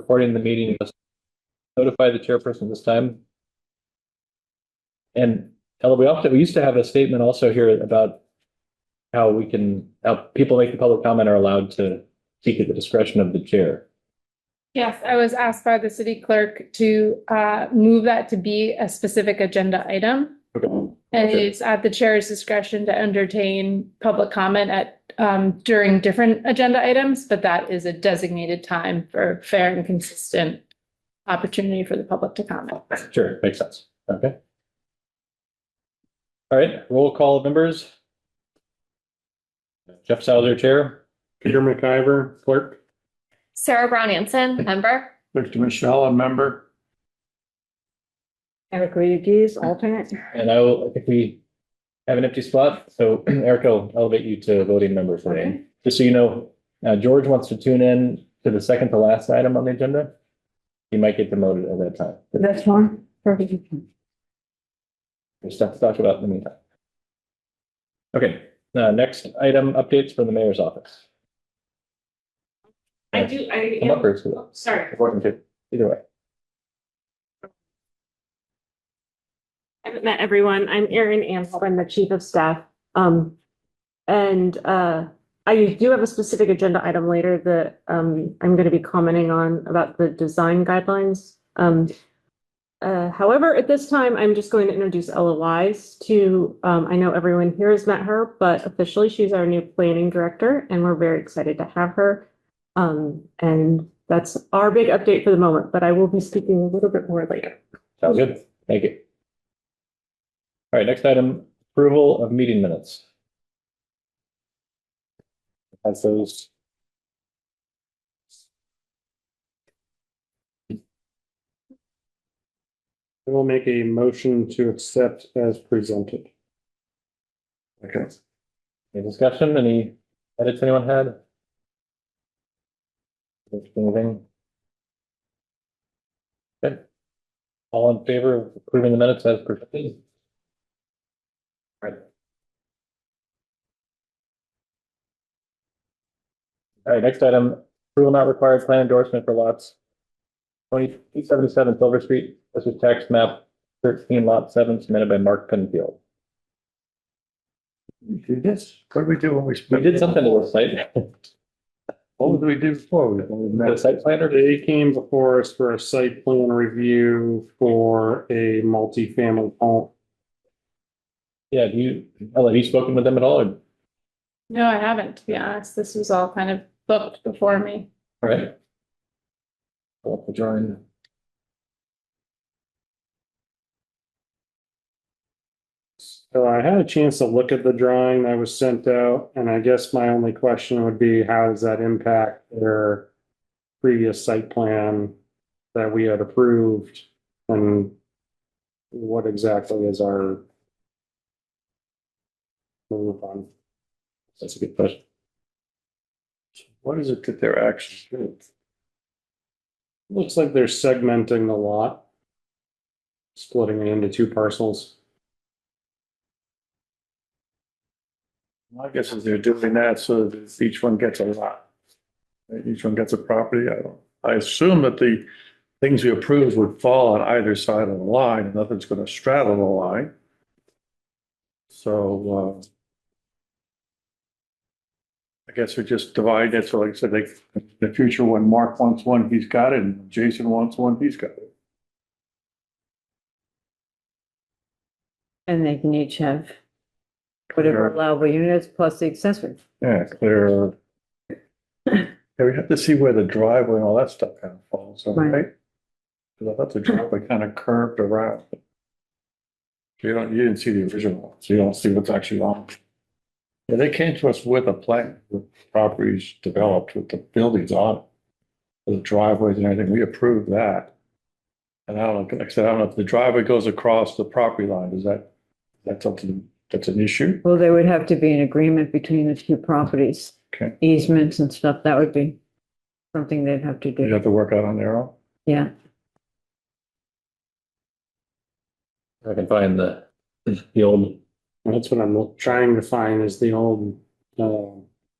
recording the meeting, you must notify the chairperson this time. And Ella, we used to have a statement also here about how people making public comment are allowed to speak at the discretion of the chair. Yes, I was asked by the city clerk to move that to be a specific agenda item. Okay. And Okay. it's at the chair's discretion to entertain public comment at during different agenda items, but that is a designated time for fair and consistent opportunity for the public to comment. Sure, makes sense. Okay. All right, roll call members. Jeff Sauer, chair. Peter McIver, clerk. Sarah Brown Hansen, member. Victor Michelle, a member. Eric Rodriguez, alternate. And I think we have an empty spot, so Eric, I'll elevate you to voting member today. Okay. Just so you know, George wants to tune in to the second to last item on the agenda. He might get demoted at that time. That's fine. Perfect. There's stuff to talk about in the meantime. Okay, next item, updates from the mayor's office. I Come up first. sorry. Important to, either way. I haven't met everyone. I'm Erin Anhalt. I'm the chief of staff. I do have a specific agenda item later that I'm going to be commenting on about the design guidelines. However, at this time, I'm just going to introduce Ella Wise to, I know everyone here has met her, but officially she's our new planning director and we're very excited to have her. And that's our big update for the moment, but I will be speaking a little bit more later. Sounds good. Thank you. All right, next item, approval of meeting minutes. As those. I will make a motion to accept as presented. Okay. Any discussion? Any edits anyone had? Anything? Okay. All in favor of approving the minutes as presented? Right. All right, next item, approval not required plan endorsement for lots 2277 Silver Street. This is tax map 13 lot 7 submitted by Mark Penfield. We did this? What did we do when we We split? did something to the site. What did we do before? We The met. site planner? They came before us for a site plan review for a multifamily home. Yeah, Ella, have you spoken with them at all? Or- No, I haven't, to be honest. This was all kind of booked before me. All right. Pull up the drawing. So I had a chance to look at the drawing that was sent out, and I guess my only question would be, how does that impact their previous site plan that we had approved? And what exactly is our move on? That's a good question. What is it that they're actually doing? Looks like they're segmenting the lot, splitting it into two parcels. I guess if they're doing that so that each one gets a lot. Each one gets a property. I assume that the things we approve would fall on either side of the line and nothing's going to straddle the line. So, I guess we just divide it. So like I said, the future when Mark wants one, he's got it, and Jason wants one, he's got it. And they can each have whatever allowable units plus the accessory. Yeah, clear. Yeah, we have to see where the driveway and all that stuff kind of falls, Right. right? Because I thought the driveway kind of curved around. You didn't see the original, so you don't see what's actually on. Yeah, they came to us with a plan, with properties developed with the buildings on it. The driveways and everything, we approved that. And I don't know, like I said, I don't know if the driveway goes across the property line, is that something that's an issue? Well, there would have to be an agreement between the two properties, Okay, easements and stuff. That would be something they'd have to you do. have to work out on their own. Yeah. I can find the old, That's what I'm trying to find, is the old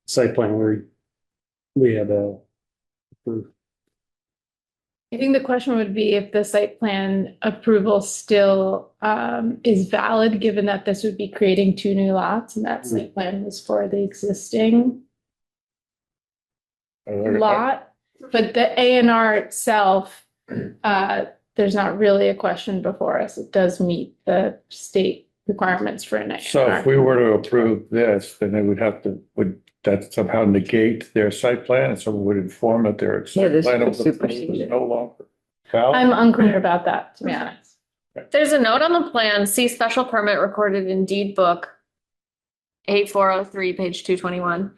site plan where we had approved. I think the question would be if the site plan approval still is valid, given that this would be creating two new lots and that site plan was for the existing lot. But the A and R itself, there's not really a question before us. It does meet the state requirements for an A So if and we R. were to approve this, then they would have to, would that somehow negate their site plan and someone would inform that their Yeah, site this plan would was approved supersede is it. no longer valid? I'm unclear about that, to be honest. There's a note on the plan, see special permit recorded in deed book. A403, page 221.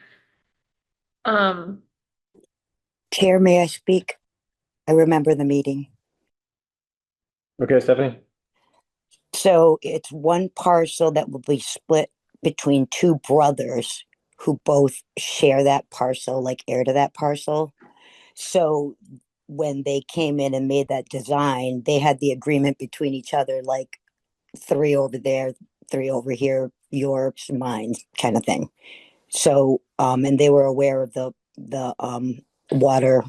Chair, may I speak? I remember the meeting. Okay, Stephanie? So it's one parcel that will be split between two brothers who both share that parcel, like heir to that parcel. So when they came in and made that design, they had the agreement between each other, like 3 over there, 3 over here, yours, mine, kind of thing. So, and they were aware of the water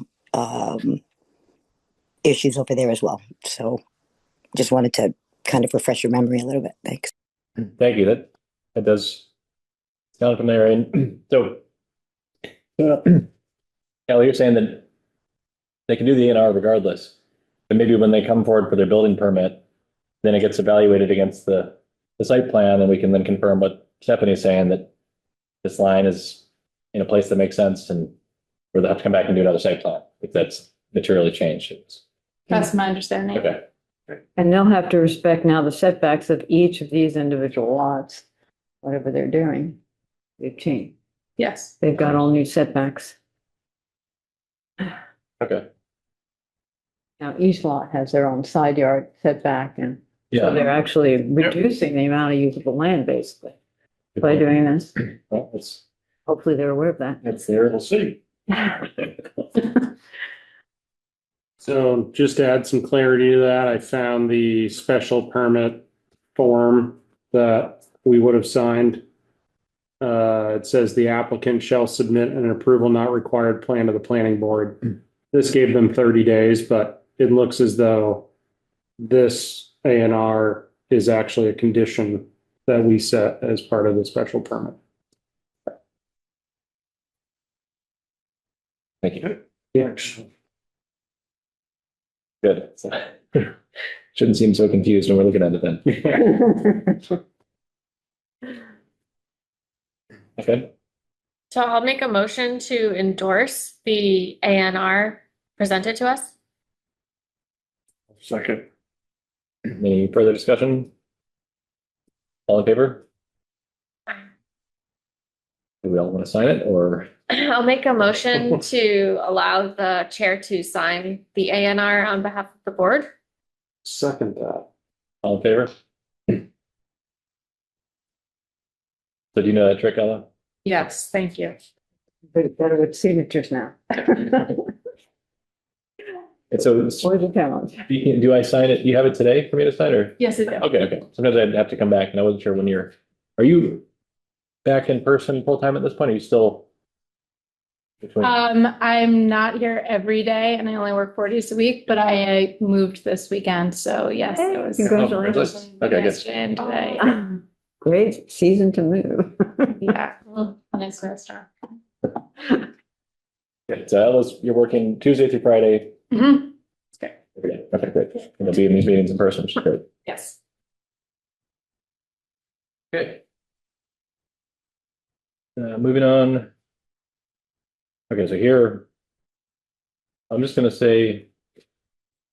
issues over there as well. So just wanted to kind of refresh your memory a little bit. Thanks. Thank you. That does sound familiar. And so, Kelly, you're saying that they can do the A&R regardless, but maybe when they come forward for their building permit, then it gets evaluated against the site plan, and we can then confirm what Stephanie's saying, that this line is in a place that makes sense, and where they have to come back and do another site plan if that's materially changed. That's my understanding. Okay. And they'll have to respect now the setbacks of each of these individual lots, whatever they're doing. They've changed. Yes. They've got all new setbacks. Okay. Now, each lot has their own side yard setback, and so Yeah. they're actually reducing the amount of usable land basically by doing this. Well, that's Hopefully they're aware of that. there. We'll see. So just to add some clarity to that, I found the special permit form that we would have signed. It says the applicant shall submit an approval not required plan to the planning board. This gave them 30 days, but it looks as though this A&R is actually a condition that we set as part of the special permit. Thank you. Yes. Good. Shouldn't seem so confused when we're looking at it then. Okay. So I'll make a motion to endorse the ANR presented to us. Second. Any further discussion? All in favor? Do we all want to sign it, or? I'll make a motion to allow the chair to sign the ANR on behalf of the board. Second that. All in favor? So do you know that trick, Ella? Yes, thank you. Better with signatures now. And so Always a challenge. do I sign it? Do you have it today for me to sign, or? Yes, it does. Okay. Sometimes I'd have to come back and I wasn't sure when are you back in person full time at this point? Are you still? Between? I'm not here every day and I only work 4 days a week, but I moved this weekend. So yes, it was. Congratulations. Okay, good. Yesterday and today. Great season to move. Yeah. Well, nice restaurant. Yeah, so Ella's, you're working Tuesday through Friday. Mhm. Every day. Okay, great. And you'll be in these meetings in person, which is great. Yes. Okay. Moving on. Okay, so here, I'm just gonna say,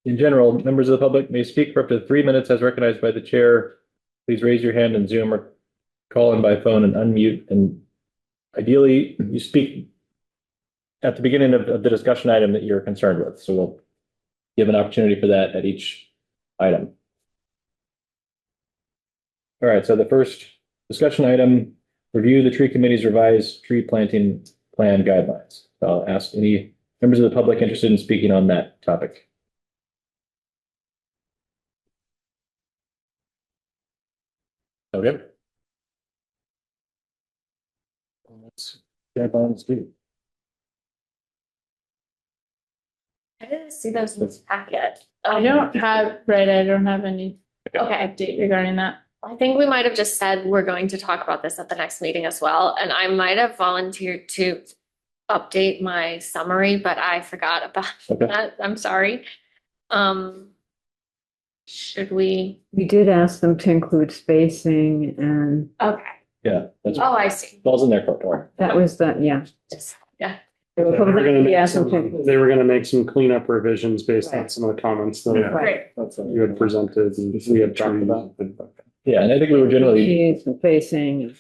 in general, members of the public may speak for up to 3 minutes as recognized by the chair. Please raise your hand in Zoom or call in by phone and unmute. And ideally, you speak at the beginning of the discussion item that you're concerned with. So we'll give an opportunity for that at each item. All right, so the first discussion item, review the tree committee's revised tree planting plan guidelines. So I'll ask any members of the public interested in speaking on that topic. Okay. Let's get on speed. I didn't see those in this packet. I don't have any Okay, update regarding that. I think we might have just said we're going to talk about this at the next meeting as well, and I might have volunteered to update my summary, but I forgot about Okay. that. I'm sorry. Should we? We did ask them to include spacing and Okay. Yeah, that's, Oh, I see. falls in there, don't worry. that was the, yeah. Just, yeah. They were They were gonna we make asked them to some, include- they were gonna make some cleanup revisions based on Right. some of the comments that Yeah. Great. That's you had presented and we had talked about. Yeah, and I think we were generally, Trees and facing,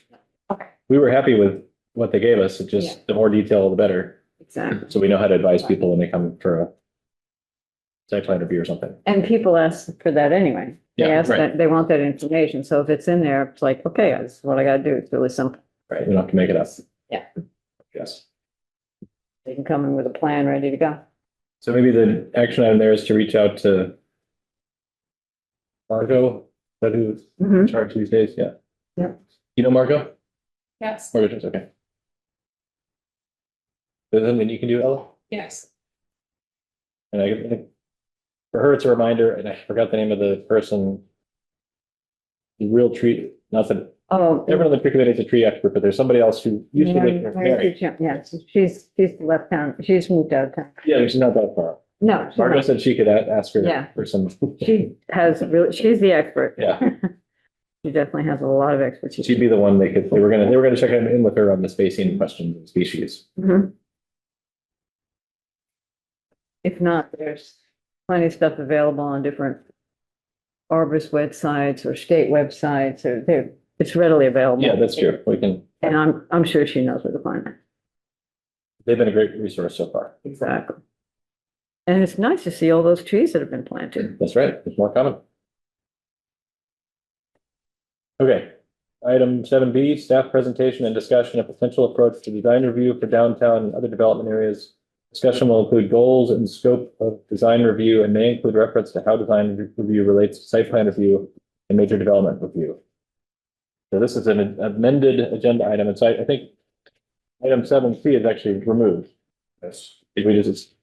we were happy with what they gave us. It's Yeah. just the more detail, the better. exactly. So we know how to advise people when they come for a site plan review or something. And people ask for that anyway. They Yeah, ask right. that, they want that information. So if it's in there, it's like, okay, this is what I gotta do. It's really simple. Right, we don't have to make it up. Yeah. Yes. They can come in with a plan ready to go. So maybe the action item there is to reach out to Margot, is that who's in Mhm. charge these days? Yeah. Yeah. You know Margot? Yes, Margot, does, okay. Is there something you can do, Ella? yes. And I think for her, it's a reminder, and I forgot the name of the person. The real tree, not that Oh. everyone on the tree committee is a tree expert, but there's somebody else who used to live here. Mary. Yeah, she's left town. She's moved out of town. Yeah, she's not that far. No, she's Margot not. said she could ask her Yeah. for some, She has really, she's the expert. Yeah. She definitely has a lot of expertise. she'd be the one they were gonna check in with her on the spacing questions and species. Mhm. If not, there's plenty of stuff available on different arborist websites or state websites, or it's readily available. Yeah, that's true. We can, And I'm sure she knows where to find it. they've been a great resource so far. Exactly. And it's nice to see all those trees that have been planted. That's right. There's more coming. Okay, item 7B, staff presentation and discussion of potential approach to design review for downtown and other development areas. Discussion will include goals and scope of design review and may include reference to how design review relates to site plan review and major development review. So this is an amended agenda item, and so I think item 7C is actually removed. Yes. If we just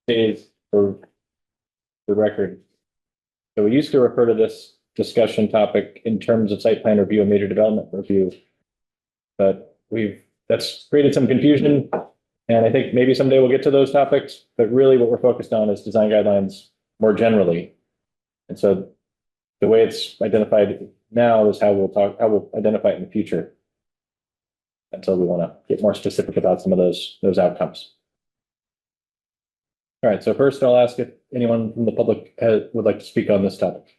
stays for the record. So we used to refer to this discussion topic in terms of site plan review and major development review. But that's created some confusion. And I think maybe someday we'll get to those topics, but really what we're focused on is design guidelines more generally. And so the way it's identified now is how we'll identify it in the future. Until we want to get more specific about some of those outcomes. All right, so first I'll ask if anyone from the public would like to speak on this topic.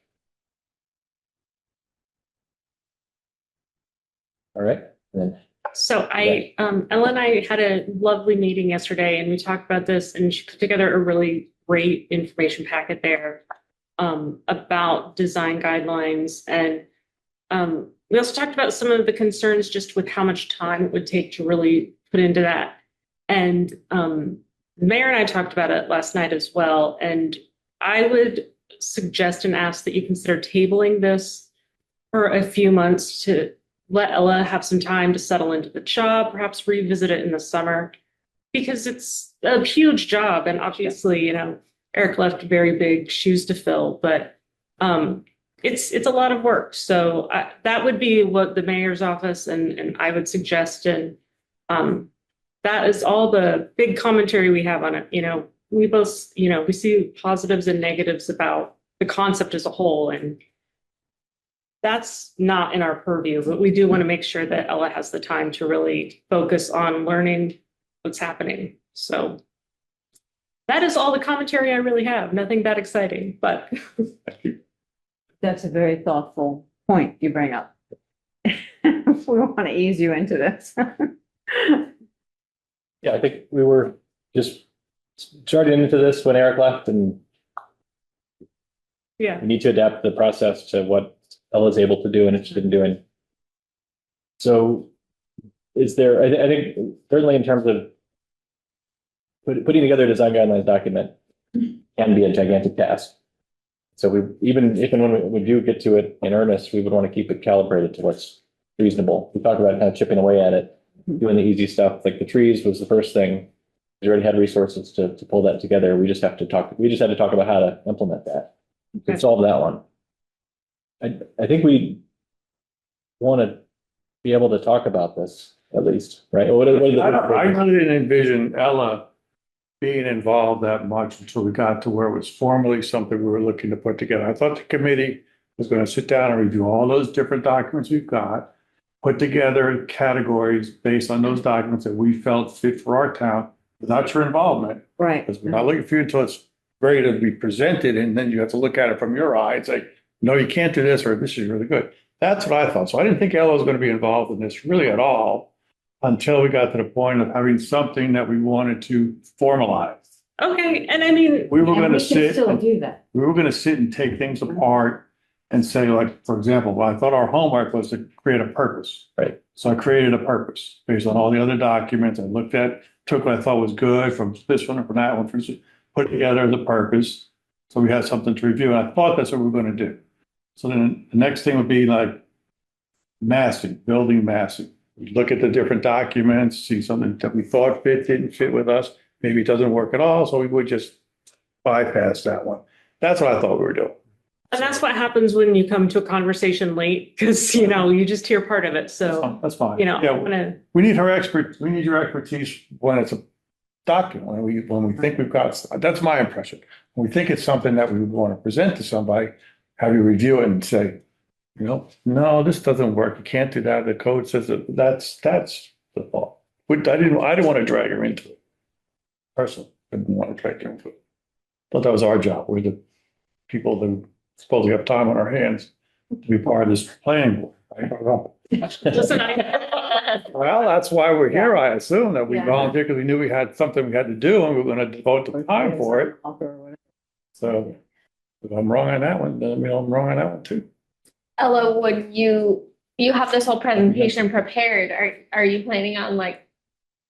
All right, and then So Ella and I had a lovely meeting yesterday and we talked about this and she put together a really great information packet there about design guidelines. And we also talked about some of the concerns just with how much time it would take to really put into that. And the mayor and I talked about it last night as well. And I would suggest and ask that you consider tabling this for a few months to let Ella have some time to settle into the job, perhaps revisit it in the summer, because it's a huge job. And obviously, Eric left very big shoes to fill, but it's a lot of work. So that would be what the mayor's office and I would suggest. And that is all the big commentary we have on it. We both, we see positives and negatives about the concept as a whole. And that's not in our purview, but we do want to make sure that Ella has the time to really focus on learning what's happening. So that is all the commentary I really have. Nothing that exciting, but That's a very thoughtful point you bring up. We want to ease you into this. yeah, I think we were just starting into this when Eric left, and yeah. we need to adapt the process to what Ella's able to do and interested in doing. So is there, I think certainly in terms of putting together a design guidelines document can be a gigantic task. So even if and when we do get to it in earnest, we would want to keep it calibrated to what's reasonable. We talked about kind of chipping away at it, doing the easy stuff, like the trees was the first thing. We already had resources to pull that together. We just had to talk about how to implement that. To solve that one. I think we want to be able to talk about this at least, right? I really didn't envision Ella being involved that much until we got to where it was formally something we were looking to put together. I thought the committee was going to sit down and review all those different documents we've got, put together categories based on those documents that we felt fit for our town without your involvement. Right. Because we're not looking for you until it's ready to be presented, and then you have to look at it from your eye and say, no, you can't do this, or this is really good. That's what I thought. So I didn't think Ella was going to be involved in this really at all until we got to the point of having something that we wanted to formalize. Okay, and I mean, We were And going we to can sit, still and do that. we were going to sit and take things apart and say, like, for example, well, I thought our homework was to create a purpose. Right. So I created a purpose based on all the other documents. I looked at, took what I thought was good from this one and from that one, put it together as a purpose. So we had something to review. And I thought that's what we were going to do. So then the next thing would be like massing, building massing. We look at the different documents, see something that we thought didn't fit with us. Maybe it doesn't work at all. So we would just bypass that one. That's what I thought we were doing. and that's what happens when you come to a conversation late, because, you know, you just hear part of it. So, That's fine. you know, Yeah, I'm gonna, we need we need your expertise when it's a document, when we think we've got, that's my impression. When we think it's something that we would want to present to somebody, have you review it and say, you know, no, this doesn't work. You can't do that. The code says that that's the fault. I didn't want to drag her into it. Personally, I didn't want to drag her into it. Thought that was our job. We're the people that supposedly have time on our hands to be part of this planning board. listen, I, Well, that's why we're here, I assume, that we Yeah. volunteered because we knew we had something we had to do and we were going to devote the time for it. So if I'm wrong on that one, then I'm wrong on that one too. Ella, you have this whole presentation prepared. Are you planning on like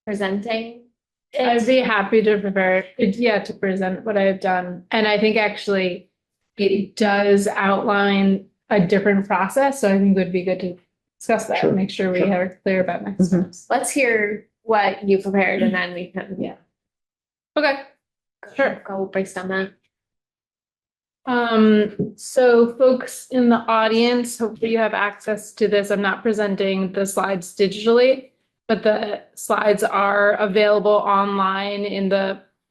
presenting? I'd be happy to to present what I've done. And I think actually it does outline a different process. So I think it would be good to discuss that Sure, and make sure we sure. are clear about next Mhm. steps. Let's hear what you prepared and then we can. Yeah. Okay. Sure. Go based on that. So folks in the audience, hopefully you have access to this. I'm not presenting the slides digitally, but the slides are available online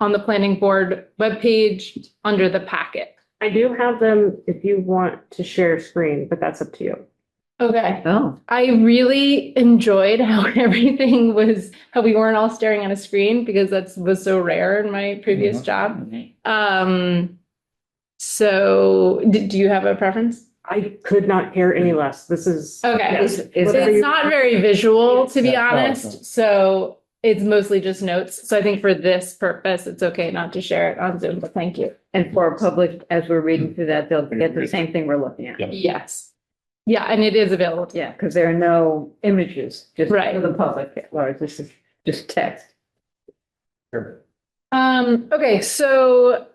on the planning board webpage under the packet. I do have them if you want to share screen, but that's up to you. Okay. Oh, I really enjoyed how how we weren't all staring at a screen because was so rare in my previous job. So do you have a preference? I could not care any less. This is. Okay. Yes. Is Whatever It's you- not very visual, to be Yeah, no, it's honest, so it's mostly just notes. So I think for this purpose, it's okay not to share it on Zoom, but thank you. and for our public, as we're reading through that, they'll get the same thing we're looking at. Yeah. Yes. Yeah, and it is available. Yeah, because there are no images, just Right. for the public at large. This is just text. Okay, so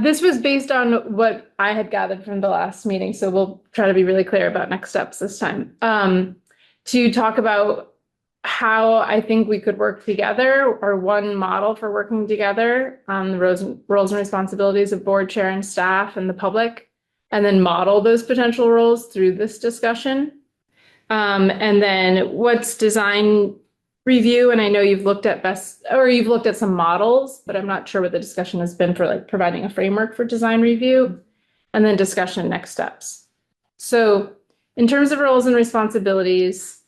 this was based on what I had gathered from the last meeting, so we'll try to be really clear about next steps this time. To talk about how I think we could work together, or one model for working together on the roles and responsibilities of board chair and staff and the public, and then model those potential roles through this discussion. And then what's design review, and I know you've looked at some models, but I'm not sure what the discussion has been for like providing a framework for design review, and then discussion next steps. So in terms of roles and responsibilities,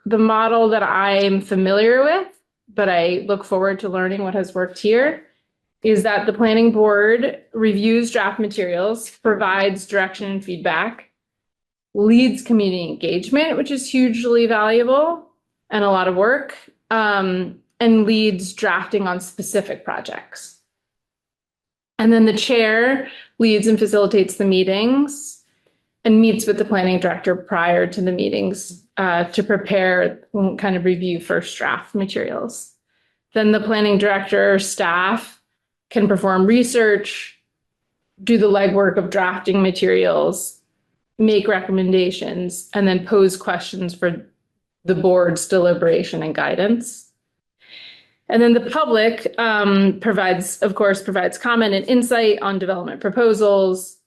the model that I'm familiar with, but I look forward to learning what has worked here, is that the planning board reviews draft materials, provides direction and feedback, leads community engagement, which is hugely valuable and a lot of work, and leads drafting on specific projects. And then the chair leads and facilitates the meetings and meets with the planning director prior to the meetings to prepare and kind of review first draft materials. Then the planning director, staff can perform research, do the legwork of drafting materials, make recommendations, and then pose questions for the board's deliberation and guidance. And then the public provides comment and insight on development proposals,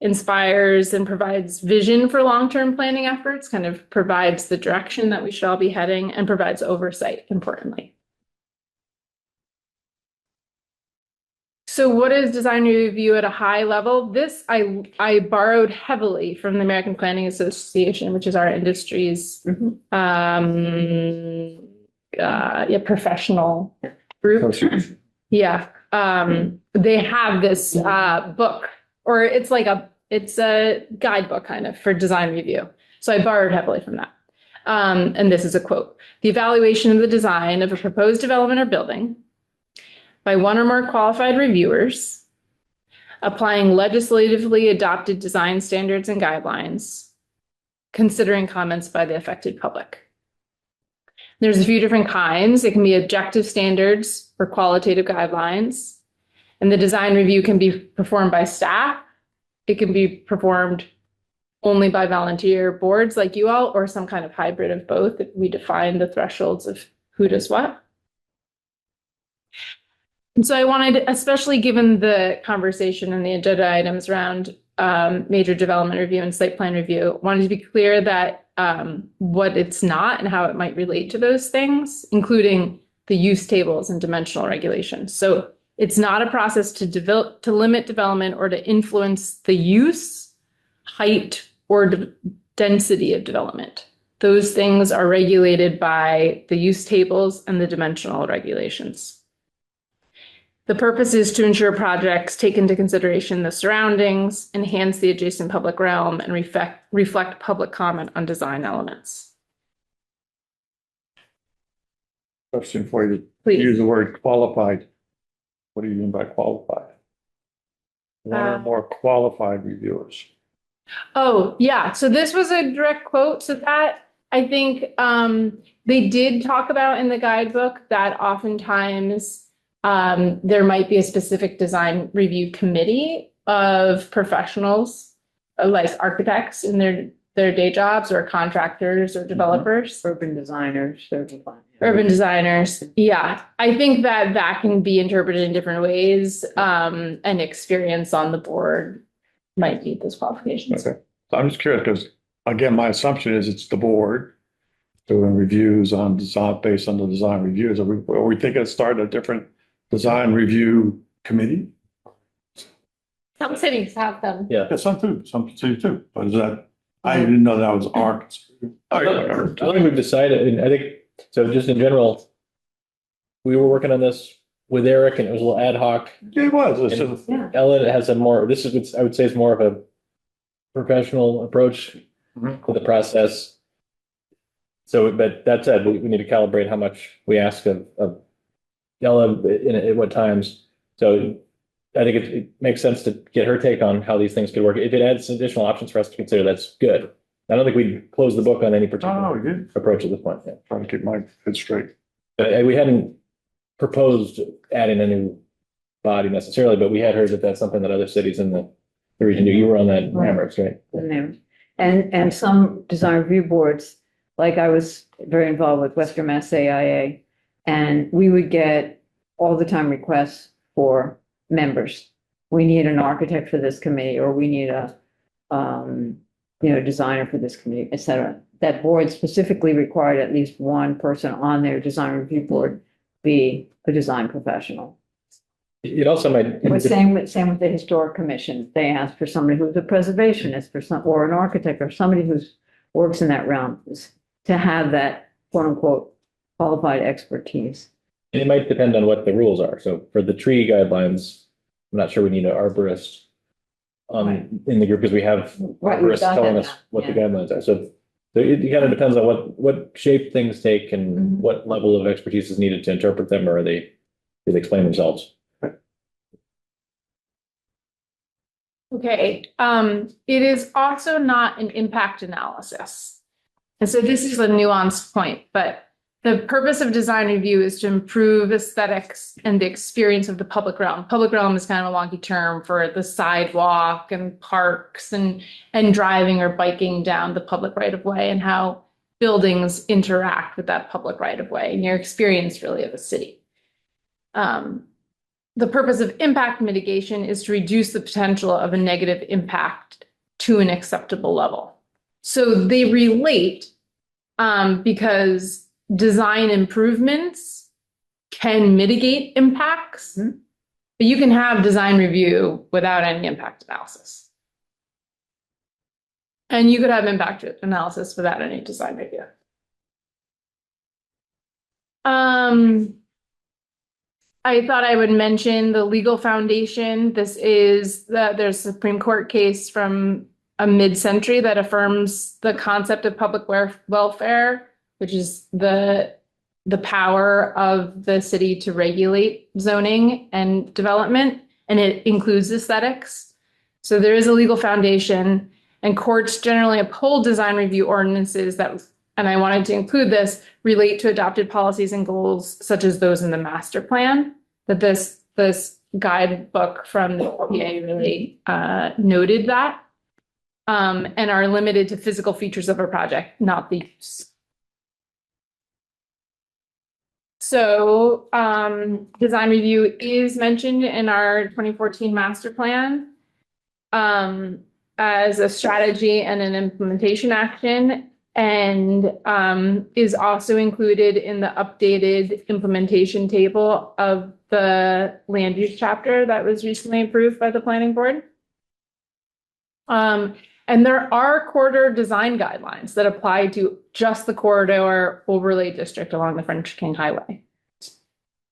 inspires and provides vision for long-term planning efforts, kind of provides the direction that we should all be heading, and provides oversight, importantly. So what is design review at a high level? This I borrowed heavily from the American Planning Association, which is our industry's professional group. Yeah. They have this book, or it's a guidebook kind of for design review. So I borrowed heavily from that. And this is a quote: "The evaluation of the design of a proposed development or building by one or more qualified reviewers, applying legislatively adopted design standards and guidelines, considering comments by the affected public." There's a few different kinds. It can be objective standards or qualitative guidelines. And the design review can be performed by staff. It can be performed only by volunteer boards like you all, or some kind of hybrid of both. We define the thresholds of who does what. And so I wanted, especially given the conversation and the agenda items around major development review and site plan review, wanted to be clear that what it's not and how it might relate to those things, including the use tables and dimensional regulations. So it's not a process to limit development or to influence the use, height, or density of development. Those things are regulated by the use tables and the dimensional regulations. The purpose is to ensure projects take into consideration the surroundings, enhance the adjacent public realm, and reflect public comment on design elements. Question for you. Please. Use the word qualified. What do you mean by qualified? One or more qualified reviewers. Oh, yeah. So this was a direct quote. So that I think they did talk about in the guidebook that oftentimes there might be a specific design review committee of professionals, like architects in their day jobs, or contractors or developers. Urban designers, Urban designers. Yeah. I think that can be interpreted in different ways. And experience on the board might meet those qualifications. Okay. So I'm just curious because, again, my assumption is it's the board doing reviews on design based on the design reviews. Are we thinking of starting a different design review committee? Some cities have them. Yeah. Yeah, some cities too. But is that, I didn't know that was our. I don't think we've decided, and I think, so just in general, we were working on this with Eric and it was a little ad hoc. It was. It's just- Ellen has a more, this is, I would say is more of a professional approach to the process. So, but that said, we need to calibrate how much we ask of Ellen at what times. So I think it makes sense to get her take on how these things could work. If it adds additional options for us to consider, that's good. I don't think we'd close the book on any Oh, particular we did. approach at this point. Yeah. Trying to keep my head straight. We hadn't proposed adding a new body necessarily, but we had heard that that's something that other cities in the region do. You were on that, Amherst, right? And some design review boards, like I was very involved with Western Mass AIA, and we would get all the time requests for members. We need an architect for this committee, or we need a designer for this committee, et cetera. That board specifically required at least one person on their design review board be a design professional. It also might. But same with the historic commission. They asked for somebody who's a preservationist or an architect or somebody who's works in that realm to have that quote unquote qualified expertise. And it might depend on what the rules are. So for the tree guidelines, I'm not sure we need an arborist in the group because we have Right, we've arborists got telling that us now, what the yeah. guidelines are. So it kind of depends on what shape things take and Mhm. what level of expertise is needed to interpret them, or do they explain themselves? Okay, it is also not an impact analysis. And so this is a nuanced point, but the purpose of design review is to improve aesthetics and the experience of the public realm. Public realm is kind of a wonky term for the sidewalk and parks and driving or biking down the public right of way, and how buildings interact with that public right of way and your experience really of a city. The purpose of impact mitigation is to reduce the potential of a negative impact to an acceptable level. So they relate because design improvements can mitigate impacts, but you can have design review without any impact analysis. And you could have impact analysis without any design review. I thought I would mention the legal foundation. This is there's a Supreme Court case from a mid-century that affirms the concept of public welfare, which is the power of the city to regulate zoning and development, and it includes aesthetics. So there is a legal foundation, and courts generally uphold design review ordinances that, and I wanted to include this, relate to adopted policies and goals such as those in the master plan, that this guidebook from the EPA really noted that, and are limited to physical features of a project, not the use. So design review is mentioned in our 2014 master plan as a strategy and an implementation action, and is also included in the updated implementation table of the land use chapter that was recently approved by the planning board. And there are corridor design guidelines that apply to just the corridor overlay district along the French King Highway.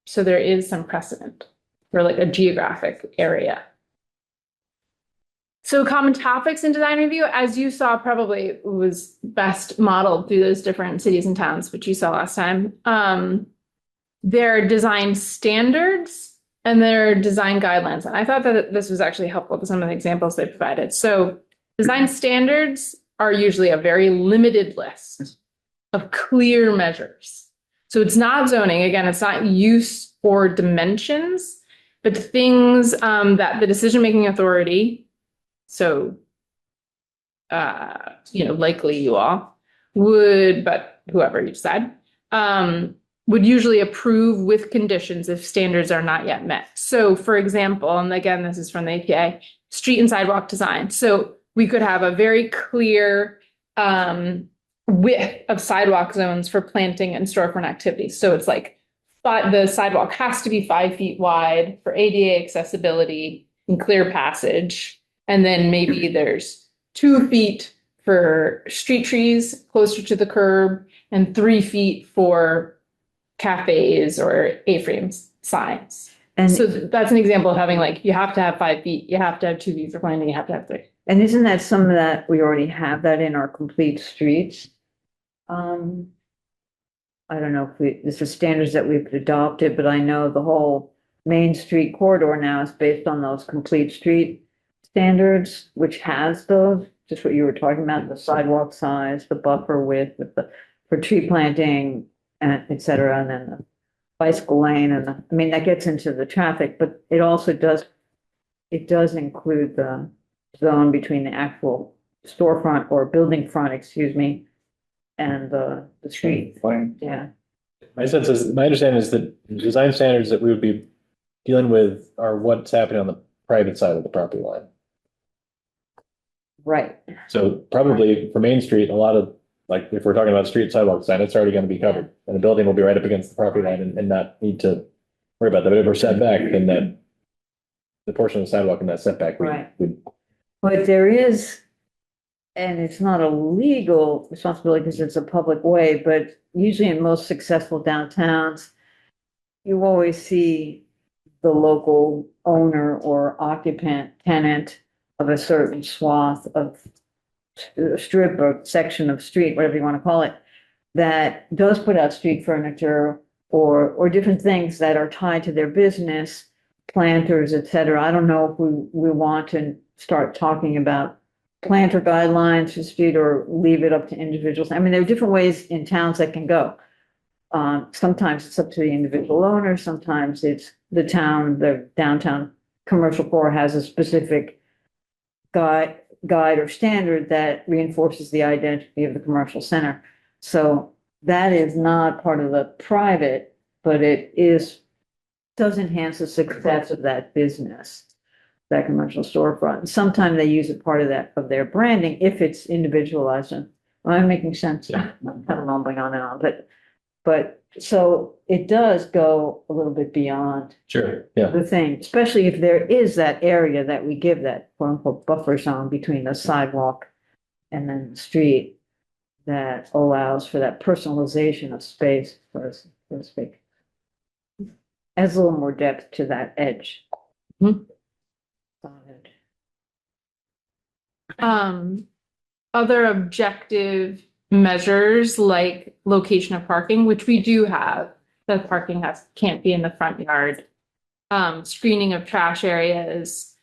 So there is some precedent for like a geographic area. So common topics in design review, as you saw, probably was best modeled through those different cities and towns, which you saw last time. There are design standards and there are design guidelines. And I thought that this was actually helpful to some of the examples they provided. So design standards are usually a very limited list of clear measures. So it's not zoning. Again, it's not use or dimensions, but things that the decision-making authority, so, likely you all would, but whoever you decide, would usually approve with conditions if standards are not yet met. So for example, and again, this is from the APA, street and sidewalk design. So we could have a very clear width of sidewalk zones for planting and storefront activities. So it's like, but the sidewalk has to be 5 feet wide for ADA accessibility and clear passage. And then maybe there's 2 feet for street trees closer to the curb and 3 feet for cafes or A-frames signs. And So that's an example of having like, you have to have 5 feet, you have to have 2 feet for planting, you have to have 3. And isn't that some of that, we already have that in our complete streets? I don't know if this is standards that we've adopted, but I know the whole Main Street corridor now is based on those complete street standards, which has those, just what you were talking about, the sidewalk size, the buffer width, for tree planting, and et cetera, and then the bicycle lane, and that gets into the traffic, but it also does include the zone between the actual storefront or building front, and the street. Fine. Yeah. My understanding is that the design standards that we would be dealing with are what's happening on the private side of the property line. Right. So probably for Main Street, a lot of, like, if we're talking about street sidewalk design, it's already gonna be covered. And the building will be right up against the property line and not need to worry about that. But if we're set back, then the portion of the sidewalk in that setback, Right. would But there is, and it's not a legal responsibility because it's a public way, but usually in most successful downtowns, you always see the local owner or occupant, tenant of a certain swath of strip or section of street, whatever you want to call it, that does put out street furniture or different things that are tied to their business, planters, et cetera. I don't know if we want to start talking about planter guidelines for street or leave it up to individuals. I mean, there are different ways in towns that can go. Sometimes it's up to the individual owner. Sometimes it's the downtown commercial core has a specific guide or standard that reinforces the identity of the commercial center. So that is not part of the private, but it does enhance the success of that business, that commercial storefront. And sometimes they use a part of that, of their branding, if it's individualized. And am I making sense? Yeah. I'm kind of mumbling on and on, but so it does go a little bit beyond Sure, yeah. the thing, especially if there is that area that we give that quote unquote buffer zone between the sidewalk and then the street that allows for that personalization of space, so to speak. Adds a little more depth to that edge. Other objective measures like location of parking, which we do have, the parking can't be in the front yard. Screening of trash areas,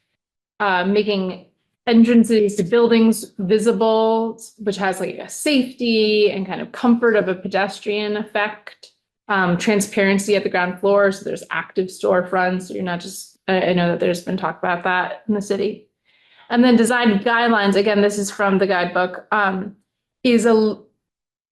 making entrances to buildings visible, which has like a safety and kind of comfort of a pedestrian effect. Transparency at the ground floor, so there's active storefronts, so you're not just, I know that there's been talk about that in the city. And then design guidelines, again, this is from the guidebook, is a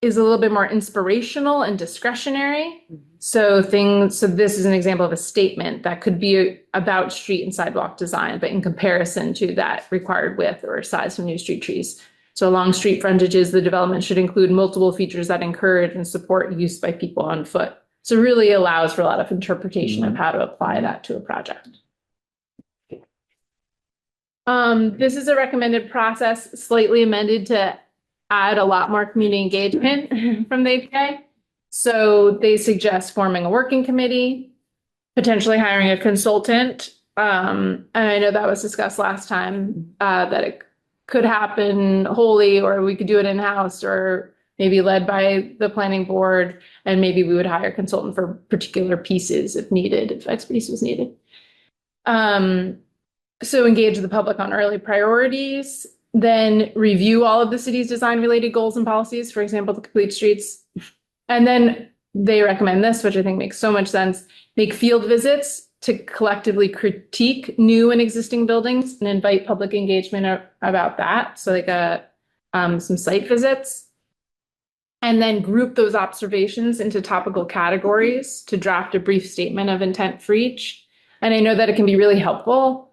little bit more inspirational and discretionary. So this is an example of a statement that could be about street and sidewalk design, but in comparison to that required width or size from new street trees. So along street frontages, the development should include multiple features that encourage and support use by people on foot. So it really allows for a lot of interpretation of how to apply that to a project. This is a recommended process, slightly amended to add a lot more community engagement from the APA. So they suggest forming a working committee, potentially hiring a consultant. And I know that was discussed last time, that it could happen wholly, or we could do it in-house, or maybe led by the planning board, and maybe we would hire a consultant for particular pieces if needed, if expertise was needed. So engage the public on early priorities, then review all of the city's design-related goals and policies, for example, the complete streets. And then they recommend this, which I think makes so much sense, make field visits to collectively critique new and existing buildings and invite public engagement about that. So like some site visits. And then group those observations into topical categories to draft a brief statement of intent for each. And I know that it can be really helpful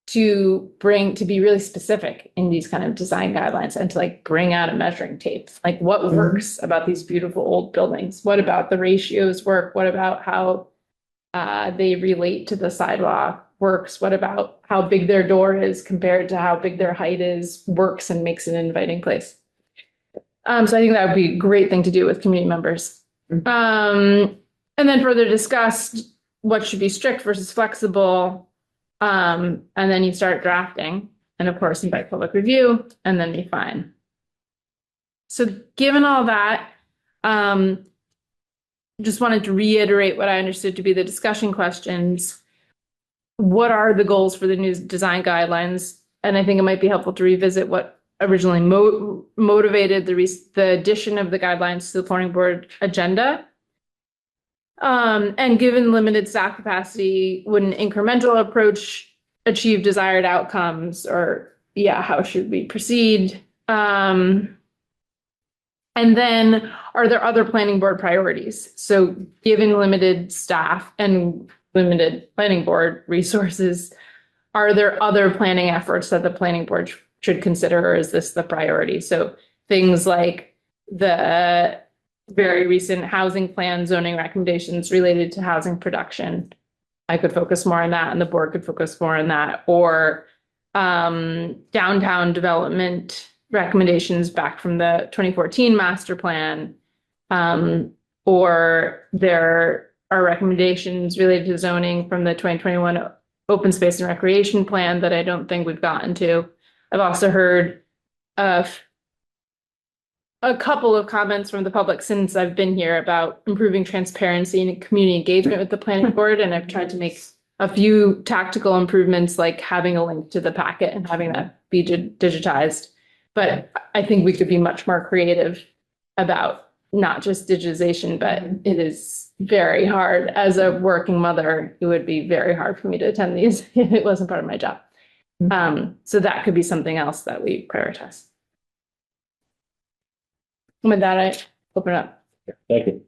to be really specific in these kind of design guidelines and to like bring out a measuring tape. Like what works about these beautiful old buildings? What about the ratios work? What about how they relate to the sidewalk works? What about how big their door is compared to how big their height is works and makes it an inviting place? So I think that would be a great thing to do with community members. And then further discuss what should be strict versus flexible. And then you start drafting, and of course invite public review, and then refine. So given all that, just wanted to reiterate what I understood to be the discussion questions. What are the goals for the new design guidelines? And I think it might be helpful to revisit what originally motivated the addition of the guidelines to the planning board agenda. And given limited staff capacity, would an incremental approach achieve desired outcomes, or how should we proceed? And then are there other planning board priorities? So given limited staff and limited planning board resources, are there other planning efforts that the planning board should consider, or is this the priority? So things like the very recent housing plan zoning recommendations related to housing production. I could focus more on that, and the board could focus more on that, or downtown development recommendations back from the 2014 master plan, or there are recommendations related to zoning from the 2021 open space and recreation plan that I don't think we've gotten to. I've also heard of a couple of comments from the public since I've been here about improving transparency and community engagement with the planning board. And I've tried to make a few tactical improvements, like having a link to the packet and having that be digitized. But I think we could be much more creative about not just digitization, but it is very hard. As a working mother, it would be very hard for me to attend these if it wasn't part of my job. So that could be something else that we prioritize. With that, I open up. Thank you.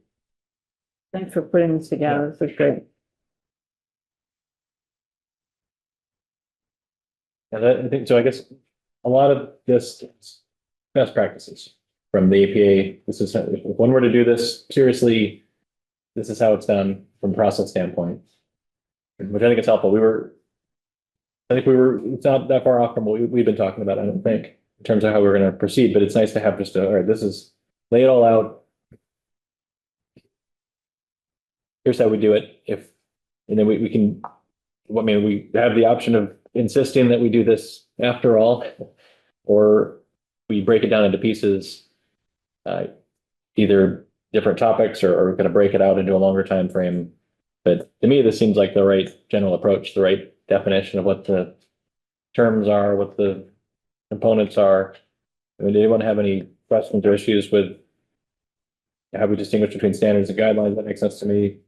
Thanks for putting this together. This is great. And I think, so I guess a lot of this is best practices from the APA. This is, if one were to do this seriously, this is how it's done from a process standpoint. Which I think is helpful. It's not that far off from what we've been talking about, I don't think, in terms of how we're gonna proceed, but it's nice to have just all right, this is, lay it all out. Here's how we do it, and then we can, I mean, we have the option of insisting that we do this after all, or we break it down into pieces, either different topics or we're gonna break it out into a longer time frame. But to me, this seems like the right general approach, the right definition of what the terms are, what the components are. I mean, did anyone have any questions or issues with how we distinguish between standards and guidelines? That makes sense to me.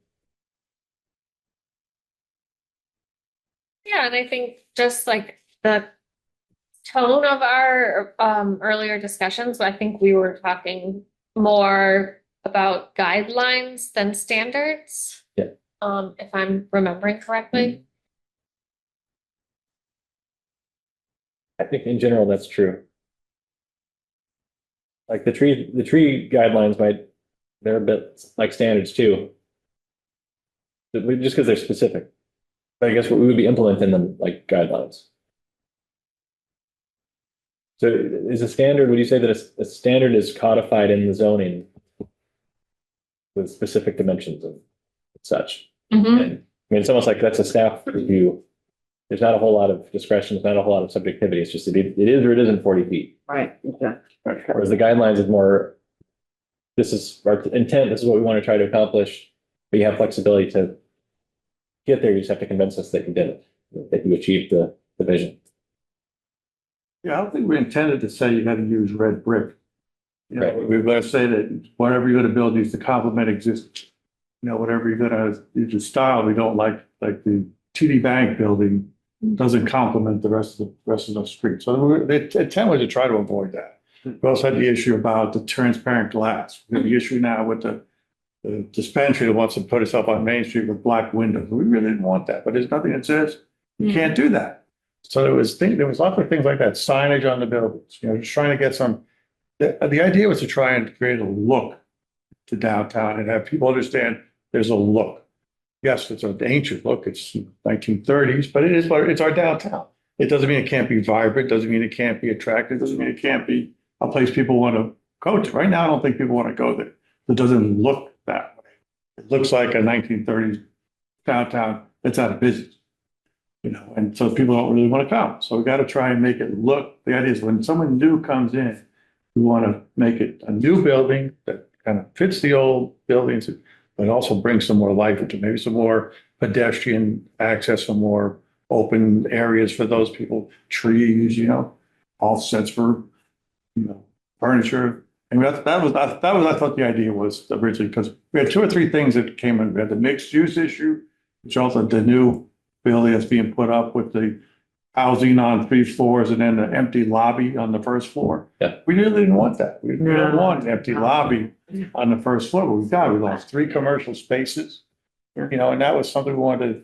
Yeah, and I think just like the tone of our earlier discussions, I think we were talking more about guidelines than standards. Yeah. If I'm remembering correctly. I think in general, that's true. Like the tree guidelines they're a bit like standards too. Just because they're specific. But I guess we would be implementing them like guidelines. So is a standard, would you say that a standard is codified in the zoning with specific dimensions and such? Mhm. And I mean, it's almost like that's a staff review. There's not a whole lot of discretion, there's not a whole lot of subjectivity. It's just, it is or it isn't 40 feet. Right, exactly. Whereas the guidelines is more, this is our intent, this is what we want to try to accomplish, but you have flexibility to get there. You just have to convince us that you did it, that you achieved the vision. Yeah, I don't think we intended to say you gotta use red brick. You know, Right. we better say that whatever you're gonna build needs to complement existing. You know, whatever you're gonna use the style, we don't like the TD Bank building doesn't complement the rest of the street. So the intent was to try to avoid that. We also had the issue about the transparent glass. We have the issue now with the dispensary that wants to put itself on Main Street with black windows. We really didn't want that, but there's nothing that says you can't do that. So there was lots of things like that, signage on the buildings, you know, just trying to get some, the idea was to try and create a look to downtown and have people understand there's a look. Yes, it's an ancient look, it's 1930s, but it's our downtown. It doesn't mean it can't be vibrant, doesn't mean it can't be attractive, doesn't mean it can't be a place people want to go to. Right now, I don't think people want to go there. It doesn't look that way. It looks like a 1930s downtown that's out of business. You know, and so people don't really want to come. So we got to try and make it look. The idea is when someone new comes in, we want to make it a new building that kind of fits the old buildings, but also brings some more life into maybe some more pedestrian access, some more open areas for those people, trees, you know, offsets for, you know, furniture. And that was I thought the idea was originally, because we had two or three things that came in. We had the mixed use issue, which also the new building that's being put up with the housing on 3 floors and then the empty lobby on the first floor. Yeah. We really didn't want that. We didn't No. want an empty lobby on the first floor, but we lost 3 commercial spaces. Yeah. You know, and that was something we wanted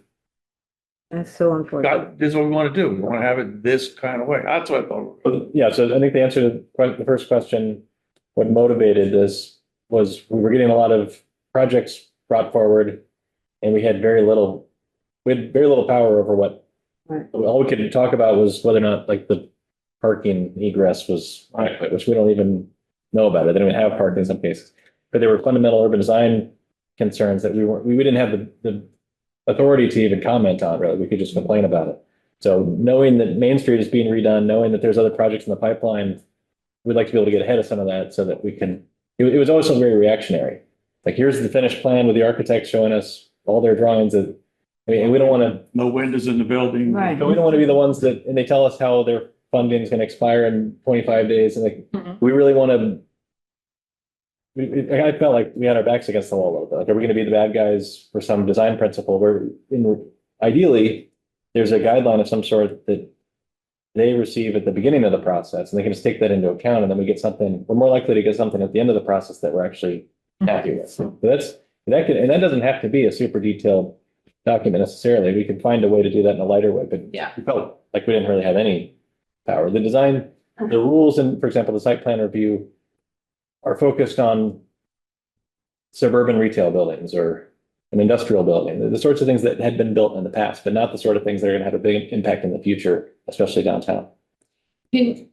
That's so unfortunate. this is what we want to do. We want to have it this kind of way. That's what I thought. But yeah, so I think the answer to the first question, what motivated this was we were getting a lot of projects brought forward and we had very little power over what, Right. all we could talk about was whether or not like the parking egress was adequate, which we don't even know about it. They don't even have parking in some cases. But there were fundamental urban design concerns that we didn't have the authority to even comment on, really. We could just complain about it. So knowing that Main Street is being redone, knowing that there's other projects in the pipeline, we'd like to be able to get ahead of some of that so that we can, it was also very reactionary. Like, here's the finished plan with the architects showing us all their drawings. I mean, we don't want to, No windows in the building. Right. we don't want to be the ones that, and they tell us how their funding is going to expire in 25 days. And like, we really want to, I felt like we had our backs against the wall a little bit. Like, are we going to be the bad guys for some design principle where ideally there's a guideline of some sort that they receive at the beginning of the process, and they can just take that into account, and then we get something, we're more likely to get something at the end of the process that we're actually happy with. So that could, and that doesn't have to be a super detailed document necessarily. We can find a way to do that in a lighter way, but Yeah. we felt like we didn't really have any power. The design, the rules, and for example, the site plan review are focused on suburban retail buildings or an industrial building, the sorts of things that had been built in the past, but not the sort of things that are going to have a big impact in the future, especially downtown. Can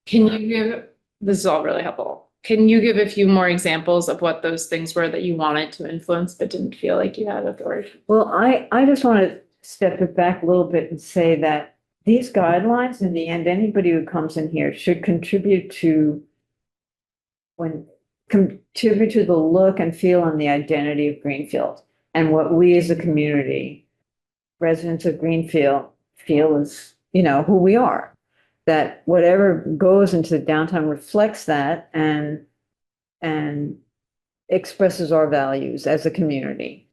you give, this is all really helpful. Can you give a few more examples of what those things were that you wanted to influence but didn't feel like you had authority? Well, I just want to step it back a little bit and say that these guidelines, in the end, anybody who comes in here should contribute to the look and feel and the identity of Greenfield, and what we as a community, residents of Greenfield, feel is, who we are. That whatever goes into downtown reflects that and expresses our values as a community.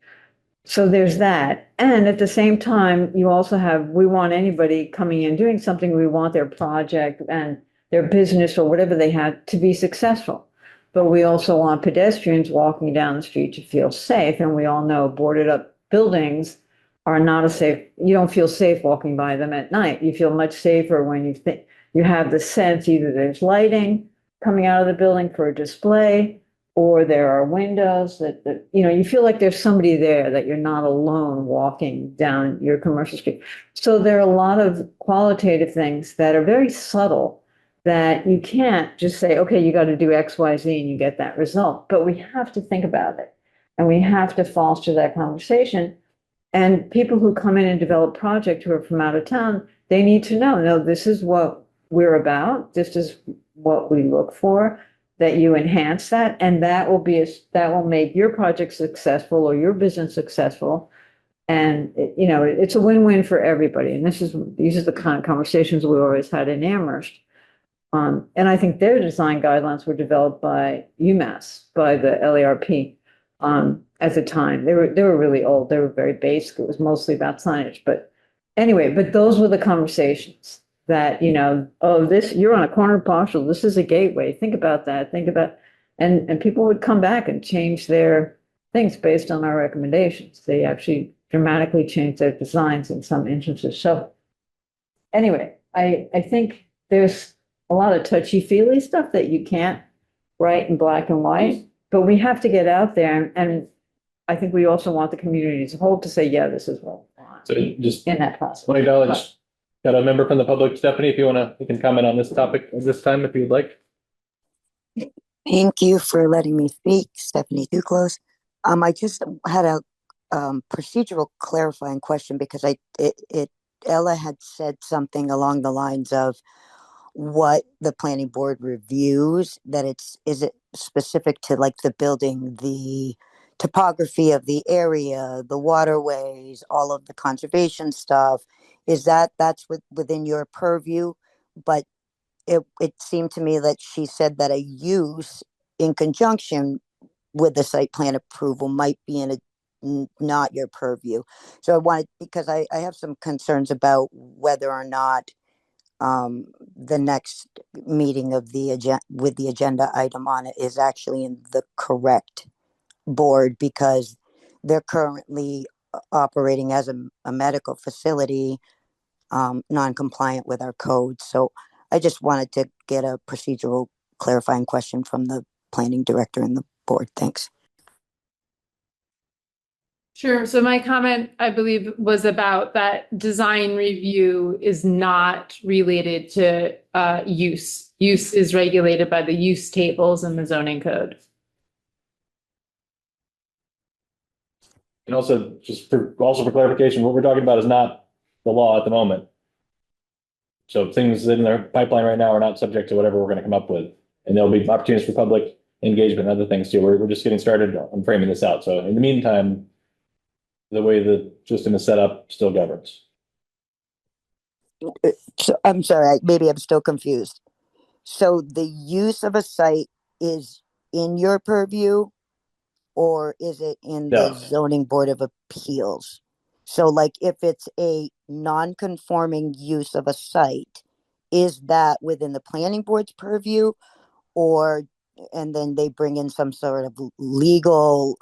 So there's that. And at the same time, you also have, we want anybody coming in doing something, we want their project and their business or whatever they have to be successful. But we also want pedestrians walking down the street to feel safe. And we all know boarded up buildings are not you don't feel safe walking by them at night. You feel much safer when you think you have the sense either there's lighting coming out of the building for a display, or there are windows that you feel like there's somebody there, that you're not alone walking down your commercial street. So there are a lot of qualitative things that are very subtle that you can't just say, okay, you got to do X, Y, Z, and you get that result. But we have to think about it, and we have to foster that conversation. And people who come in and develop projects who are from out of town, they need to know, no, this is what we're about. This is what we look for, that you enhance that. And that will make your project successful or your business successful. And, it's a win-win for everybody. And these are the kind of conversations we always had in Amherst. And I think their design guidelines were developed by UMass, by the LARP. At the time, they were really old. They were very basic. It was mostly about signage. But anyway, those were the conversations that, you're on a corner parcel. This is a gateway. Think about that. And people would come back and change their things based on our recommendations. They actually dramatically changed their designs in some instances. So anyway, I think there's a lot of touchy-feely stuff that you can't write in black and white, but we have to get out there. And I think we also want the community as a whole to say, yeah, this is what we want So just in that process. $20. Got a member from the public, Stephanie, if you can comment on this topic at this time, if you'd like. Thank you for letting me speak, Stephanie Duclos. I just had a procedural clarifying question because Ella had said something along the lines of what the planning board reviews, that is it specific to like the building, the topography of the area, the waterways, all of the conservation stuff? That's within your purview? But it seemed to me that she said that a use in conjunction with the site plan approval might be not your purview. So because I have some concerns about whether or not the next meeting of with the agenda item on it is actually in the correct board, because they're currently operating as a medical facility, non-compliant with our code. So I just wanted to get a procedural clarifying question from the planning director and the board. Thanks. Sure. So my comment, I believe, was about that design review is not related to use. Use is regulated by the use tables in the zoning code. And also, for clarification, what we're talking about is not the law at the moment. So things in their pipeline right now are not subject to whatever we're going to come up with. And there'll be opportunities for public engagement and other things too. We're just getting started on framing this out. So in the meantime, the way the system is set up still governs. So I'm sorry, maybe I'm still confused. So the use of a site is in your purview, or is it in the zoning board of appeals? So like if it's a non-conforming use of a site, is that within the planning board's purview, or and then they bring in some sort of legal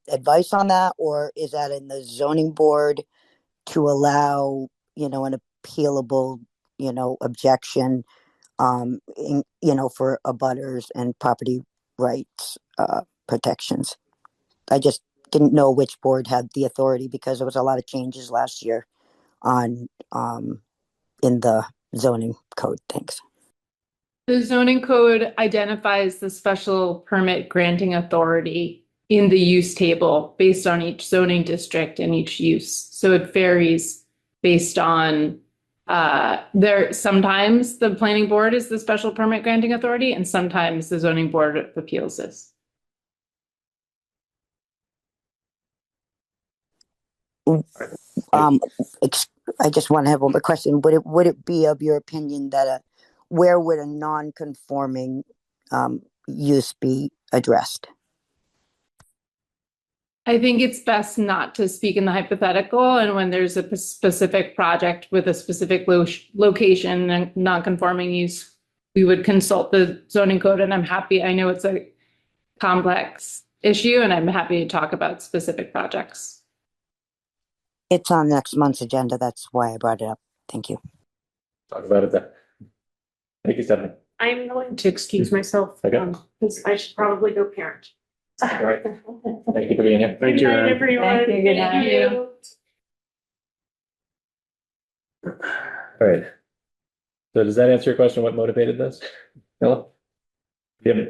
advice on that, or is that in the zoning board to allow, an appealable, objection, for abutters and property rights protections? I just didn't know which board had the authority because there was a lot of changes last year on in the zoning code. Thanks. The zoning code identifies the special permit granting authority in the use table based on each zoning district and each use. So it varies based on sometimes the planning board is the special permit granting authority and sometimes the zoning board of appeals is. I just want to have one more question. Would it be of your opinion that where would a non-conforming use be addressed? I think it's best not to speak in the hypothetical, and when there's a specific project with a specific location and non-conforming use, we would consult the zoning code, and I know it's a complex issue, and I'm happy to talk about specific projects. It's on next month's agenda. That's why I brought it up. Thank you. Talk about it then. Thank you, Stephanie. I'm going to excuse myself, Okay. because I should probably go parent. All right. Thank you for being here. Thank you, Good night, Erin. everyone. Thank you. Good night. Thank you. All right. So does that answer your question? What motivated this? Ella? Yeah.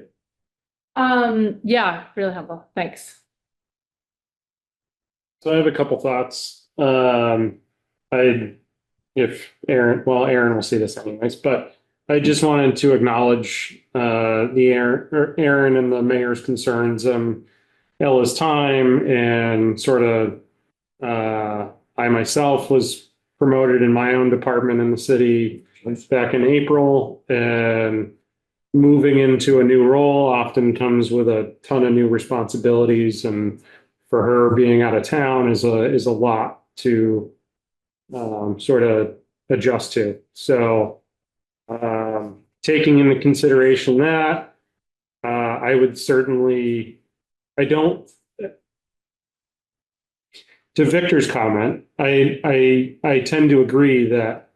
Yeah, really helpful. Thanks. So I have a couple thoughts. Aaron will see this anyways, but I just wanted to acknowledge Aaron and the mayor's concerns, Ella's time, and sort of I myself was promoted in my own department in the city back in April, and moving into a new role often comes with a ton of new responsibilities, and for her being out of town is a lot to sort of adjust to. So taking into consideration that, I would certainly, to Victor's comment, I tend to agree that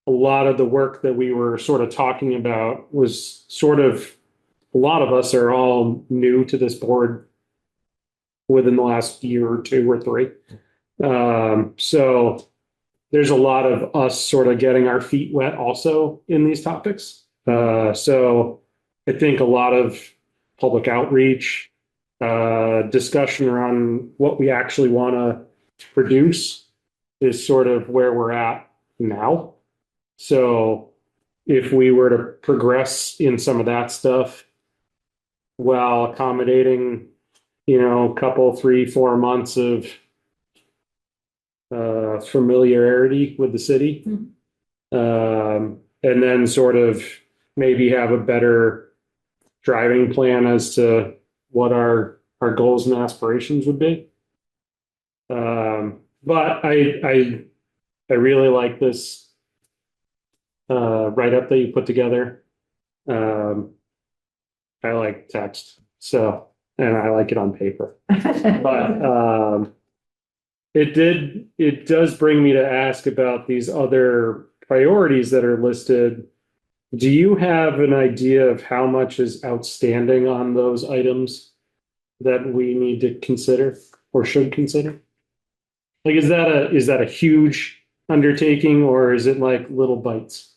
a lot of the work that we were sort of talking about was a lot of us are all new to this board within the last year or two or three. So there's a lot of us sort of getting our feet wet also in these topics. So I think a lot of public outreach, discussion around what we actually want to produce is sort of where we're at now. So if we were to progress in some of that stuff while accommodating, a couple, 3-4 months of familiarity with the city, and then sort of maybe have a better driving plan as to what our goals and aspirations would be. But I really like this write-up that you put together. I like text, and I like it on paper. But it does bring me to ask about these other priorities that are listed. Do you have an idea of how much is outstanding on those items that we need to consider or should consider? Like, is that a huge undertaking, or is it like little bites?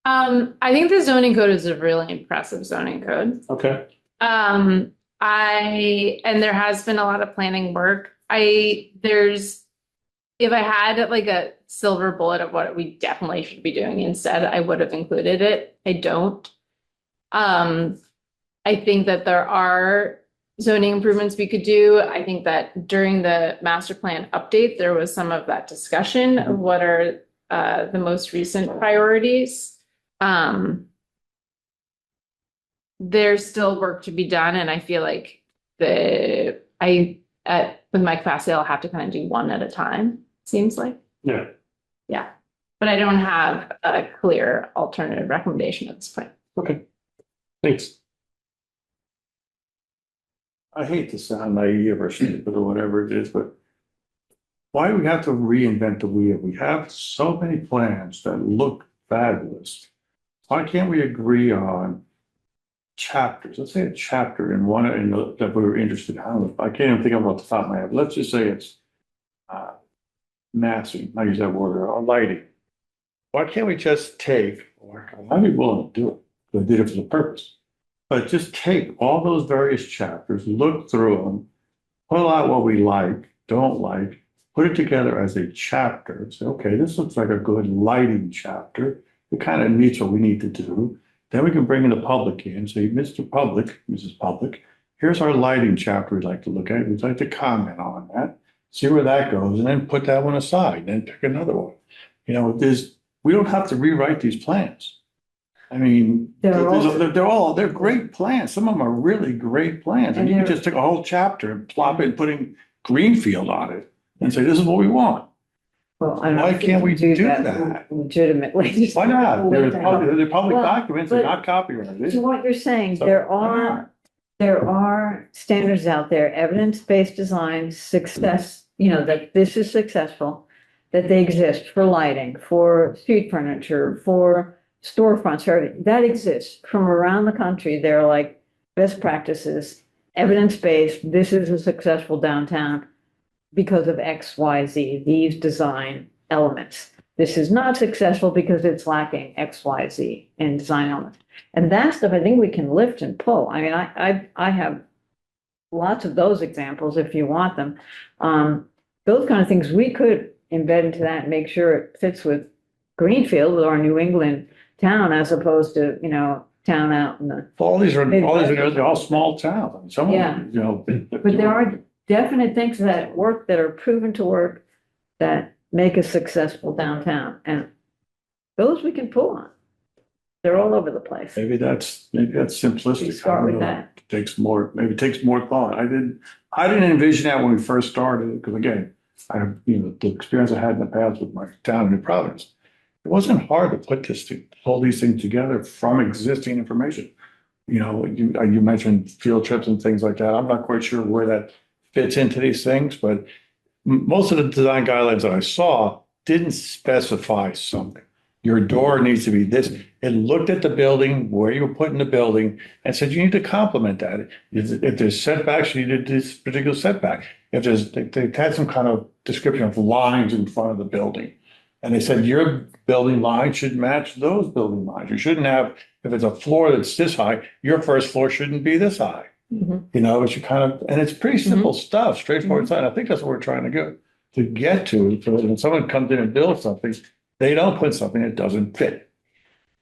I think the zoning code is a really impressive zoning code. Okay. And there has been a lot of planning work. If I had like a silver bullet of what we definitely should be doing instead, I would have included it. I don't. I think that there are zoning improvements we could do. I think that during the master plan update, there was some of that discussion of what are the most recent priorities. There's still work to be done, and I feel like with my capacity, I'll have to kind of do one at a time. Seems like. Yeah. Yeah. But I don't have a clear alternative recommendation at this point. Okay, thanks. I hate to sound naive or stupid or whatever it is, but why do we have to reinvent the wheel? We have so many plans that look fabulous. Why can't we agree on chapters? Let's say a chapter in one that we were interested in. I can't even think of it off the top of my head. Let's just say it's massing, I use that word, or lighting. Why can't we just take, or I'd be willing to do it, because I did it for the purpose. But just take all those various chapters, look through them, pull out what we like, don't like, put it together as a chapter. Say, okay, this looks like a good lighting chapter. It kind of meets what we need to do. Then we can bring in the public in, say, Mr. Public, Mrs. Public, here's our lighting chapter we'd like to look at. We'd like to comment on that, see where that goes, and then put that one aside, then pick another one. You know, we don't have to rewrite these plans. I mean, they're great plans. Some of them are really great plans. And you can just take a whole chapter and plop it and put in Greenfield on it and say, this is what we want. Well, I don't know Why if we can't we can do that? Legitimately. Why not? They're public Well, documents, they're but- not copyrighted. So what you're saying, So, there why are standards out there, evidence-based design, success, that this is successful, that they exist for lighting, for street furniture, for storefronts, everything. That exists from around the country. They're like best practices, evidence-based. This is a successful downtown because of X, Y, Z, these design elements. This is not successful because it's lacking X, Y, Z in design elements. And that stuff, I think we can lift and pull. I mean, I have lots of those examples if you want them. Those kind of things we could embed into that and make sure it fits with Greenfield, with our New England town, as opposed to, town out in the. They're all small towns. I mean, some of them, But there are definite things that work, that are proven to work, that make a successful downtown, and those we can pull on. They're all over the place. Maybe that's simplistic. You start I don't with know. that. Maybe it takes more thought. I didn't envision that when we first started, because again, I have, the experience I had in the past with my town in New Providence. It wasn't hard to pull these things together from existing information. You mentioned field trips and things like that. I'm not quite sure where that fits into these things, but most of the design guidelines that I saw didn't specify something. Your door needs to be this. It looked at the building, where you were putting the building, and said you need to complement that. If there's setbacks, you need this particular setback. They had some kind of description of lines in front of the building. And they said your building line should match those building lines. You shouldn't have, if it's a floor that's this high, your first floor shouldn't be this high. Mhm. But you and it's pretty simple stuff, straightforward stuff. I think that's what we're trying to get to. So when someone comes in and builds something, they don't put something that doesn't fit.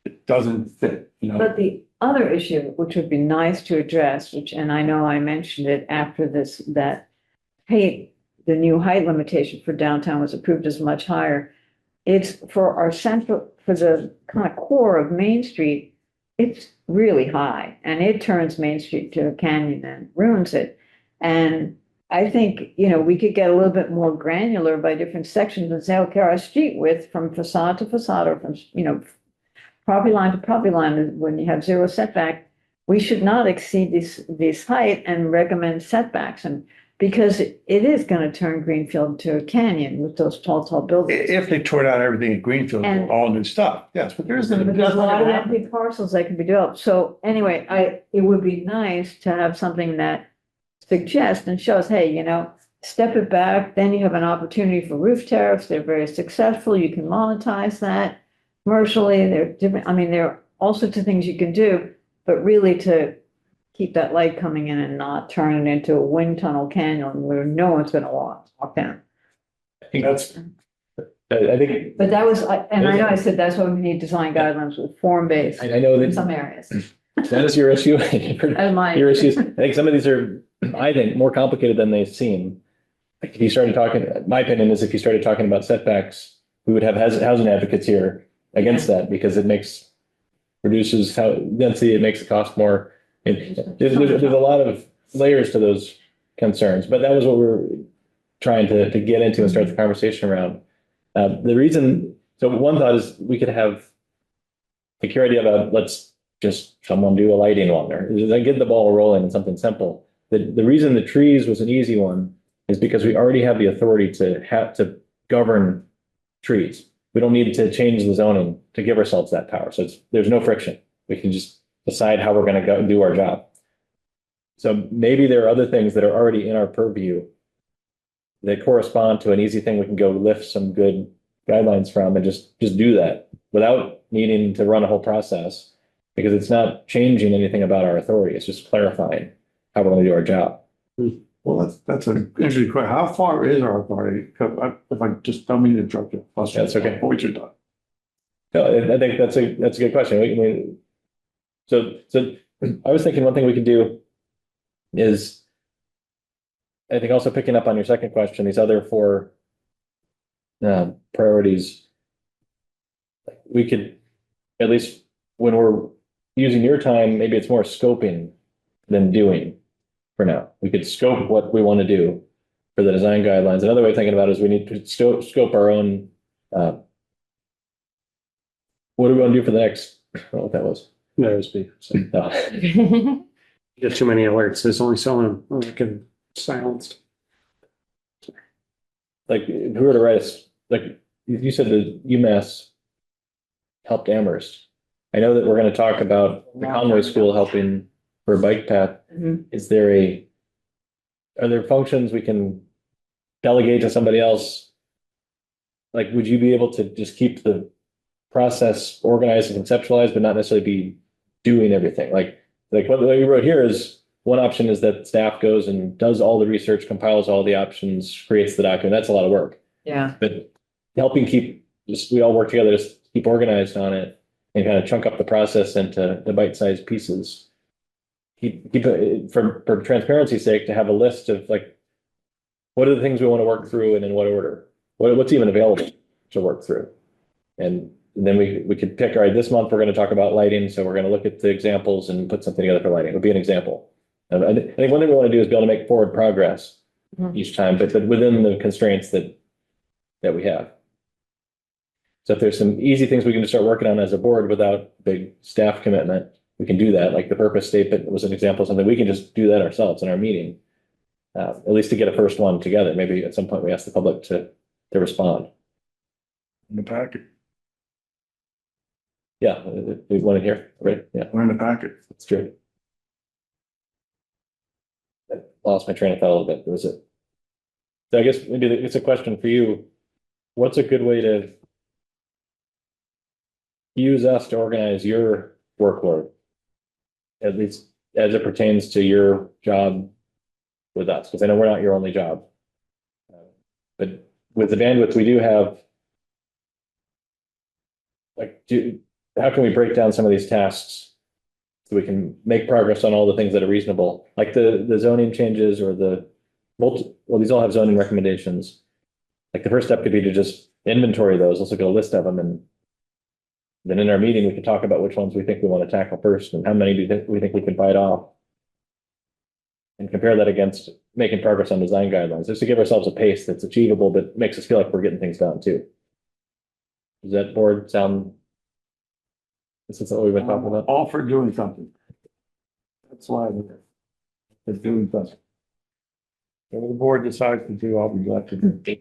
It doesn't fit, But the other issue, which would be nice to address, and I know I mentioned it after this, that the new height limitation for downtown was approved as much higher. It's for the kind of core of Main Street, it's really high, and it turns Main Street to a canyon and ruins it. And I think, we could get a little bit more granular by different sections and say, okay, our street width from facade to facade, or from, property line to property line, when you have zero setback, we should not exceed this height and recommend setbacks. And because it is going to turn Greenfield to a canyon with those tall buildings. If they tore down everything in Greenfield, And- all new stuff, yes, but there's. But there's a lot of empty parcels that can be developed. So anyway, it would be nice to have something that suggests and shows, hey, step it back, then you have an opportunity for roof tariffs. They're very successful. You can monetize that commercially. They're different. I mean, there are all sorts of things you can do, but really to keep that light coming in and not turn it into a wind tunnel canyon where no one's going to walk down. I think That's, I think, But that was, and I know I said that's why we need design guidelines with form-based I know in some that areas. that is your issue. That's my. Your issues. I think some of these are, I think, more complicated than they seem. Like if you started talking, my opinion is if you started talking about setbacks, we would have housing advocates here against that because it reduces density, it makes the cost more. There's a lot of layers to those concerns, but that was what we were trying to get into and start the conversation around. The reason So one thought is we could have like your idea about let's just someone do a lighting one or like get the ball rolling in something simple. The reason the trees was an easy one is because we already have the authority to have to govern trees. We don't need to change the zoning to give ourselves that power. So there's no friction. We can just decide how we're going to go do our job. So maybe there are other things that are already in our purview that correspond to an easy thing we can go lift some good guidelines from and just do that without needing to run a whole process because it's not changing anything about our authority. It's just clarifying how we're going to do our job. Well, that's an interesting question. How far is our authority? 'Cause if I just don't mean to interrupt you. Plus, That's okay. Before you're done. No, I think that's a good question. So I was thinking one thing we could do is, I think also picking up on your second question, these other four priorities, we could, at least when we're using your time, maybe it's more scoping than doing for now. We could scope what we want to do for the design guidelines. Another way of thinking about it is we need to scope our own, what do we want to do for the next, I don't know what that was. There's me. So, No. you get too many alerts. There's only so many. I can silenced. Like, if we were to write us, like, you said the UMass helped Amherst. I know that we're going to talk about the Conway School helping for a bike path. Mhm. Are there functions we can delegate to somebody else? Like, would you be able to just keep the process organized and conceptualized, but not necessarily be doing everything? Like what we wrote here is, one option is that staff goes and does all the research, compiles all the options, creates the document. That's a lot of work. Yeah, But helping we all work together, just keep organized on it and kind of chunk up the process into the bite-sized pieces. Keep it, for transparency's sake, to have a list of like, what are the things we want to work through and in what order? What's even available to work through? And then we could pick, all right, this month we're going to talk about lighting. So we're going to look at the examples and put something together for lighting. It would be an example. And I think one thing we want to do is be able to make forward progress Mhm. each time, but within the constraints that we have. So if there's some easy things we can just start working on as a board without big staff commitment, we can do that. Like the purpose statement was an example of something we can just do that ourselves in our meeting. At least to get a first one together. Maybe at some point we ask the public to respond. In the packet, Yeah, we want to hear, right? Yeah, we're in the packet. that's true. I lost my train of thought a little bit. Was it? So I guess maybe it's a question for you. What's a good way to use us to organize your workload? At least as it pertains to your job with us, because I know we're not your only job. But with the bandwidth we do have, like, how can we break down some of these tasks so we can make progress on all the things that are reasonable, like the zoning changes or these all have zoning recommendations. Like the first step could be to just inventory those. Let's look at a list of them, and then in our meeting we can talk about which ones we think we want to tackle first and how many we think we can bite off, and compare that against making progress on design guidelines, just to give ourselves a pace that's achievable but makes us feel like we're getting things done too. Does that board sound? This is what we've been talking about. All for doing something. That's why they're doing something. Whatever the board decides to do, I'll be glad to do.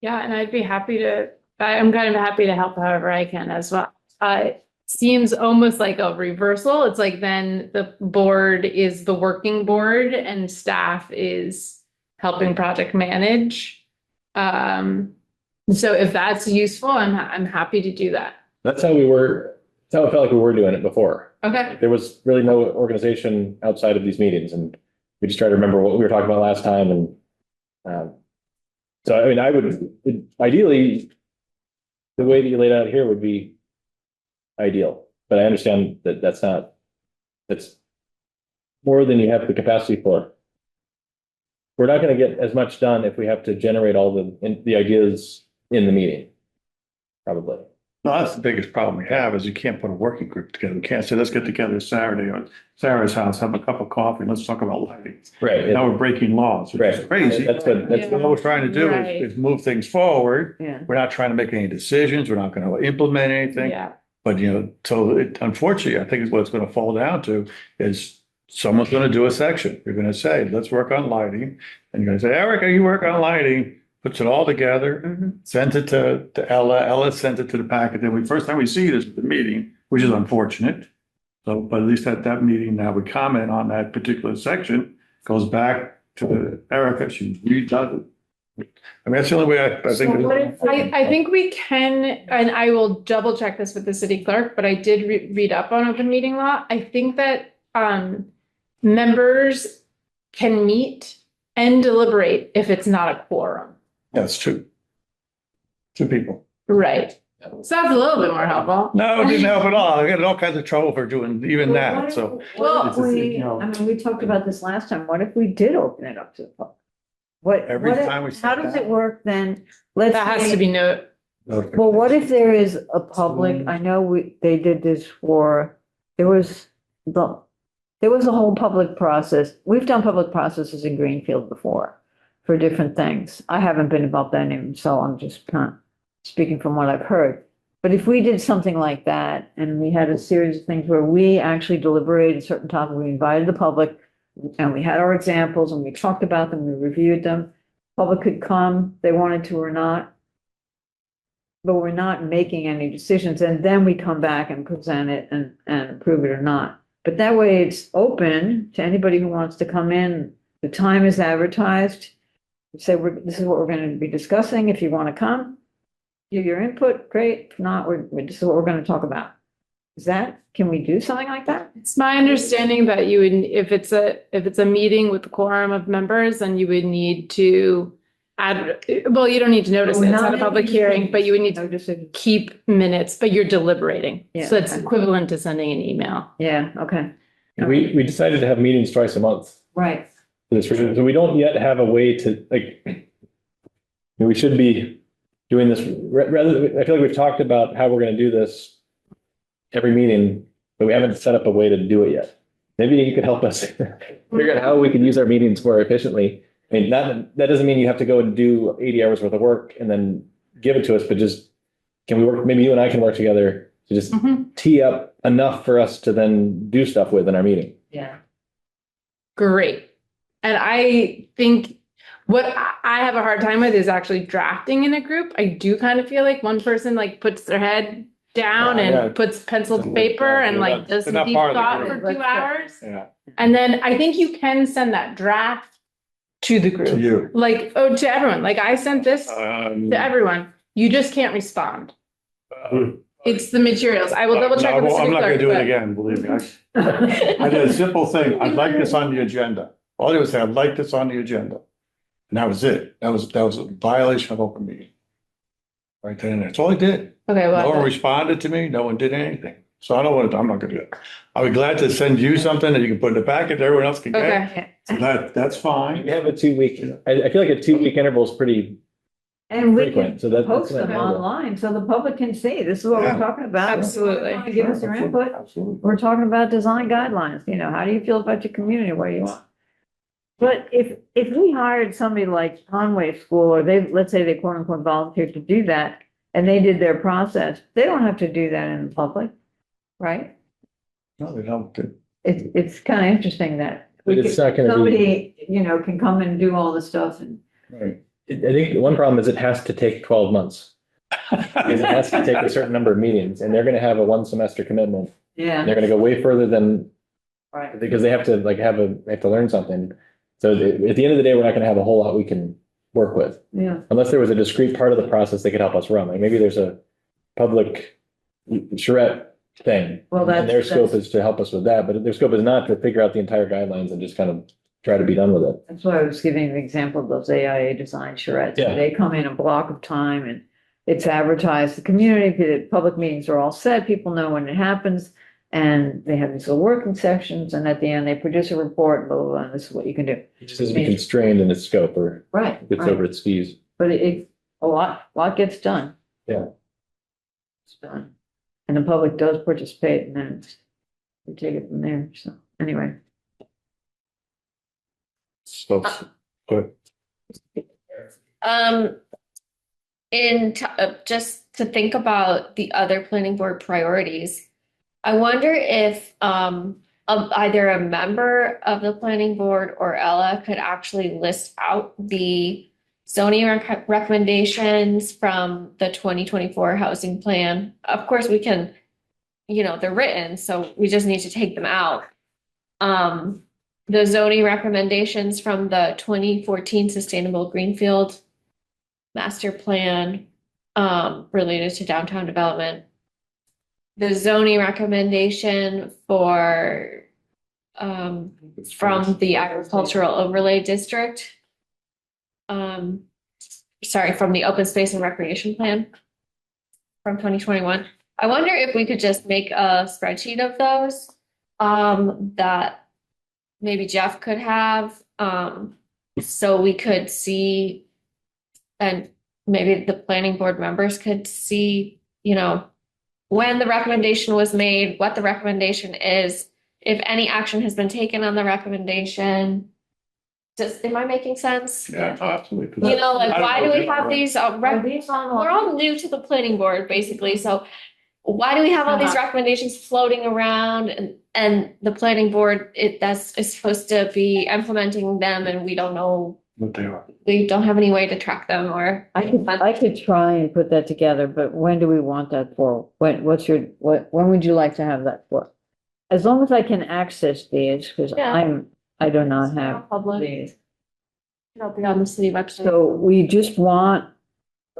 Yeah, and I'm kind of happy to help however I can as well. It seems almost like a reversal. It's like then the board is the working board and staff is helping project manage. So if that's useful, I'm happy to do that. That's how we were, that's how it felt like we were doing it before. Okay. There was really no organization outside of these meetings, and we just try to remember what we were talking about last time. And so, I mean, I would ideally, the way that you laid out here would be ideal, but I understand that that's more than you have the capacity for. We're not going to get as much done if we have to generate all the ideas in the meeting, probably. No, that's the biggest problem we have is you can't put a working group together. We can't say, let's get together Saturday on Sarah's house, have a cup of coffee, and let's talk about lighting. Right. Now we're breaking laws, which is Right. crazy. That's what, that's That's what we're trying to do Right. is move things forward. Yeah. We're not trying to make any decisions. We're not going to implement anything. Yeah, But, so unfortunately, I think what it's going to fall down to is someone's going to do a section. You're going to say, let's work on lighting. And you're going to say, Erica, you work on lighting, puts it all together, Mhm. sends it to Ella. Ella sends it to the packet. Then first time we see it is at the meeting, which is unfortunate. So, but at least at that meeting, now we comment on that particular section, goes back to Erica. She redoes it. I mean, that's the only way I think. So what if- I think we can, and I will double check this with the city clerk, but I did read up on open meeting law. I think that members can meet and deliberate if it's not a quorum. That's two. Two people. Right. So that's a little bit more helpful. No, it didn't help at all. I got in all kinds of trouble for doing even that, so. Well, It's just, we, I mean, we talked about this last time. What if we did open it up to the public? Every what if- time we How sit does down. it work then? Let's That has say- to be noted. Well, what if there is a public, I know they did this there was a whole public process. We've done public processes in Greenfield before for different things. I haven't been involved in them, so I'm just kind of speaking from what I've heard. But if we did something like that and we had a series of things where we actually deliberated a certain topic, we invited the public and we had our examples and we talked about them, we reviewed them. Public could come, they wanted to or not. But we're not making any decisions, and then we come back and present it and approve it or not. But that way it's open to anybody who wants to come in. The time is advertised. Say, this is what we're going to be discussing. If you want to come, give your input, great. If not, this is what we're going to talk about. Can we do something like that? It's my understanding that you would, if it's a meeting with a quorum of members, then you would need to well, you don't need to notice it. It's not a public hearing, but you would need No to decision. keep minutes, but you're deliberating. Yeah, So it's okay. equivalent to sending an email. Yeah, okay. we decided to have meetings twice a month Right. for this reason. So we don't yet have a way to, we should be doing this rather, I feel like we've talked about how we're going to do this every meeting, but we haven't set up a way to do it yet. Maybe you could help us figure out how we can use our meetings more efficiently. I mean, that doesn't mean you have to go and do 80 hours worth of work and then give it to us, but just, can we work, maybe you and I can work together to just tee up enough for us to then do stuff with in our meeting. Yeah. Great. And I think what I have a hard time with is actually drafting in a group. I do kind of feel like one person puts their head down Yeah, and puts pencil to paper and does They're some not deep part of the thought group. for 2 hours. Yeah, And then I think you can send that draft to the group. to you. To everyone. I sent this to everyone. You just can't respond. It's the materials. I will double check with the I'm city not gonna clerk. do it but- again, believe me. I did a simple thing. I'd like this on the agenda. All I did was say, I'd like this on the agenda. And that was it. That was a violation of open meeting. Right then and there. That's all I did. Okay, No one well, responded to me. No one did anything. So I'm not gonna do it. I'll be glad to send you something that you can put in the packet, that everyone else can get. okay. So that's We fine. have a 2 week, I feel like a 2 week interval is pretty And we can frequent, so that's. post them online so the public can see, this is what we're Yeah. talking about. Absolutely. Give us your input. Absolutely. We're talking about design guidelines, how do you feel about your community, what do you want? But if we hired somebody like Conway School, or let's say they quote unquote volunteered to do that, and they did their process, they don't have to do that in the public, right? No, they don't. It's kind of interesting that But it's not gonna be. somebody, can come and do all the stuff and. Right. I think one problem is it has to take 12 months. Because it has to take a certain number of meetings, and they're gonna have a 1 semester commitment. Yeah, They're gonna go way further than, right. because they have to they have to learn something. So at the end of the day, we're not gonna have a whole lot we can work with. Yeah, Unless there was a discrete part of the process they could help us run. Like maybe there's a public charrette thing. Well, And their that's- scope is to help us with that, but their scope is not to figure out the entire guidelines and just kind of try to be done with it. that's why I was giving the example of those AIA design charrettes. Yeah. They come in a block of time and it's advertised, the community, the public meetings are all set, people know when it happens. And they have these little working sections, and at the end, they produce a report, blah, blah, blah, and this is what you can do. It just doesn't be constrained in its scope or Right, it's right. over its fees. But a lot gets done. it's done. And the public does participate and then we take it from there. So anyway. So, but Just to think about the other planning board priorities, I wonder if either a member of the planning board or Ella could actually list out the zoning recommendations from the 2024 housing plan. Of course, we can, they're written, so we just need to take them out. The zoning recommendations from the 2014 Sustainable Greenfield Master Plan related to downtown development. The zoning recommendation for from the agricultural overlay district. Sorry, from the open space and recreation plan from 2021. I wonder if we could just make a spreadsheet of those that maybe Jeff could have so we could see, and maybe the planning board members could see, when the recommendation was made, what the recommendation is, if any action has been taken on the recommendation. Am I making sense? yeah, absolutely. Why do we have these, we're all new to the planning board, basically, so why do we have all these recommendations floating around and the planning board, is supposed to be implementing them and we don't know, What they are. we don't have any way to track them or. I could try and put that together, but when do we want that for? When would you like to have that for? As long as I can access these, because Yeah. I do not have Public, these. it'll be on the city website. So we just want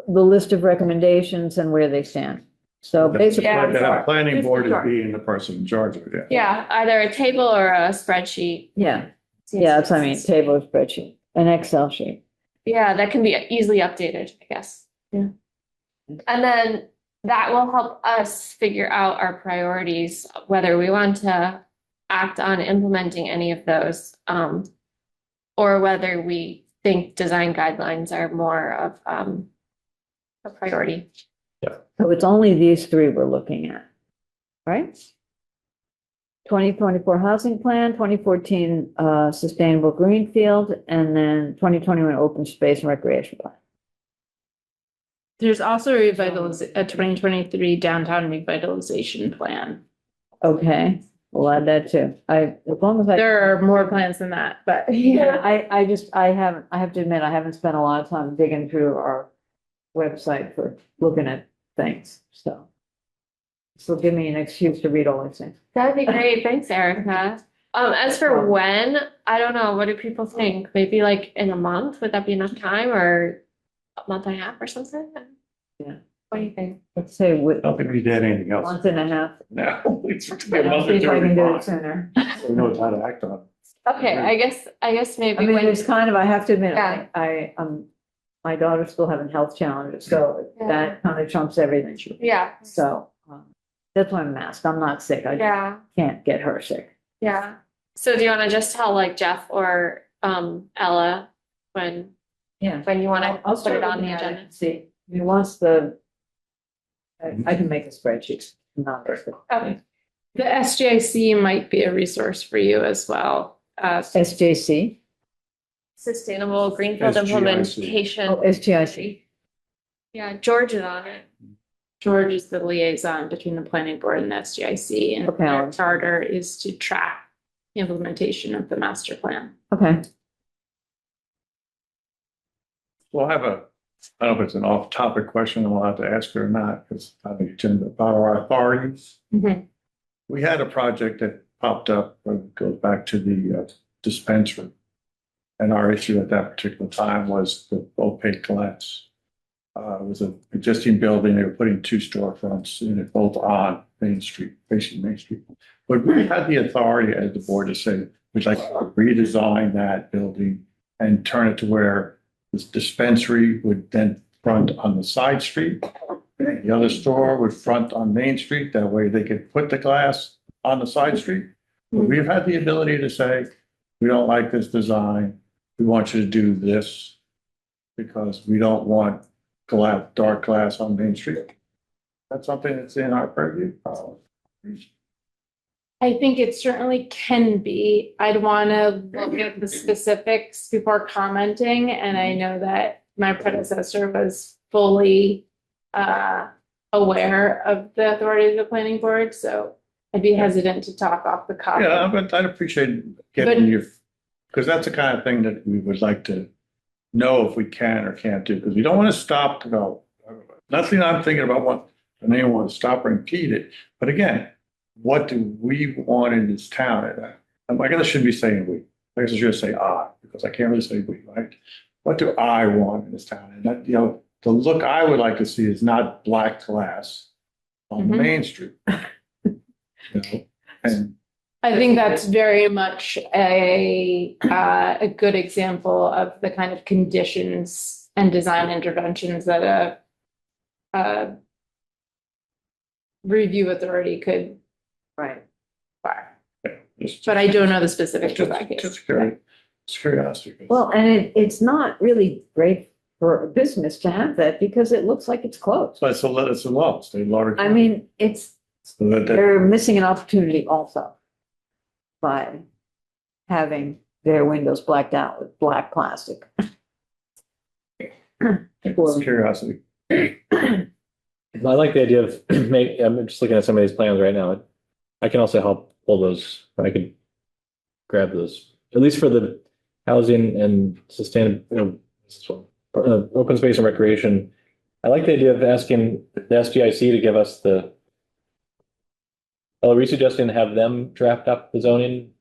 the list of recommendations and where they stand. So basically. Yeah. The planning board is Sure. being the person in charge of it, yeah. Yeah, either a table or a spreadsheet. Yeah, that's, I mean, table spreadsheet, an Excel sheet. Yeah, that can be easily updated, I guess. Yeah. And then that will help us figure out our priorities, whether we want to act on implementing any of those, or whether we think design guidelines are more of a priority. So it's only these three we're looking at, right? 2024 housing plan, 2014 sustainable greenfield, and then 2021 open space and recreation plan. There's also a 2023 downtown revitalization plan. Okay, we'll add that too. As long as There are more plans than that, but Yeah, I have to admit, I haven't spent a lot of time digging through our website for looking at things, so. So give me an excuse to read all these things. That'd be great. Thanks, Erica. As for when, I don't know, what do people think? Maybe like in a month, would that be enough time, or a month and a half or something? Yeah. What do you think? Let's say I with don't think we did anything else. month and a half. No, it's. I'll see if I can do it sooner. We know how to act on it. Okay, I guess maybe I mean, when, it's kind of, I have to admit, Yeah. my daughter's still having health challenges, so Yeah. that kind of trumps everything. yeah, So, that's why I'm masked. I'm not sick. I just yeah, can't get her sick. yeah. So do you want to just tell like Jeff or Ella when Yeah. you want to I'll put start it on looking the at it agenda? and see. I mean, I can make a spreadsheet. Numbers. Okay. the SJC might be a resource for you as well. SJC, Sustainable Greenfield SGIC. Implementation. oh, SGIC. Yeah, George is on it. George is the liaison between the planning board and the SGIC, and Okay. their charter is to track the implementation of the master plan. Okay, We'll have I don't know if it's an off-topic question I'm allowed to ask her or not, because I think it's about our authorities. Mhm. We had a project that popped up, goes back to the dispensary. And our issue at that particular time was the opaque glass. It was an existing building, they were putting two storefronts in it, both on Main Street, facing Main Street. But we had the authority as the board to say, we'd like to redesign that building and turn it to where this dispensary would then front on the side street. The other store would front on Main Street, that way they could put the glass on the side street. But we've had the ability to say, we don't like this design, we want you to do this, because we don't want glass, dark glass on Main Street. That's something that's in our purview. I think it certainly can be. I'd want to look at the specifics before commenting, and I know that my predecessor was fully aware of the authority of the planning board, so I'd be hesitant to talk off the cuff. Yeah, but I'd appreciate getting your, because that's the kind of thing that we would like to know if we can or can't do, because we don't want to stop, nothing I'm thinking about what, I may want to stop or impede it, but again, what do we want in this town? I guess I shouldn't be saying we, I guess I should say I, because I can't really say we, right? What do I want in this town? And that, the look I would like to see is not black glass on Mhm. Main Street. And I think that's very much a good example of the kind of conditions and design interventions that a review authority could Right. require. just- But I don't know the specifics of Just, that case. just curiosity. Well, and it's not really great for a business to have that because it looks like it's closed. But it's a law, state law. I mean, it's, So that- they're missing an opportunity also by having their windows blacked out with black plastic. Just curiosity. I like the idea of, I'm just looking at some of these plans right now. I can also help pull those, I could grab those, at least for the housing and sustainable, open space and recreation. I like the idea of asking the SGIC to give us are we suggesting to have them draft up the zoning?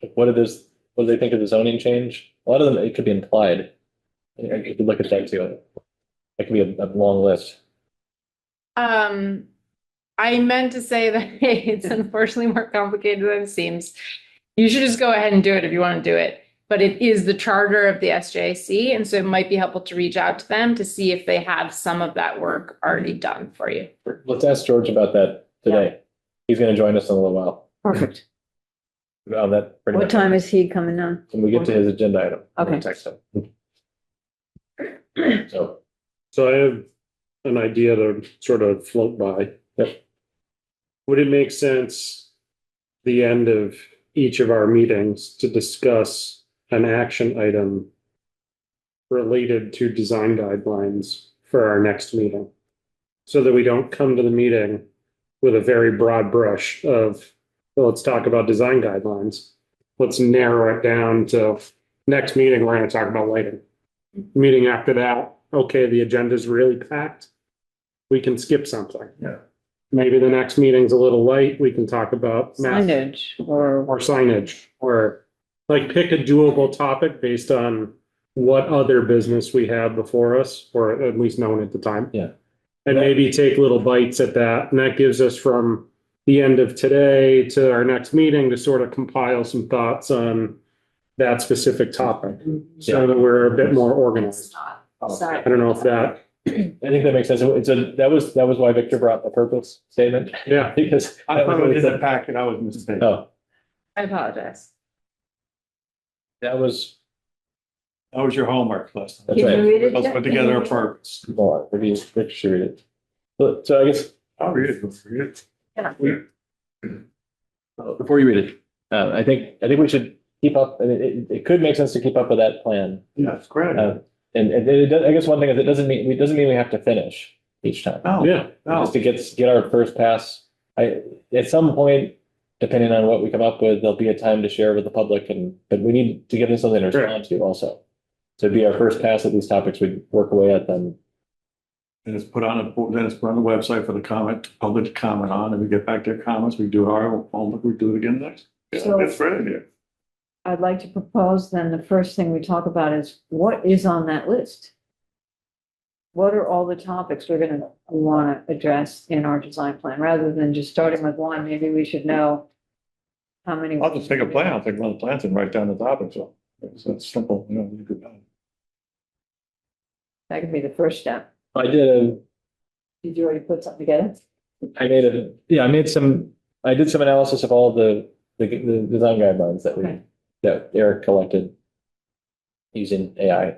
Like, what do they think of the zoning change? A lot of them, it could be implied. You could look at that too. That could be a long list. I meant to say that it's unfortunately more complicated than it seems. You should just go ahead and do it if you want to do it. But it is the charter of the SJC, and so it might be helpful to reach out to them to see if they have some of that work already done for you. Let's ask George about that today. He's gonna join us in a little while. Perfect. On that. pretty What much. time is he coming on? When we get to his agenda item. I'm gonna Okay. Text him. So, So I have an idea to sort of float by. Yep. Would it make sense, the end of each of our meetings, to discuss an action item related to design guidelines for our next meeting? So that we don't come to the meeting with a very broad brush of, well, let's talk about design guidelines. Let's narrow it down to next meeting, we're gonna talk about lighting. Meeting after that, okay, the agenda's really packed. We can skip something. Yeah. Maybe the next meeting's a little light, we can talk about math Signage or, or signage, or like pick a doable topic based on what other business we had before us, or at least known at the time. Yeah. And maybe take little bites at that, and that gives us from the end of today to our next meeting to sort of compile some thoughts on that specific topic, so that we're a bit more organized. I don't know if that, I think that makes sense. That was why Victor brought the purpose statement, yeah, because. I thought it was in the packet, I was mistaken. Oh, I apologize. that was, That was your homework last time. that's Can you right. read it? Let's Jeff? put together a purpose. Well, maybe Victor should read it. So I guess I'll read it, don't forget. before you read it, I think we should keep up, and it could make sense to keep up with that plan. Yeah, it's great. And it does, I guess one thing is it doesn't mean we have to finish each time. No, yeah. no. Just to get our first pass. At some point, depending on what we come up with, there'll be a time to share with the public, but we need to give them something to respond to also. So it'd be our first pass at these topics, we'd work away at them. And it's put on the website for the public to comment on, and we get back their comments, we do our homework, we do it again next. Yeah, So- that's right, yeah. I'd like to propose then the first thing we talk about is what is on that list? What are all the topics we're gonna wanna address in our design plan, rather than just starting with one, maybe we should know how many. I'll just take a plan, I'll take one of the plans and write down the topics, so it's simple, you could. That could be the first step. I did Did you already put something together? I did some analysis of all the design guidelines Okay. that Eric collected using AI,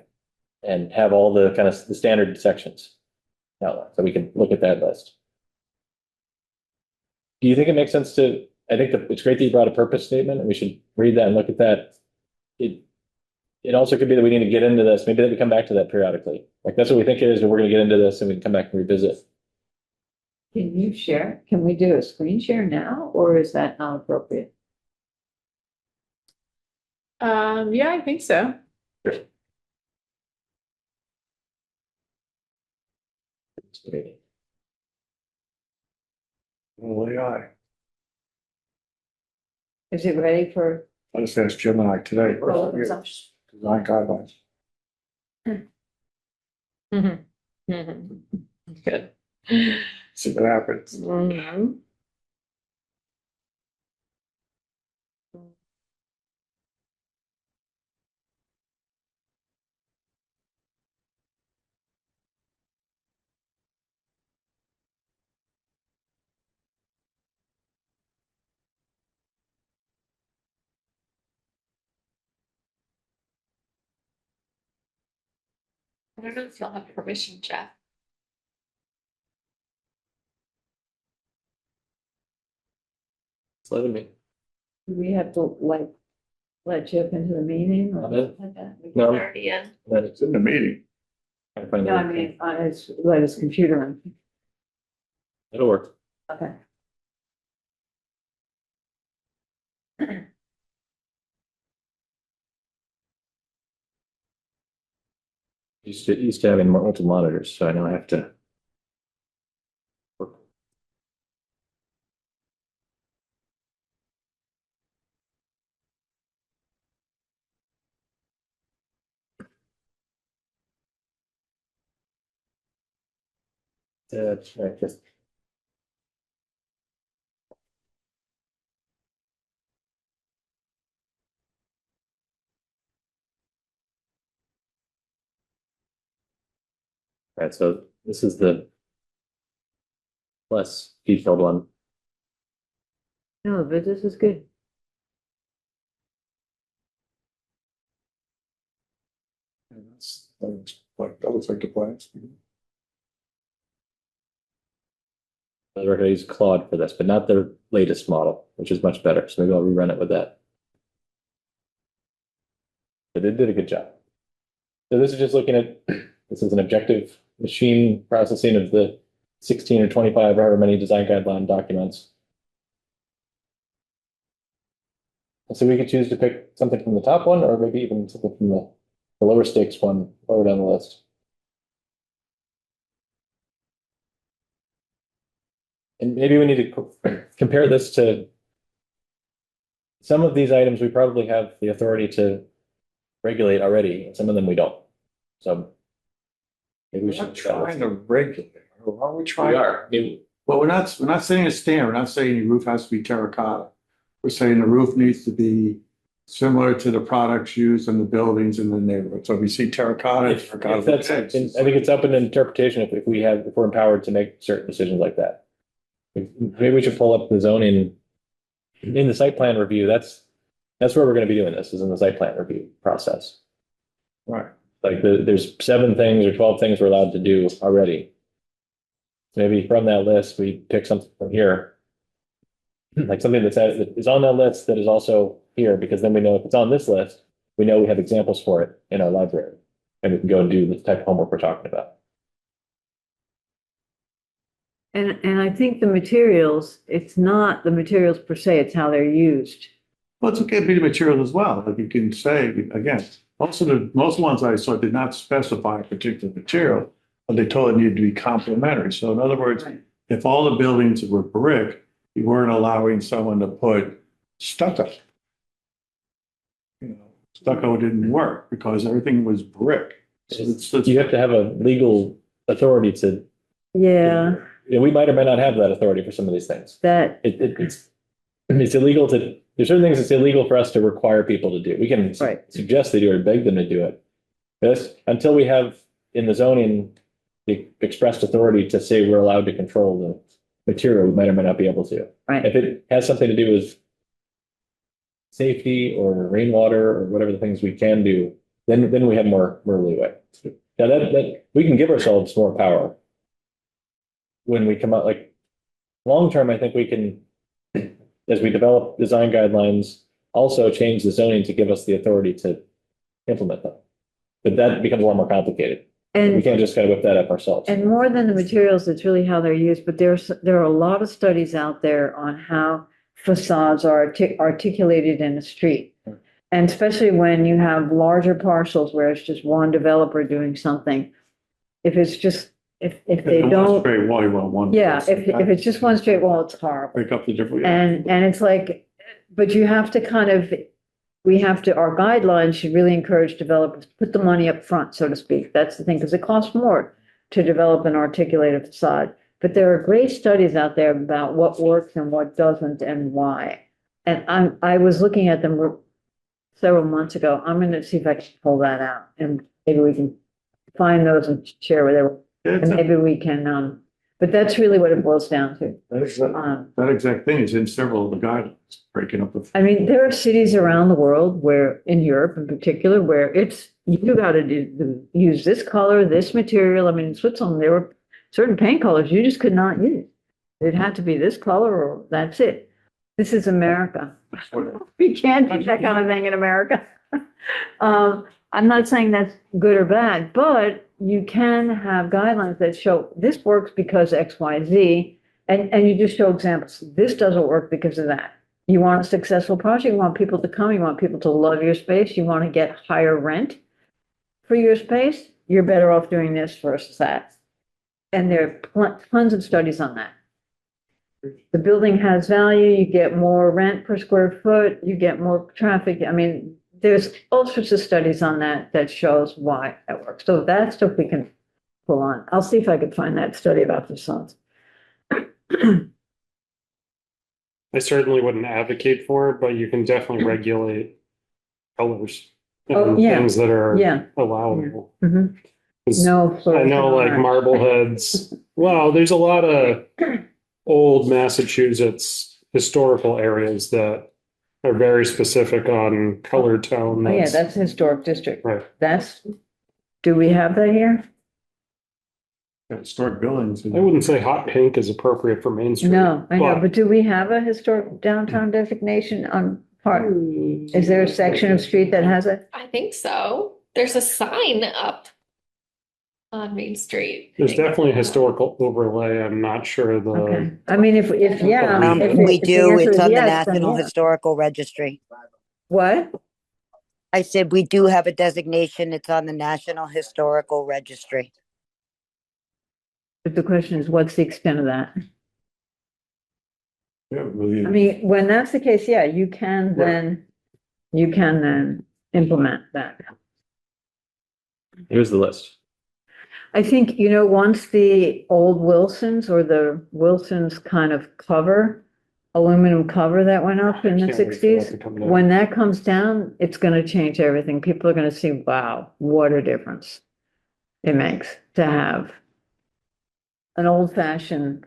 and have all the kind of the standard sections outlined, so we can look at that list. do you think it makes sense to, I think that it's great that you brought a purpose statement and we should read that and look at that. It also could be that we need to get into this, maybe that we come back to that periodically. Like that's what we think it is, and we're gonna get into this and we can come back and revisit. Can you share? Can we do a screen share now, or is that not appropriate? Yeah, I think so. Well, AI. Is it ready for? I just asked Gemini today. Oh, Design guidelines. Good. See what happens. Mhm. I don't know if you'll have permission, Jeff. It's letting me. Do we have to like let Jeff into the meeting or Not it. something like that? No. Already in. Then It's in the meeting. I find No, I that- mean, let his computer in. It'll work. Okay. Used to having multiple monitors, so I know I have to. That's right. Right, so this is the less detailed one. No, but this is good. And that looks like the plans. I reckon I use Claude for this, but not the latest model, which is much better. So maybe I'll rerun it with that. But it did a good job. So this is just looking at, this is an objective machine processing of the 16 or 25, however many design guideline documents. And so we could choose to pick something from the top one, or maybe even something from the lower stakes one, lower down the list. And maybe we need to compare this to some of these items we probably have the authority to regulate already, and some of them we don't. So maybe we We're should not try trying this. to regulate. Are we We trying? are. Maybe- Well, we're not saying a standard. We're not saying your roof has to be terracotta. We're saying the roof needs to be similar to the products used in the buildings in the neighborhood. So if you see terracotta, If terracotta. that's, I think it's up in interpretation if we're empowered to make certain decisions like that. Maybe we should pull up the zoning in the site plan review. That's where we're gonna be doing this, is in the site plan review process. Right. Like there's 7 things or 12 things we're allowed to do already. Maybe from that list, we pick something from here. Like something that is on that list that is also here, because then we know if it's on this list, we know we have examples for it in our library. And we can go and do the type of homework we're talking about. And I think the materials, it's not the materials per se, it's how they're used. Well, it's okay to be the materials as well. Like you can say, again, most ones I saw did not specify a particular material, but they told it needed to be complementary. So in other words, Right. if all the buildings were brick, you weren't allowing someone to put stucco. You know, stucco didn't work because everything was brick. So it's- You have to have a legal authority to, Yeah, we might or might not have that authority for some of these things. that, It's illegal to, there's certain things it's illegal for us to require people to do. We can Right. suggest they do it or beg them to do it. Until we have in the zoning, the expressed authority to say we're allowed to control the material, we might or might not be able to. right. If it has something to do with safety or rainwater or whatever the things we can do, then we have more leeway. Now that we can give ourselves more power when we come out, like long term, I think we can as we develop design guidelines, also change the zoning to give us the authority to implement them. But that becomes a lot more complicated. We And, can't just kind of whip that up ourselves. and more than the materials, it's really how they're used, but there are a lot of studies out there on how facades are articulated in the street. And especially when you have larger parcels where it's just one developer doing something. If it's just, if they don't, Straight wall, you want one. yeah, if it's just one straight wall, it's horrible. Pick up the different. And it's like, but you have to kind of, our guidelines should really encourage developers, to put the money up front, so to speak. That's the thing, because it costs more to develop an articulated facade. But there are great studies out there about what works and what doesn't and why. And I was looking at them several months ago. I'm going to see if I can pull that out and maybe we can find those and share with everyone. And maybe we can, but that's really what it boils down to. That exact thing is in several of the guidelines, breaking up the. I mean, there are cities around the world where, in Europe in particular, where it's, you gotta use this color, this material. I mean, in Switzerland, there were certain paint colors you just could not use. It had to be this color or that's it. This is America. We can't do that kind of thing in America. I'm not saying that's good or bad, but you can have guidelines that show this works because X, Y, Z, and you just show examples. This doesn't work because of that. You want a successful project, you want people to come, you want people to love your space, you want to get higher rent for your space, you're better off doing this versus that. And there are tons of studies on that. The building has value, you get more rent per square foot, you get more traffic. I mean, there's all sorts of studies on that shows why that works. So that stuff we can pull on. I'll see if I can find that study about facades. I certainly wouldn't advocate for it, but you can definitely regulate colors. Oh, And yeah. things that are Yeah. allowable. Mhm. 'Cause No. I know like Marbleheads, well, there's a lot of old Massachusetts historical areas that are very specific on color tone. Oh, yeah, that's historic district. Right. Do we have that here? Historic buildings. I wouldn't say hot pink is appropriate for Main Street. No, I know, but do we have a historic downtown designation on part? Is there a section of street that has it? I think so. There's a sign up on Main Street. There's definitely a historical overlay. I'm not sure the, Okay, I mean, if yeah. if We if the do, answer it's is on the yes, then National yeah. Historical Registry. What? I said, we do have a designation. It's on the National Historical Registry. But the question is, what's the extent of that? Yeah, really. I mean, when that's the case, yeah, you can then implement that. Here's the list. I think, once the old Wilsons or the Wilsons kind of aluminum cover that went up in the Can't wait for that sixties, to come down. when that comes down, it's gonna change everything. People are gonna see, wow, what a difference it makes to have an old fashioned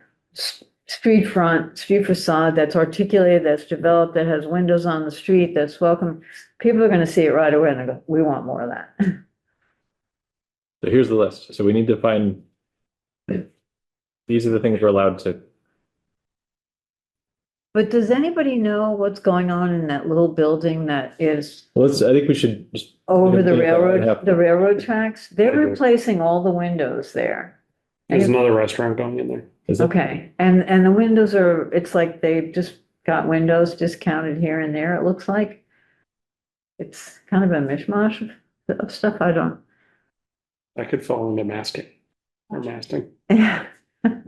street facade that's articulated, that's developed, that has windows on the street, that's welcome. People are gonna see it right away and they go, we want more of that. So here's the list. So we need to find, these are the things we're allowed to. But does anybody know what's going on in that little building that is Well, I think we should just. over the Yeah, yeah. railroad tracks? They're I do. replacing all the windows there. there's another restaurant going in there. Is it? Okay, and the windows it's like they've just got windows discounted here and there, it looks like. It's kind of a mishmash of stuff, I don't. I could fall into masking or masting. I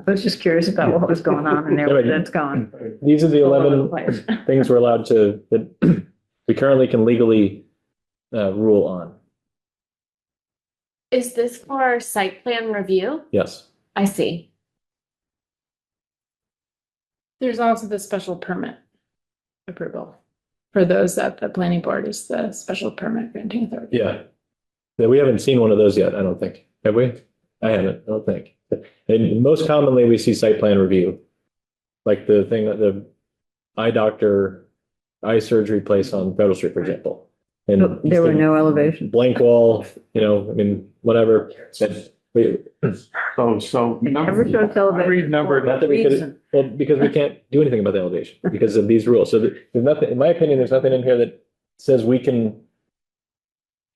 was just curious about what was going on in there, where that's going. These are the All over the 11 place. things we're allowed to, that we currently can legally rule on. Is this for site plan review? Yes. I see. There's also the special permit approval. For those that the planning board is the special permit granting authority. Yeah. Yeah, we haven't seen one of those yet, I don't think. Have we? I haven't, I don't think. And most commonly, we see site plan review. Like the thing that the eye surgery place on Federal Street, for example. And There were no elevations. blank wall, I mean, whatever. wait, So. Never shows I elevation. read number, not that we could, well, because we can't do anything about the elevation because of these rules. So there's nothing, in my opinion, there's nothing in here that says we can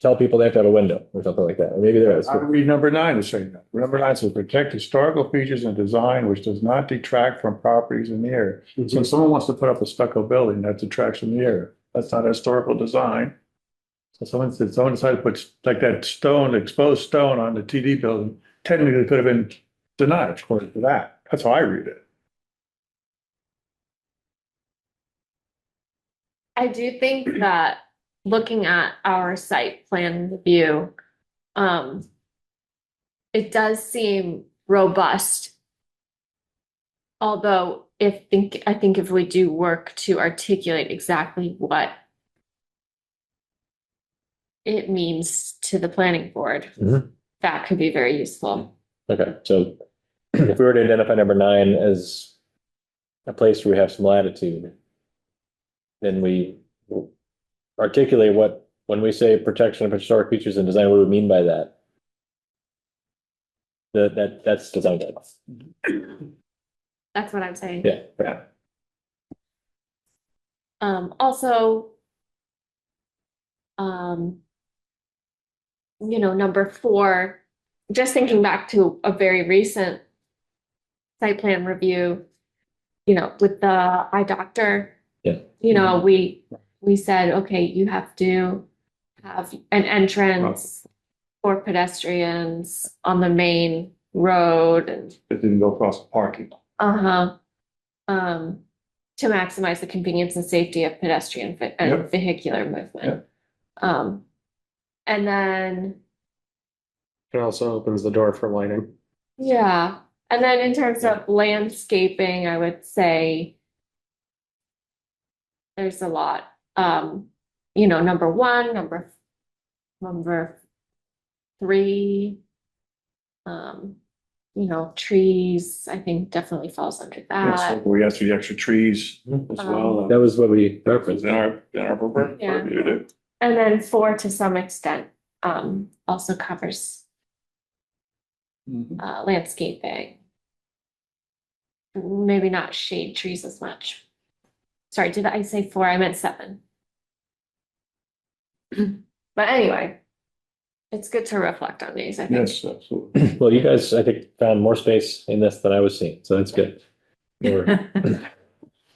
tell people they have to have a window or something like that. Or maybe there is. I read number 9 is saying that. Number 9 says protect historical features and design which does not detract from properties in the area. So if someone wants to put up a stucco building that detracts from the area, that's not historical design. So someone decided to put like that stone, exposed stone on the TD building, technically could have been denied according to that. That's how I read it. I do think that looking at our site plan review, it does seem robust. Although I think if we do work to articulate exactly what it means to the planning board, Mhm. that could be very useful. Okay, so if we were to identify number 9 as a place where we have some latitude, then we articulate what, when we say protection of historic features and design, what do we mean by that? That's design guidelines. That's what I'm saying. Yeah. Also, number 4, just thinking back to a very recent site plan review, with the eye doctor. Yeah. We said, okay, you have to have an entrance for pedestrians on the main road and It didn't go across the parking. to maximize the convenience and safety of pedestrian and Yep. vehicular movement. And then, It also opens the door for lighting. yeah, and then in terms of landscaping, I would say there's a lot. Number 1, number 3, trees, I think definitely falls under Yes, that. we asked for the extra trees as well. That was what we referenced. In our Yeah. reviewed it. And then 4 to some extent, also covers landscaping. Maybe not shade trees as much. Sorry, did I say 4? I meant 7. But anyway, it's good to reflect on these, I think. Yes, absolutely. Well, you guys, I think, found more space in this than I was seeing, so that's good.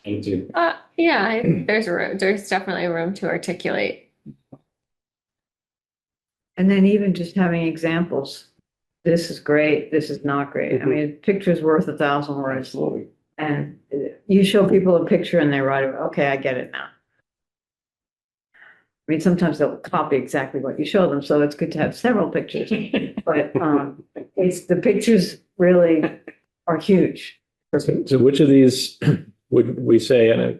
Into Yeah, there's definitely room to articulate. And then even just having examples. This is great, this is not great. I mean, a picture's worth 1,000 words. Absolutely. And you show people a picture and they write, okay, I get it now. I mean, sometimes they'll copy exactly what you show them, so it's good to have several pictures. But it's the pictures really are huge. So which of these would we say, and I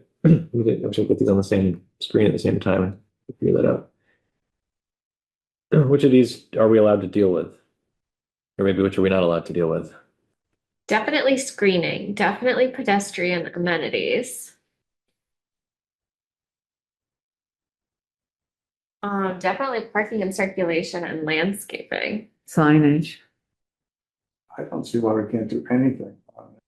should put these on the same screen at the same time and figure that out. Which of these are we allowed to deal with? Or maybe which are we not allowed to deal with? Definitely screening, definitely pedestrian amenities. Definitely parking and circulation and landscaping. Signage. I don't see why we can't do anything on it.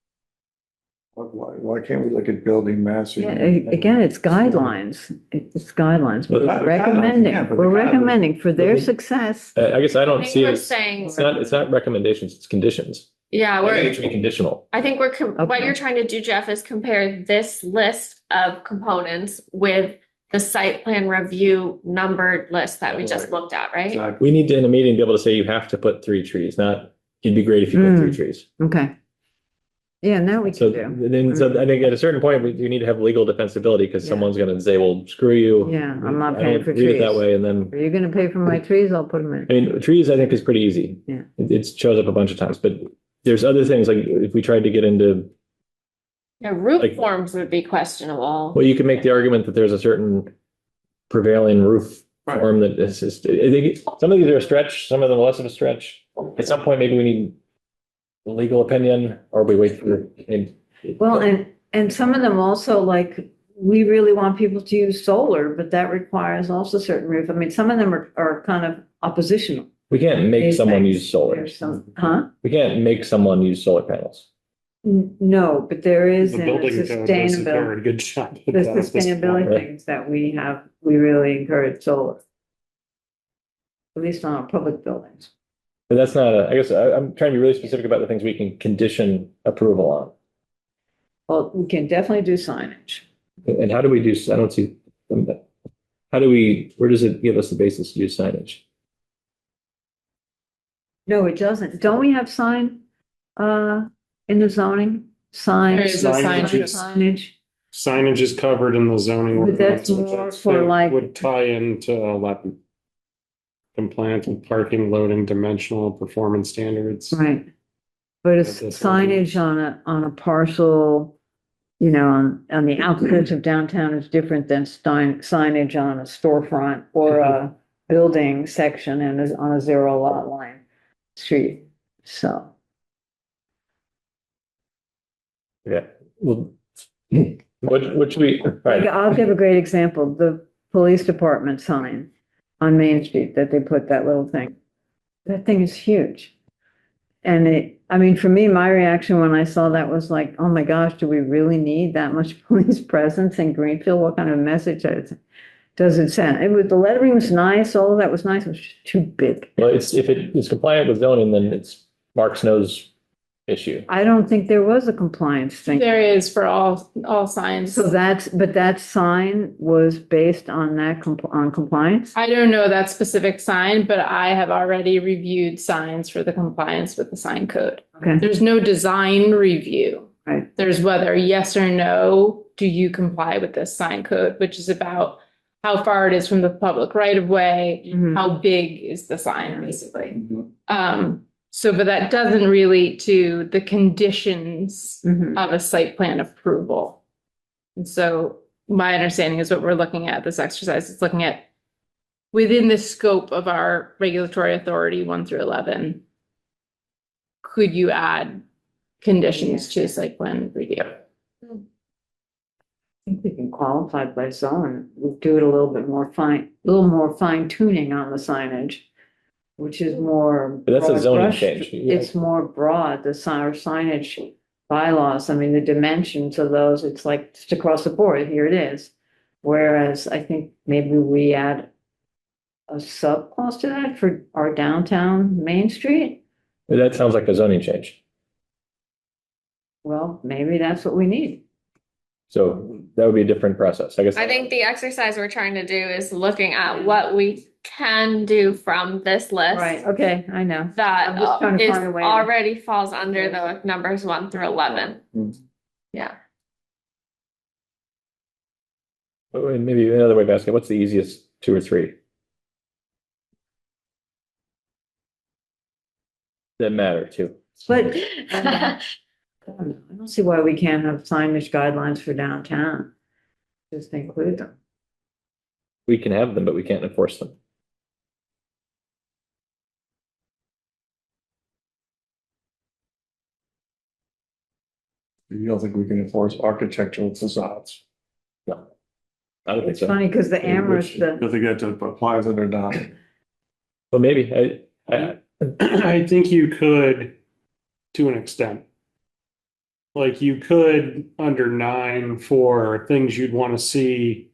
Why can't we look at building massing? Yeah, again, it's guidelines. It's guidelines. But We're the guidelines, recommending, yeah, but the we're guidelines- recommending for their success. I guess I I don't think see we're it, saying, it's not recommendations, it's conditions. yeah, I think it we're, should be conditional. I think what Okay. you're trying to do, Jeff, is compare this list of components with the site plan review numbered list that we just Right. looked at, right? Exactly. We need to, in a meeting, be able to say you have to put 3 trees, not, it'd be great if you put 3 trees. Okay. Yeah, now we So can do. then, so I think at a certain point, you need to have legal defensibility because Yeah. someone's gonna say, well, screw you. Yeah, I'm not I paying don't for read it that trees. way, and then, Are you gonna pay for my trees? I'll put them in. I mean, trees, I think is pretty easy. Yeah. It shows up a bunch of times, but there's other things, like if we tried to get into, Yeah, roof Like- forms would be questionable. well, you can make the argument that there's a certain prevailing roof Right. form that is just, I think some of these are a stretch, some of them are less of a stretch. At some point, maybe we need a legal opinion, or we wait for, Well, and some of them also, like, we really want people to use solar, but that requires also certain roof. I mean, some of them are kind of oppositional. We can't make someone use solar. There's some, huh? We can't make someone use solar panels. No, but there is The in building code does a sustainability, very good job. at the that at this sustainability point. things that we have, we really encourage solar. At least on our public buildings. But that's not, I guess, I'm trying to be really specific about the things we can condition approval on. Well, we can definitely do signage. And how do we do, I don't see, how do we, where does it give us the basis to do signage? No, it doesn't. Don't we have sign, in the zoning? Sign. There is a sign. Signage. Signage is covered in the zoning. But that's ordinance, more which I for think like- Would tie into compliance with parking, loading, dimensional performance standards. Right. But it's At this signage on a parcel, you know, on the outskirts of downtown is different than signage on a storefront or a building section and is on a zero lot line street. So, Yeah, well, what should we, like, right, I'll give a great example, the police department sign on Main Street that they put that little thing. That thing is huge. And I mean, for me, my reaction when I saw that was like, oh my gosh, do we really need that much police presence in Greenfield? What kind of message does it send? The lettering was nice, all of that was nice, it was just too big. well, it's, if it is compliant with zoning, then it's Mark Snow's issue. I don't think there was a compliance thing. There is for all signs. So but that sign was based on that on compliance? I don't know that specific sign, but I have already reviewed signs for the compliance with the sign code. Okay, There's no design review. Right. There's whether yes or no, do you comply with this sign code, which is about how far it is from the public right of way, Mhm. how big is the sign, basically. So, but that doesn't relate to the conditions Mhm. of a site plan approval. And so my understanding is what we're looking at, this exercise is looking at within the scope of our regulatory authority 1 through 11. Could you add conditions to site plan review? I think we can qualify by zone. We'll do it a little more fine tuning on the signage, which is more. But that's a broad zoning brush. change. It's more broad, our signage bylaws. I mean, the dimensions of those, it's like just across the board, here it is. Whereas I think maybe we add a subclause to that for our downtown Main Street. But that sounds like a zoning change. Well, maybe that's what we need. So that would be a different process, I guess. I think the exercise we're trying to do is looking at what we can do from this list. Right, okay, I know. That I'm just trying to is find a way to- already falls under the numbers 1 through 11. Yeah. Maybe another way of asking, what's the easiest 2 or 3? That matter too. But I don't see why we can't have signage guidelines for downtown. Just include them. We can have them, but we can't enforce them. You don't think we can enforce architectural facades? No. I don't think It's so. funny because the Amherst, You don't think that applies it or not? Well, maybe, I think you could, to an extent. Like you could under 9 for things you'd want to see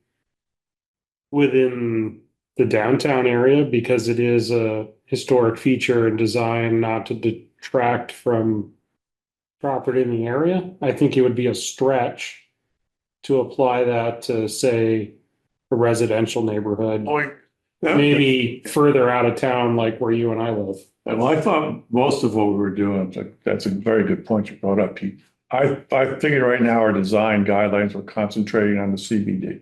within the downtown area because it is a historic feature and design not to detract from property in the area. I think it would be a stretch to apply that to, say, a residential neighborhood, maybe further out of town, like where you and I live. Well, I thought most of what we were doing, that's a very good point you brought up, Pete. I figured right now our design guidelines were concentrating on the CBD.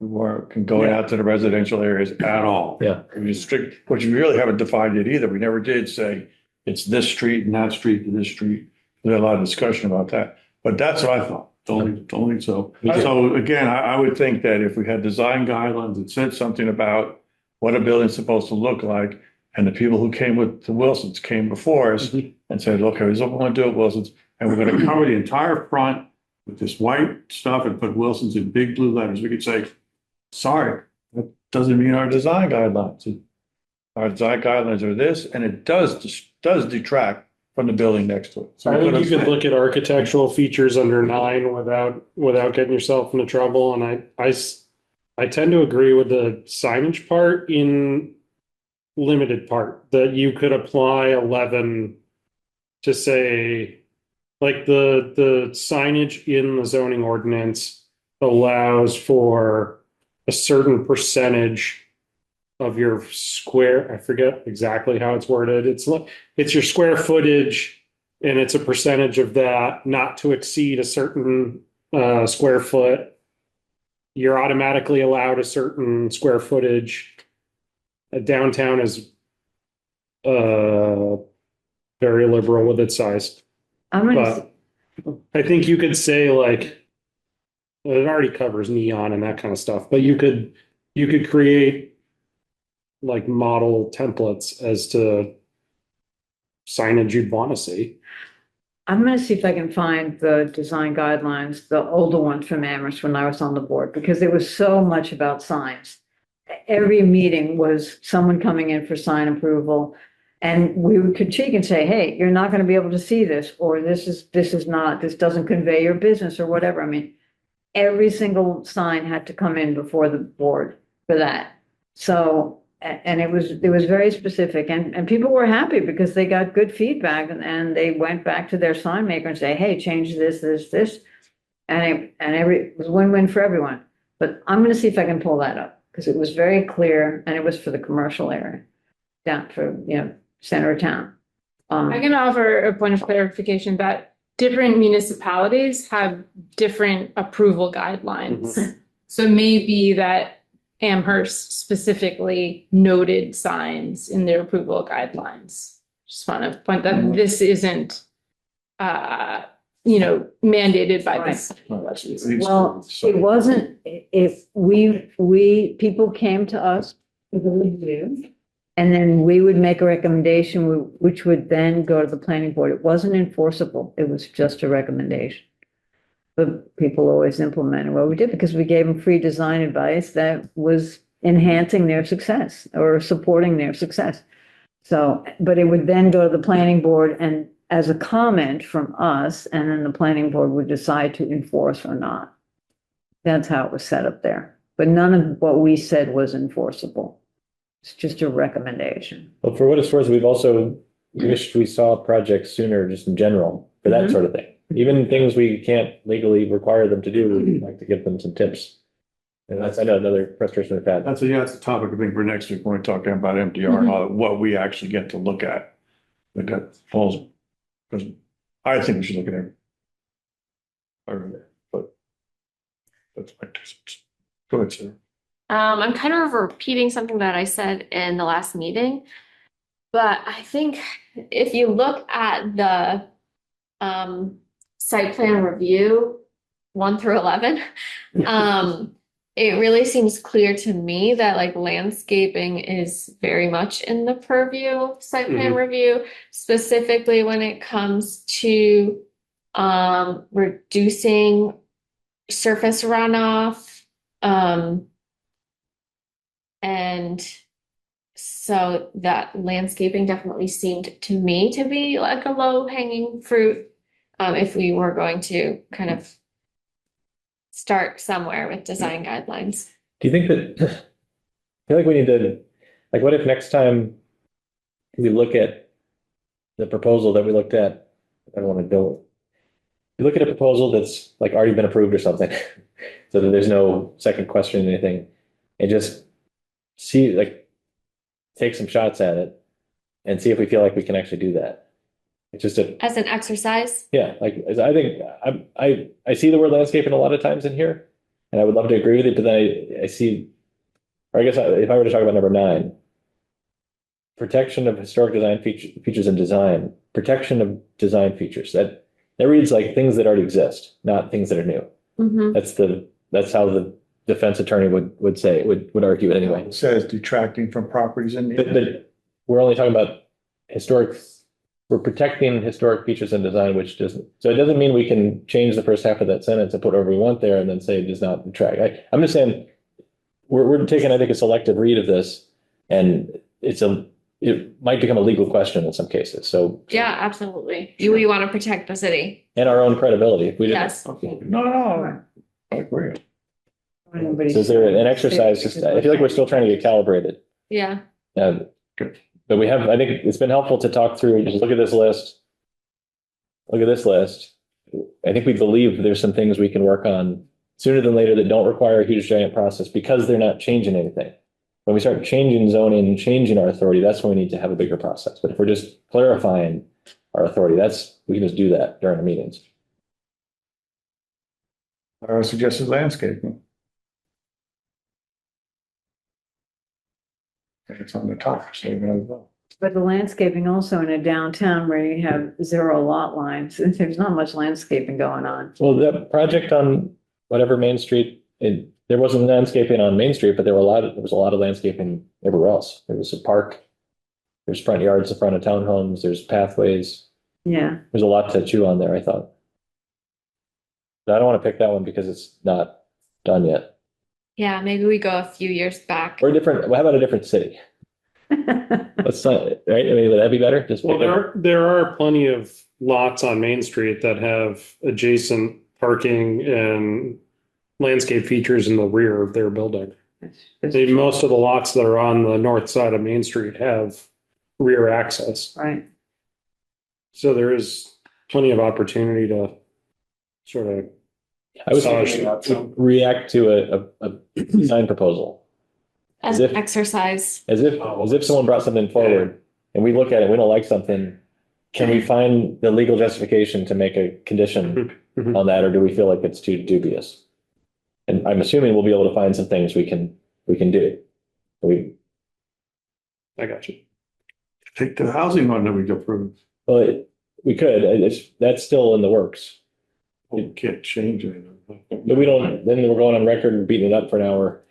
We weren't going out to the residential areas at all. Yeah. It was strict, which we really haven't defined it either. We never did say it's this street and that street and this street. There's a lot of discussion about that, but that's what I thought. Only so. Me too. So again, I would think that if we had design guidelines that said something about what a building's supposed to look like, and the people who came with the Wilsons came before us and said, okay, here's what we want to do at Wilsons. And we're going to cover the entire front with this white stuff and put Wilsons in big blue letters. We could say, sorry, that doesn't mean our design guidelines. our design guidelines are this, and it does detract from the building next to it. So I we think you could've- could look at architectural features under 9 without getting yourself into trouble, and I tend to agree with the signage part in limited part, that you could apply 11 to say, like the signage in the zoning ordinance allows for a certain percentage of your square, I forget exactly how it's worded. It's your square footage and it's a percentage of that not to exceed a certain square foot. You're automatically allowed a certain square footage. Downtown is very liberal with its size. I'm gonna, But I think you could say like, well, it already covers neon and that kind of stuff, but you could create like model templates as to signage you'd want to see. I'm gonna see if I can find the design guidelines, the older ones from Amherst when I was on the board, because there was so much about signs. Every meeting was someone coming in for sign approval. And we would critique and say, hey, you're not gonna be able to see this, or this doesn't convey your business or whatever. I mean, every single sign had to come in before the board for that. So, and it was very specific, and people were happy because they got good feedback, and they went back to their sign maker and say, hey, change this. And it was win-win for everyone. But I'm gonna see if I can pull that up, because it was very clear, and it was for the commercial area, down for, center of town. I can offer a point of clarification that different municipalities have different approval guidelines. So it may be that Amherst specifically noted signs in their approval guidelines. Just want to point that this isn't, mandated by this. Well, it wasn't, if people came to us with a review, and then we would make a recommendation, which would then go to the planning board. It wasn't enforceable. It was just a recommendation. But people always implemented what we did because we gave them free design advice that was enhancing their success or supporting their success. So, but it would then go to the planning board and as a comment from us, and then the planning board would decide to enforce or not. That's how it was set up there. But none of what we said was enforceable. It's just a recommendation. Well, for what it's worth, we've also wished we saw projects sooner, just in general, for that sort of thing. Even things we can't legally require them to do, we'd like to give them some tips. And that's, I know, another frustration we've had. That's a topic I think for next week when we're talking about MDR and all that, what we actually get to look at. Look at proposal. Because I think we should look at everything. But that's my two cents. Go ahead, Sarah. I'm kind of repeating something that I said in the last meeting, but I think if you look at the site plan review 1 through 11, it really seems clear to me that like landscaping is very much in the purview of site plan review, specifically when it comes to reducing surface runoff. And so that landscaping definitely seemed to me to be like a low hanging fruit. If we were going to kind of start somewhere with design guidelines. Do you think that, I feel like we need to, like, what if next time we look at the proposal that we looked at, I don't want to go, you look at a proposal that's like already been approved or something, so that there's no second question or anything, and just see, like, take some shots at it and see if we feel like we can actually do that. It's just As an exercise? yeah, like, I think, I see the word landscaping a lot of times in here, and I would love to agree with it, but then I see, or I guess if I were to talk about number 9, protection of historic design features and design, protection of design features, that reads like things that already exist, not things that are new. That's how the defense attorney would say, would argue it anyway. It says detracting from properties in But the. we're only talking about we're protecting historic features and design, which doesn't, so it doesn't mean we can change the first half of that sentence and put whatever we want there and then say it does not detract. I'm just saying, we're taking, I think, a selective read of this, and it might become a legal question in some cases, so. Yeah, absolutely. We want to protect the city. And our own credibility. If we didn't- Yes. No, I agree. So is there an exercise, just, I feel like we're still trying to get calibrated. Yeah. But we have, I think it's been helpful to talk through, just look at this list. Look at this list. I think we believe there's some things we can work on sooner than later that don't require a huge giant process because they're not changing anything. When we start changing zoning and changing our authority, that's when we need to have a bigger process. But if we're just clarifying our authority, we can just do that during the meetings. I suggested landscaping. It's on the top, so you know. But the landscaping also in a downtown where you have 0 lot lines, and there's not much landscaping going on. Well, that project on whatever Main Street, there wasn't landscaping on Main Street, but there was a lot of landscaping everywhere else. There was a park. There's front yards in front of townhomes. There's pathways. Yeah, There's a lot to chew on there, I thought. But I don't want to pick that one because it's not done yet. Yeah, maybe we go a few years back. Or different, how about a different city? Let's not, right? I mean, would that be better? Just Well, pick a- there are plenty of lots on Main Street that have adjacent parking and landscape features in the rear of their building. Most of the lots that are on the north side of Main Street have rear access. right. So there is plenty of opportunity to sort of, I was Sorry. thinking to react to a design proposal. As As if- an exercise. As if someone brought something forward and we look at it, we don't like something. Can we find the legal justification to make a condition Mhm. on that, or do we feel like it's too dubious? And I'm assuming we'll be able to find some things we can do. I got you. Take the housing one that we approved. Well, we could, that's still in the works. We can't change it. But we don't, then we're going on record and beating it up for an hour.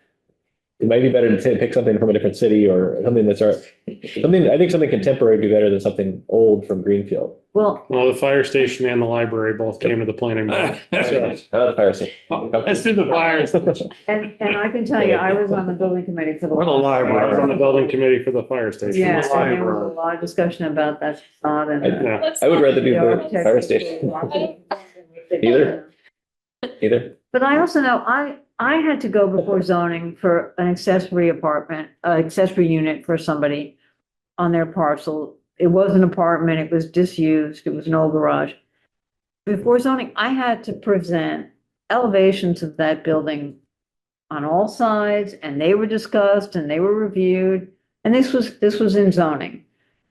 It might be better to pick something from a different city or something I think something contemporary would be better than something old from Greenfield. Well, Well, the fire station and the library both came to the planning board. Another fire station. Let's do the fires. and I can tell you, I was on the building committee for the. Or the I was library. on the building committee for the fire station. Yeah, The and there was library. a lot of discussion about that facade and. Yeah. I would rather do the the architecture. fire station. Either? Either. But I also know, I had to go before zoning for an accessory unit for somebody on their parcel. It was an apartment, it was disused, it was an old garage. Before zoning, I had to present elevations of that building on all sides, and they were discussed and they were reviewed. And this was in zoning,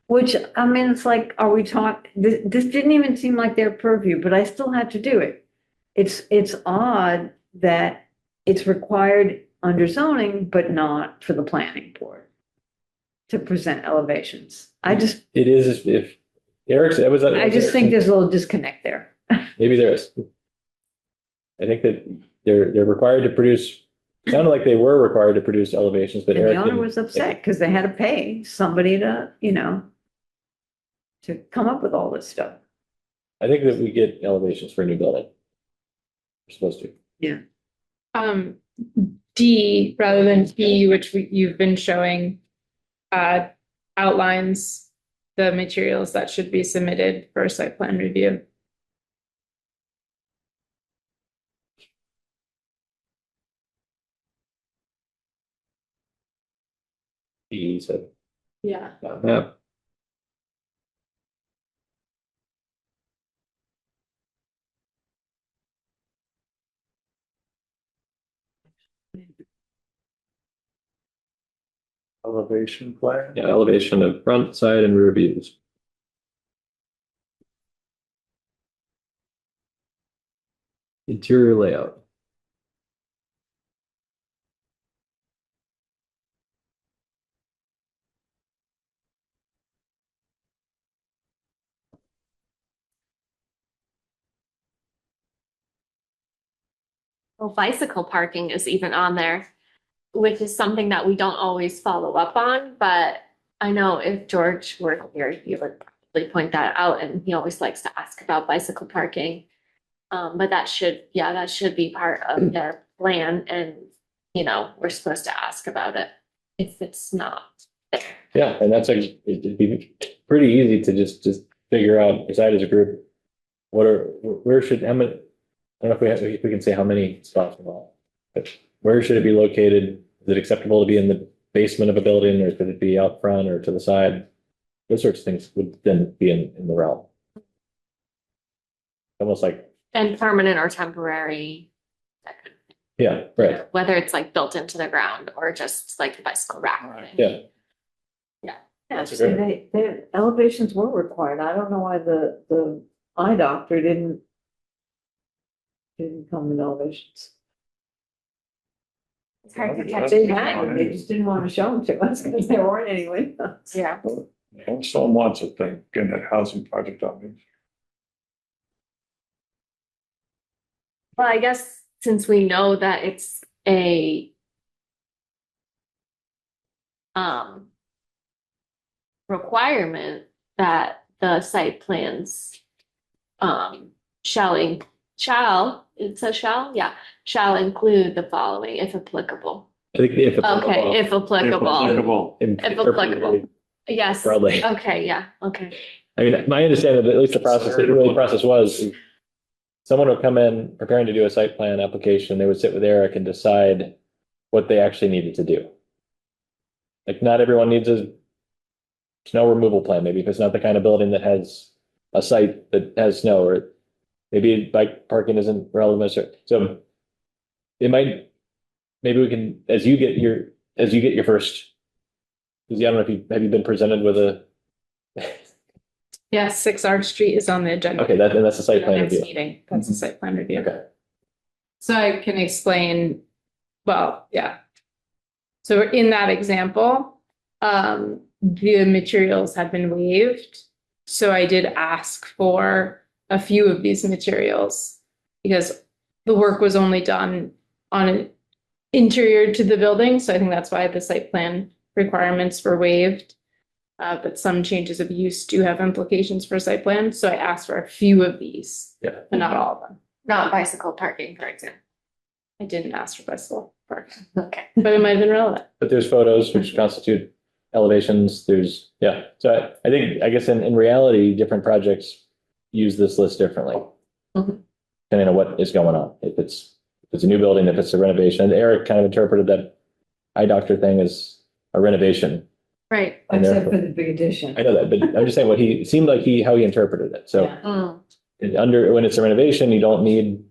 which, I mean, it's like, are we talking, this didn't even seem like their purview, but I still had to do it. It's odd that it's required under zoning, but not for the planning board to present elevations. It is if Eric's, I just think there's a little disconnect there. maybe there is. I think that they're required to produce, sounded like they were required to produce elevations, but And the Eric owner didn't. was upset because they had to pay somebody to, to come up with all this stuff. I think that we get elevations for a new building. We're supposed to. D rather than E, which you've been showing, outlines the materials that should be submitted for site plan review. He said. Yeah. Yeah. Elevation plan. Yeah, elevation of front, side, and rear views. Interior layout. Well, bicycle parking is even on there, which is something that we don't always follow up on, but I know if George were here, he would probably point that out, and he always likes to ask about bicycle parking. But that should be part of their plan, and, we're supposed to ask about it if it's not Yeah, and that's like, it'd be pretty easy to just figure out, decide as a group. Where should, I don't know if if we can say how many spots involved. But where should it be located? Is it acceptable to be in the basement of a building, or could it be out front or to the side? Those sorts of things would then be in the realm. Almost like, And permanent or temporary. That could, yeah, right, whether it's like built into the ground or just like a bicycle rack. Right. yeah. Yeah, That's see, great. they, elevations were required. I don't know why the eye doctor didn't come with elevations. It's hard to That's- catch. They Yeah. had them, they just didn't want to show them to us because there weren't any windows. Yeah. And someone wants to think, getting that housing project on me. Well, I guess since we know that it's a requirement that the site plans it says shall, yeah, shall include the following if applicable. I think if. Okay, if applicable. Applicable. If applicable. Yes. Broadly. Okay, yeah, okay. I mean, my understanding of at least the process, the process was someone would come in preparing to do a site plan application, they would sit with Eric and decide what they actually needed to do. Like, not everyone needs a snow removal plan, maybe if it's not the kind of building that has a site that has snow, or maybe bike parking isn't relevant. So it might, maybe we can, as you get your first, because I don't know if have you been presented with a, Yes, 6 Arch Street is on the agenda. okay, that's a site For the plan next review. meeting. That's a site plan review. Okay. So I can explain, well, yeah. So in that example, the materials had been waived. So I did ask for a few of these materials because the work was only done on an interior to the building. So I think that's why the site plan requirements were waived. But some changes of use do have implications for site plan. So I asked for a few of these, Yeah. but not all of them. Not bicycle parking, for example. I didn't ask for bicycle parking, Okay. but it might have been relevant. But there's photos which constitute elevations, there's, yeah, so I think, I guess in reality, different projects use this list differently. Mhm. Depending on what is going on, if it's a new building, if it's a renovation, and Eric kind of interpreted that eye doctor thing as a renovation. Right. And Except therefore- for the big addition. I know that, but I'm just saying it seemed like how he interpreted it, so. Yeah. When it's a renovation, you don't need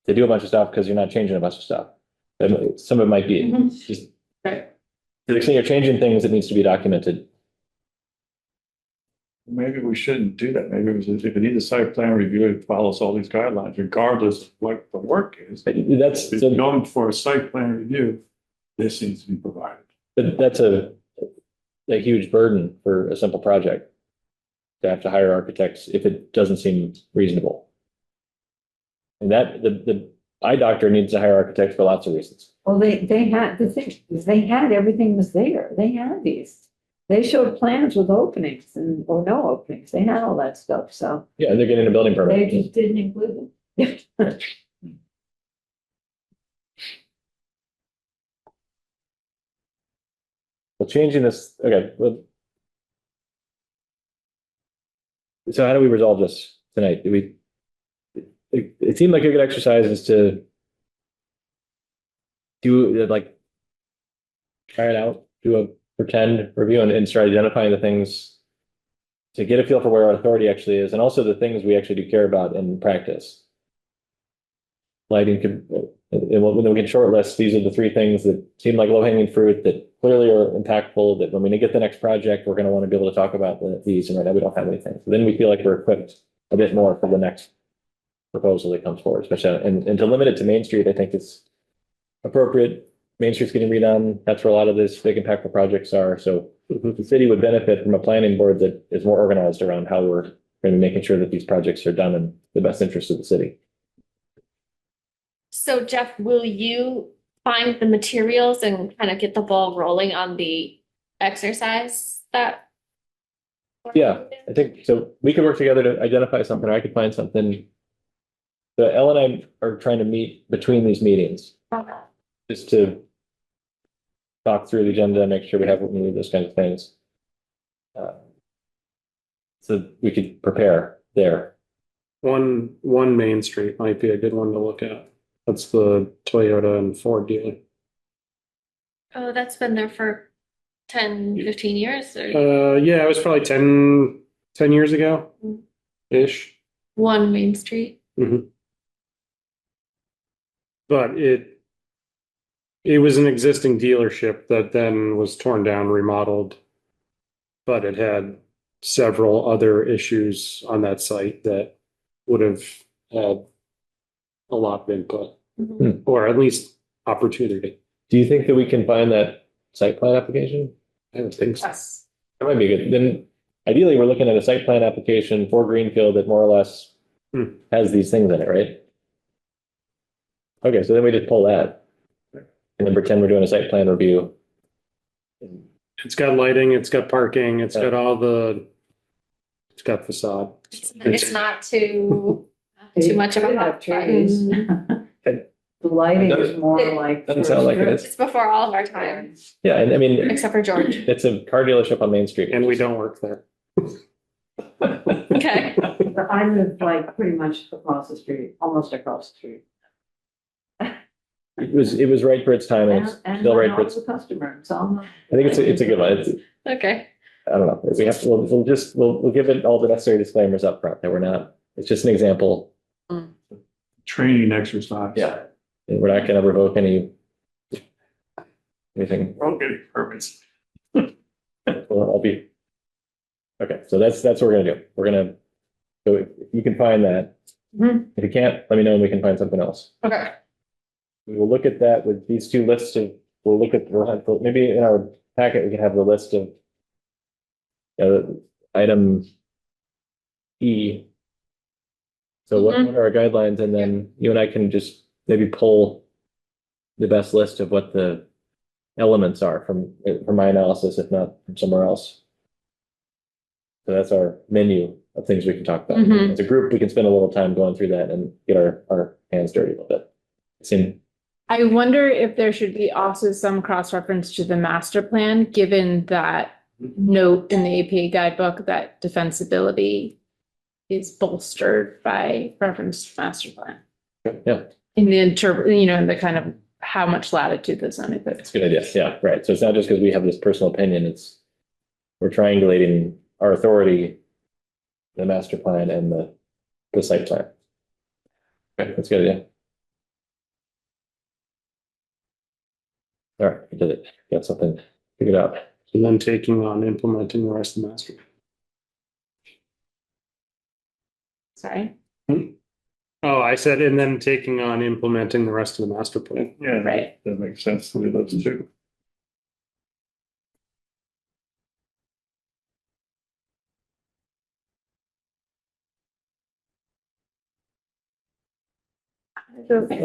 to do a bunch of stuff because you're not changing a bunch of stuff. Some of it might be just, Right. to the extent you're changing things, it needs to be documented. Maybe we shouldn't do that. Maybe if it needs a site plan review, it follows all these guidelines regardless of what the work is. That's, If you're going for a site plan review, this needs to be provided. that's a huge burden for a simple project. To have to hire architects if it doesn't seem reasonable. And that, the eye doctor needs to hire architects for lots of reasons. Well, they had, the thing, is they had, everything was there. They had these. They showed plans with openings or no openings. They had all that stuff, so Yeah, they're getting a building they permit. just didn't include them. Well, changing this, okay, well. So how do we resolve this tonight? It seemed like a good exercise is to do like try it out, do a pretend review and start identifying the things to get a feel for where our authority actually is, and also the things we actually do care about in practice. Lighting could, and when we can shortlist, these are the 3 things that seem like low-hanging fruit that clearly are impactful, that when we get the next project, we're going to want to be able to talk about these, and right now we don't have anything. So then we feel like we're equipped a bit more for the next proposal that comes forward, especially, and to limit it to Main Street, I think is appropriate. Main Street's getting redone. That's where a lot of these big impactful projects are. So the city would benefit from a planning board that is more organized around how we're going to be making sure that these projects are done in the best interest of the city. So Jeff, will you find the materials and kind of get the ball rolling on the exercise that? Yeah, I think so. We could work together to identify something, or I could find something. So Elle and I are trying to meet between these meetings, Okay. just to talk through the agenda, make sure we have what we need, those kinds of things. So we could prepare there. One Main Street might be a good one to look at. That's the Toyota and Ford dealer. Oh, that's been there for 10, 15 years or Yeah, it was probably 10 years ago. Ish. one Main Street. But it was an existing dealership that then was torn down, remodeled. But it had several other issues on that site that would have had a lot of input, or at least opportunity. Do you think that we can find that site plan application? I don't think so. Yes. That might be good. Then ideally, we're looking at a site plan application for Greenfield that more or less has these things in it, right? Okay, so then we just pull that and then pretend we're doing a site plan review. It's got lighting, it's got parking, it's got it's got facade. It's not too much of a hot trees. The lighting is more like. Doesn't sound like it is. It's before all of our time, Yeah, and I mean, except for George. it's a car dealership on Main Street. And we don't work there. Okay. I live like pretty much across the street, almost across the street. It was right for its time, and it's And still right I for was its, a customer, so I'm. I think it's a good one. It's, Okay. I don't know, we have to, we'll give it all the necessary disclaimers up front that we're not, it's just an example. Training exercise. Yeah. And we're not gonna revoke anything. We're getting permits. We'll all be. Okay, so that's what we're gonna do. We're gonna, so if you can find that. Mhm. If you can't, let me know and we can find something else. Okay. We will look at that with these two lists of, we'll have, maybe in our packet, we can have the list of item E. So what are our guidelines? And then you and I can just maybe pull the best list of what the elements are from my analysis, if not from somewhere else. So that's our menu of things we can talk about. Mhm. As a group, we can spend a little time going through that and get our hands dirty a little bit. I wonder if there should be also some cross-reference to the master plan, given that note in the APA guidebook that defensibility is bolstered by reference to master plan. Yeah, In the in the kind of how much latitude the zoning puts. it's a good idea. Yeah, right. So it's not just because we have this personal opinion, we're triangulating our authority, the master plan and the site plan. Okay, that's a good idea. All right, we did it. Got something figured out. And then taking on implementing the rest of the master. Sorry, Oh, I said, and then taking on implementing the rest of the master plan. Yeah, right. that makes sense to me, those two. Okay.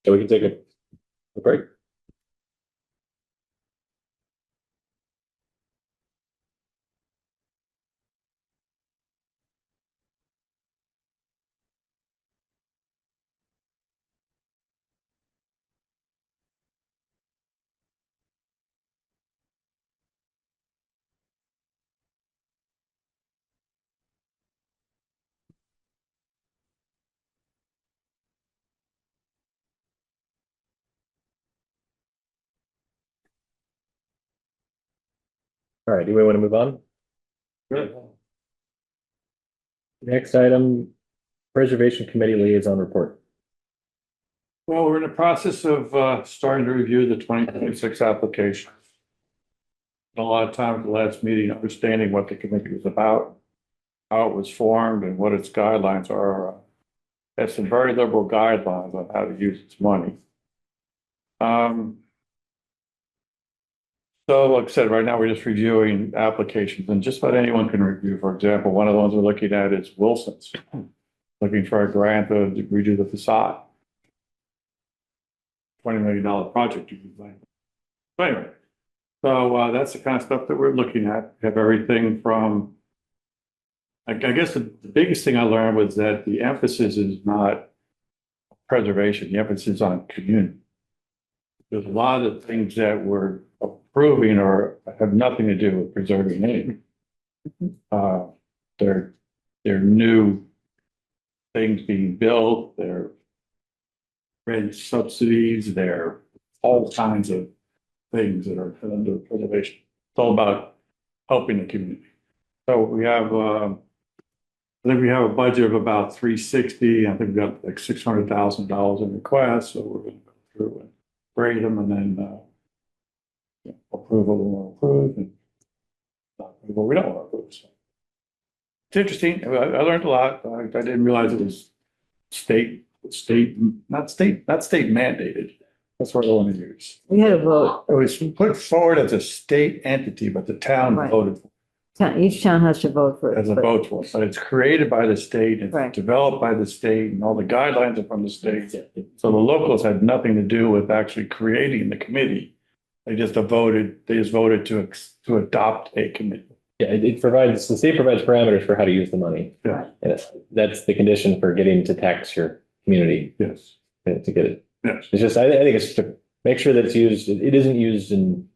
So we can take a break. All right, do we want to move on? Next item, Preservation Committee Liaison Report. Well, we're in the process of starting to review the 2026 application. A lot of time at the last meeting, understanding what the committee was about, how it was formed and what its guidelines are. Has some very liberal guidelines on how to use its money. So like I said, right now we're just reviewing applications and just about anyone can review. For example, one of the ones we're looking at is Wilson's. Looking for a grant to redo the facade. $20 million project. You can think. But anyway, so that's the kind of stuff that we're looking at. We have everything from, I guess the biggest thing I learned was that the emphasis is not preservation, the emphasis is on community. there's a lot of things that we're approving or have nothing to do with preserving nature. They're new things being built, they're rent subsidies, they're all kinds of things that are under preservation. It's all about helping the community. So we have, I think we have a budget of about 360. I think we've got like $600,000 in requests, so we're going to go through and grade them and then approve what we want to approve and not approve what we don't want to approve. So it's interesting. I learned a lot. I didn't realize it was not state mandated. That's what I want to use. We had a vote. It was put forward as a state entity, but the town Right. voted for Each town has to vote for it it. as a but- vote for it. But it's created by the state, Right. it's developed by the state, and all the guidelines are from the state. So the locals had nothing to do with actually creating the committee. They just voted to adopt a committee. Yeah, it provides, the state provides parameters for how to use the money. Yeah. And that's the condition for getting to tax your community Yes. to get it. Yes. It's just, I think it's to make sure that it's used, it isn't used in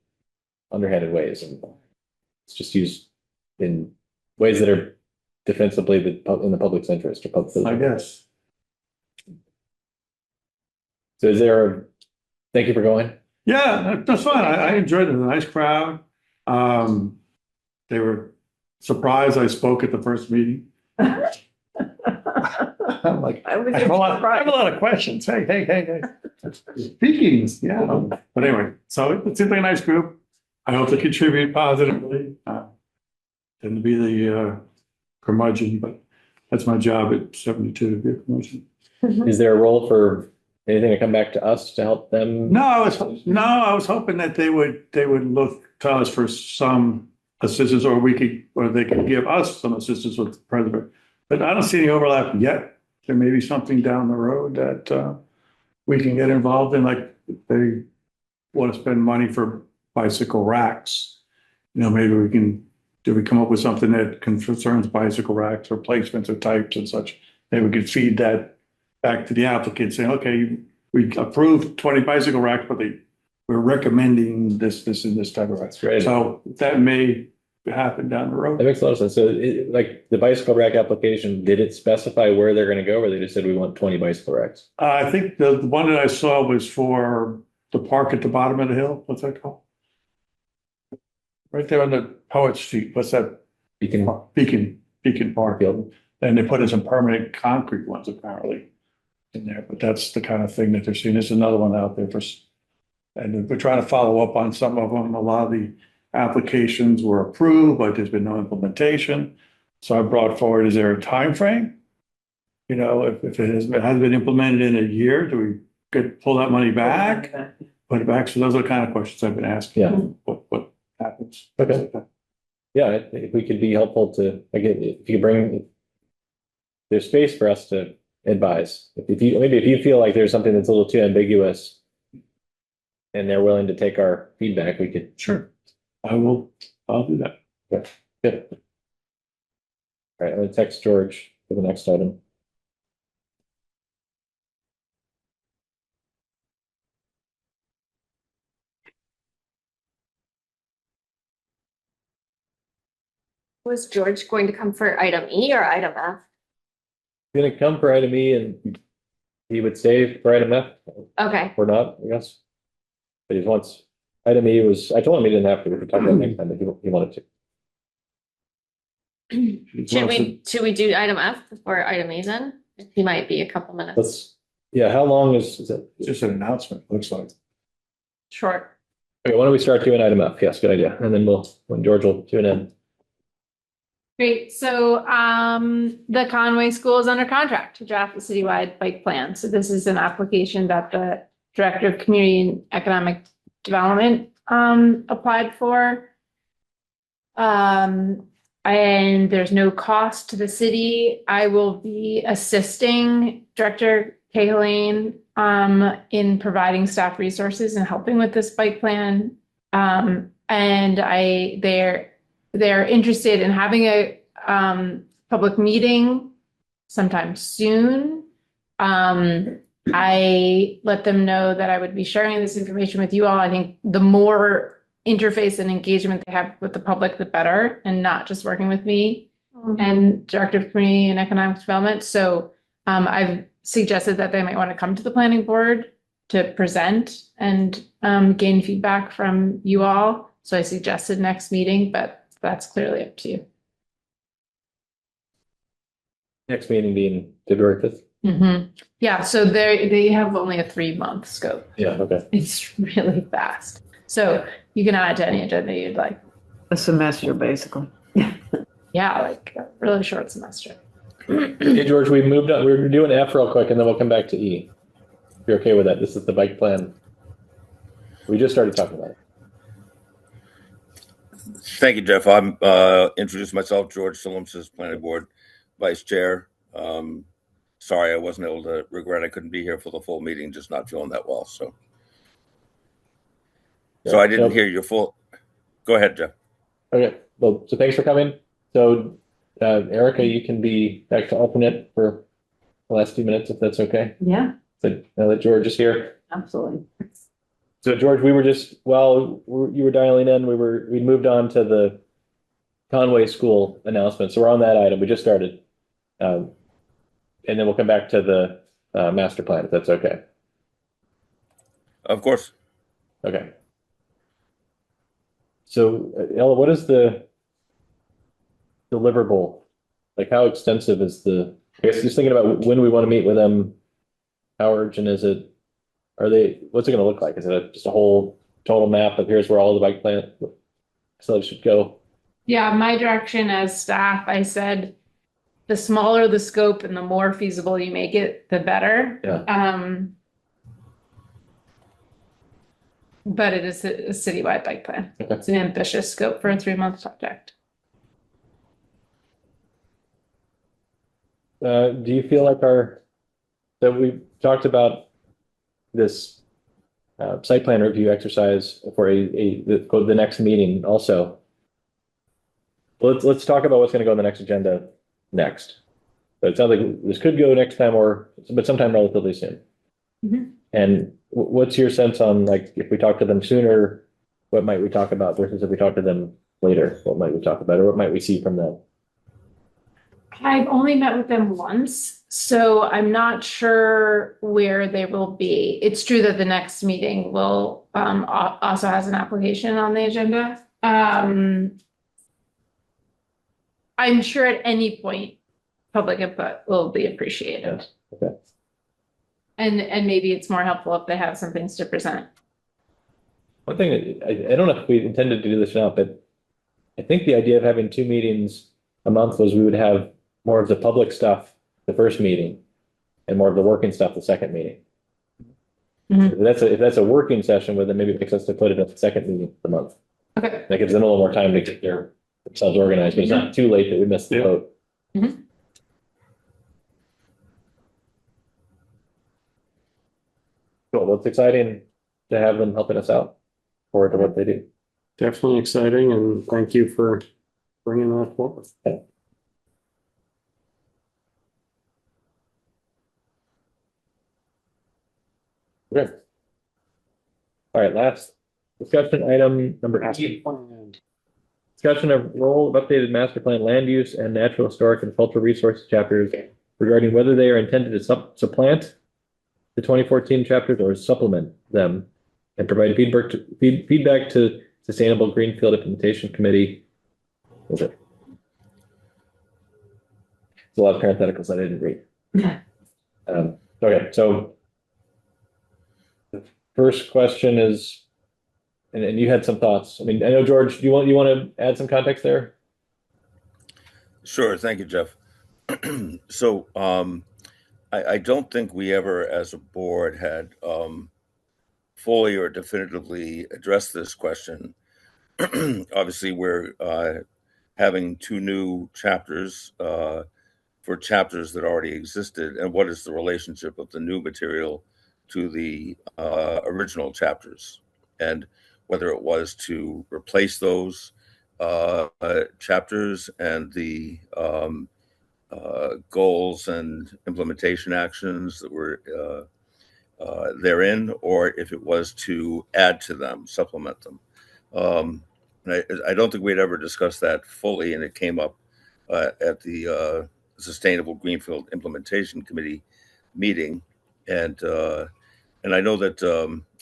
underhanded ways. And it's just used in ways that are defensively in the public's interest or public. I guess. So thank you for going. Yeah, that's fine. I enjoyed it. A nice crowd. They were surprised I spoke at the first meeting. I'm like, I was I have a lot of questions. Hey. Speaking, yeah. But anyway, so it seems like a nice group. I hope they contribute positively. Tend to be the curmudgeon, but that's my job at 72 to be a curmudgeon. Is there a role for anything to come back to us to help them? No, I was hoping that they would look to us for some assistance, or they could give us some assistance with the president. But I don't see any overlap yet. There may be something down the road that we can get involved in, like if they want to spend money for bicycle racks. Maybe do we come up with something that concerns bicycle racks or placements or types and such? Maybe we could feed that back to the applicant saying, okay, we approved 20 bicycle racks, but we're recommending this, and this type of rack. Great. So that may happen down the That road. makes a lot of sense. So like the bicycle rack application, did it specify where they're going to go, or they just said we want 20 bicycle racks? I think the one that I saw was for the park at the bottom of the hill. What's that called? Right there on the Poet Street. What's that? Beacon Beacon Park. Field. And they put in some permanent concrete ones apparently in there, but that's the kind of thing that they're seeing. There's another one out there and we're trying to follow up on some of them. A lot of the applications were approved, but there's been no implementation. So I brought forward, is there a time frame? If it hasn't been implemented in a year, do we pull that money back? Put it back? So those are the kind of questions I've been asking. Yeah. What happens? Okay. Yeah, if we could be helpful to, again, if you could bring, there's space for us to advise. If you feel like there's something that's a little too ambiguous and they're willing to take our feedback, we could. Sure. I'll do that. Good. All right, I'm gonna text George for the next item. Was George going to come for item E or item F? Gonna come for item E and he would stay for item F Okay, or not, I guess. But he wants, item E was, I told him he didn't have to, we could talk about it next time, but he wanted to. should we do item F before item E then? He might be a couple minutes. How long is it? Just an announcement, looks like. Short. Okay, why don't we start doing item F? Yes, good idea. And then when George will tune in. Great. So the Conway School is under contract to draft a citywide bike plan. So this is an application that the Director of Community and Economic Development applied for. And there's no cost to the city. I will be assisting Director Cahalan in providing staff resources and helping with this bike plan. And they're interested in having a public meeting sometime soon. I let them know that I would be sharing this information with you all. I think the more interface and engagement they have with the public, the better, and not just working with me and Director of Community and Economic Development. So I've suggested that they might want to come to the planning board to present and gain feedback from you all. So I suggested next meeting, but that's clearly up to you. Next meeting being February 5th. Yeah, so they have only a 3-month scope. Yeah, okay. It's really fast. So you can add it to any agenda you'd like. A semester, basically. Yeah, like a really short semester. Hey, George, we moved on. We're doing F real quick and then we'll come back to E. If you're okay with that. This is the bike plan. We just started talking about it. Thank you, Jeff. I'm introduce myself, George Silimsis, Planning Board Vice Chair. Sorry, I wasn't able to. Regret I couldn't be here for the full meeting. Just not feeling that well. So I didn't hear your full. Go ahead, Jeff. Okay. Well, so thanks for coming. So, Erica, you can be back to alternate for the last few minutes if that's okay. Yeah, But now that George is here. absolutely. So George, we were just, while you were dialing in, we moved on to the Conway School announcement. So we're on that item. We just started. And then we'll come back to the master plan, if that's okay. Of course. Okay. So Ella, what is the deliverable? Like how extensive is I guess just thinking about when we want to meet with them, how urgent is it? What's it going to look like? Is it just a whole total map of here's where all the bike plan stuff should go? Yeah, my direction as staff, I said, the smaller the scope and the more feasible you make it, the better. Yeah. But it is a citywide bike plan. Okay. It's an ambitious scope for a 3-month project. Do you feel like that we talked about this site plan review exercise for the next meeting also? Let's talk about what's going to go on the next agenda next. So it sounds like this could go next time but sometime relatively soon. And what's your sense on like if we talk to them sooner, what might we talk about versus if we talk to them later, what might we talk about or what might we see from them? I've only met with them once, so I'm not sure where they will be. It's true that the next meeting will also has an application on the agenda. I'm sure at any point, public input will be appreciated. Okay. And maybe it's more helpful if they have some things to present. One thing, I don't know if we intended to do this or not, but I think the idea of having 2 meetings a month was we would have more of the public stuff the first meeting and more of the working stuff the second meeting. If that's a working session with them, maybe it makes sense to put it at the second meeting of the month. Okay. That gives them a little more time to get themselves organized, but it's not too late that we missed the vote. Cool. Well, it's exciting to have them helping us out forward to what they do. Definitely exciting, and thank you for bringing that forward. Okay. All right, last discussion item number 8. Discussion of role of updated master plan land use and natural, historic, and cultural resources chapters regarding whether they are intended to supplant the 2014 chapters or supplement them, and provide feedback to Sustainable Greenfield Implementation Committee. What is it? It's a lot of parentheticals that I didn't read. Okay, so the first question is, and you had some thoughts. I mean, I know George, do you want to add some context there? Sure. Thank you, Jeff. So I don't think we ever as a board had fully or definitively addressed this question. Obviously, we're having 2 new chapters for chapters that already existed, and what is the relationship of the new material to the original chapters, and whether it was to replace those chapters and the goals and implementation actions that were therein, or if it was to add to them, supplement them. And I don't think we'd ever discussed that fully, and it came up at the Sustainable Greenfield Implementation Committee meeting, and I know that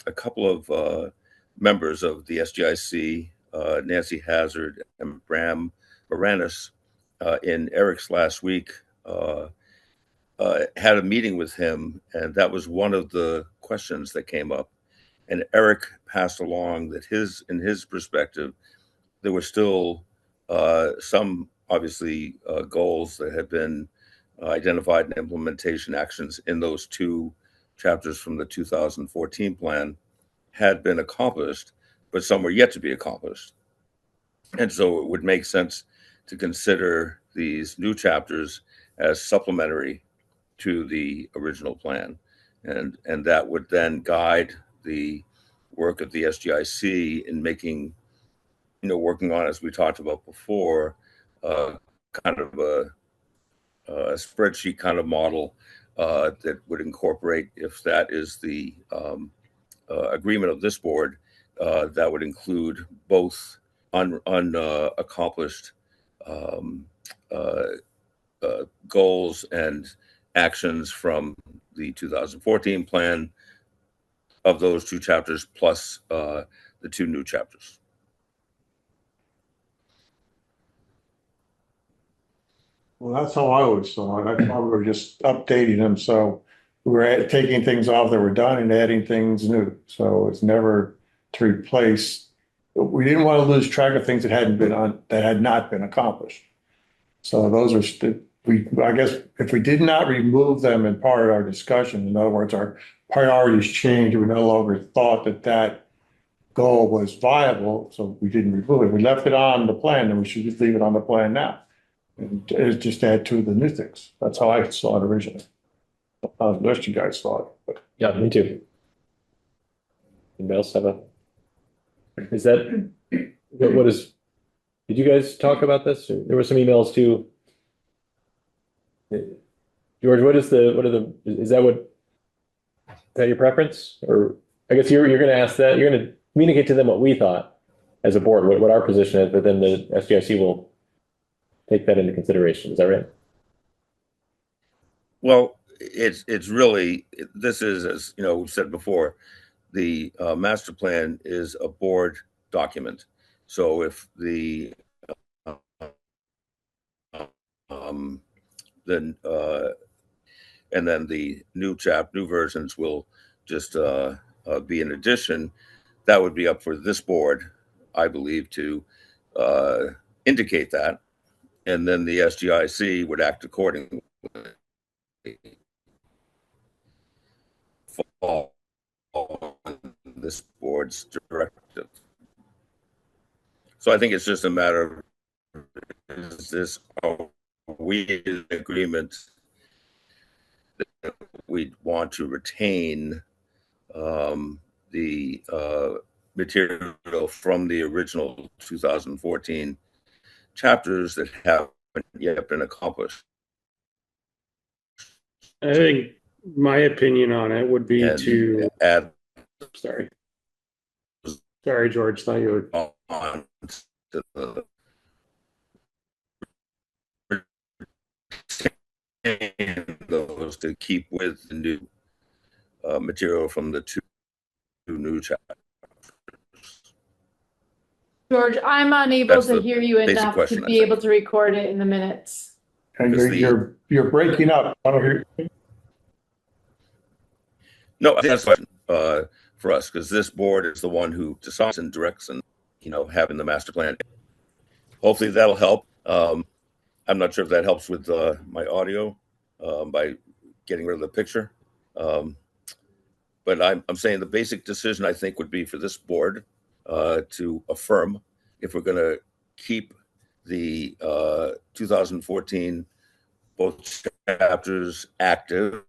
a couple of members of the SGIC, Nancy Hazard and Bram Moranis, in Eric's last week, had a meeting with him, and that was one of the questions that came up. And Eric passed along that in his perspective, there were still some obviously goals that had been identified in implementation actions in those two chapters from the 2014 plan had been accomplished, but some were yet to be accomplished. And so it would make sense to consider these new chapters as supplementary to the original plan. And that would then guide the work of the SGIC in making, working on, as we talked about before, kind of a spreadsheet kind of model that would incorporate, if that is the agreement of this board, that would include both unaccomplished goals and actions from the 2014 plan of those two chapters, plus the two new chapters. Well, that's how I always saw it. I thought we were just updating them, so we were taking things off that were done and adding things new. So it's never to replace. We didn't want to lose track of things that had not been accomplished. So those are I guess if we did not remove them in part of our discussion, in other words, our priorities changed. We no longer thought that goal was viable, so we didn't remove it. We left it on the plan, and we should just leave it on the plan now. And just add to the new things. That's how I saw it originally. Unless you guys saw it. But. Yeah, me too. Anybody else have is that, did you guys talk about this? There were some emails too. George, is that your preference? Or I guess you're going to ask that, you're going to communicate to them what we thought as a board, what our position is, but then the SGIC will take that into consideration. Is that right? Well, it's really, this is, as we've said before, the master plan is a board document. So if the then and then the new versions will just be an addition, that would be up for this board, I believe, to indicate that. And then the SGIC would act accordingly. Follow this board's directive. So I think it's just a matter of are we in agreement that we want to retain the material from the original 2014 chapters that haven't yet been accomplished. I think my opinion on it would be And to add sorry, George, thought you were on to the those to keep with the new material from the two new chapters. George, I'm unable That's to the hear you basic enough question, to I be think. able to record it in the minutes. And you're breaking up. I don't hear. No, I think that's a question for us, because this board is the one who decides and directs and, having the master plan. Hopefully that'll help. I'm not sure if that helps with my audio by getting rid of the picture. But I'm saying the basic decision, I think, would be for this board to affirm if we're going to keep the 2014 both chapters active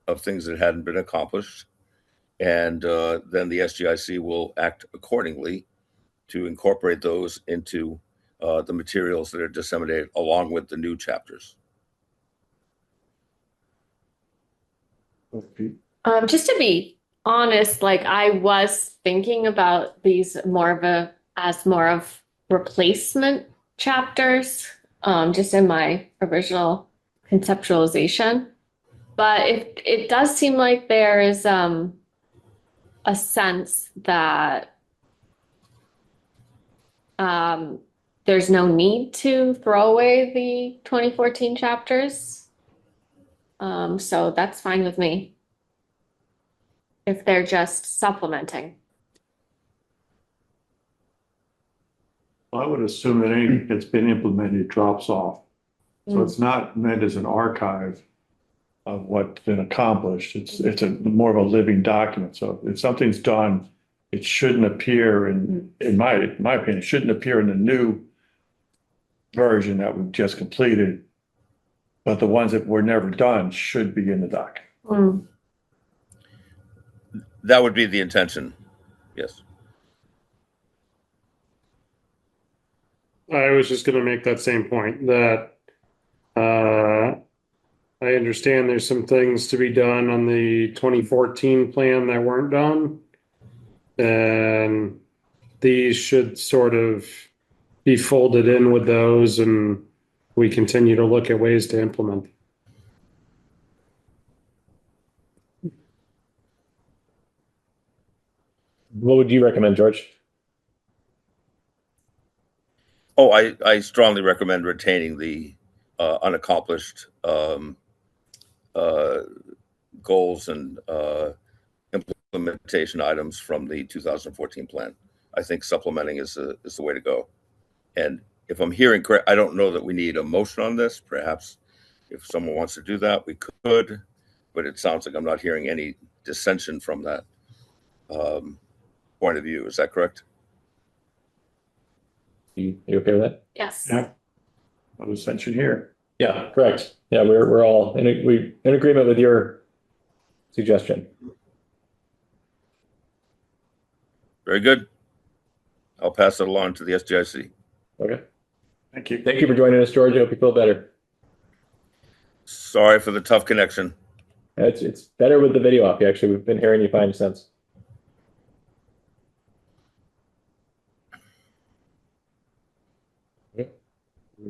of things that hadn't been accomplished. And then the SGIC will act accordingly to incorporate those into the materials that are disseminated along with the new chapters. Just to be honest, like I was thinking about these more of replacement chapters, just in my original conceptualization. But it does seem like there is a sense that there's no need to throw away the 2014 chapters. So that's fine with me. If they're just supplementing. I would assume that anything that's been implemented drops off. So it's not meant as an archive of what's been accomplished. It's a more of a living document. So if something's done, it shouldn't appear in my opinion, it shouldn't appear in the new version that we've just completed. But the ones that were never done should be in the document. That would be the intention. Yes. I was just gonna make that same point that I understand there's some things to be done on the 2014 plan that weren't done. And these should sort of be folded in with those, and we continue to look at ways to implement. What would you recommend, George? Oh, I strongly recommend retaining the unaccomplished goals and implementation items from the 2014 plan. I think supplementing is the way to go. And if I'm hearing correct, I don't know that we need a motion on this. Perhaps if someone wants to do that, we could, but it sounds like I'm not hearing any dissension from that point of view. Is that correct? You okay with that? Yes. Yeah. No dissension here. Yeah, correct. Yeah, we're all in agreement with your suggestion. Very good. I'll pass it along to the SGIC. Okay. Thank you. Thank you for joining us, George. I hope you feel better. Sorry for the tough connection. It's better with the video up. Actually, we've been hearing you fine since.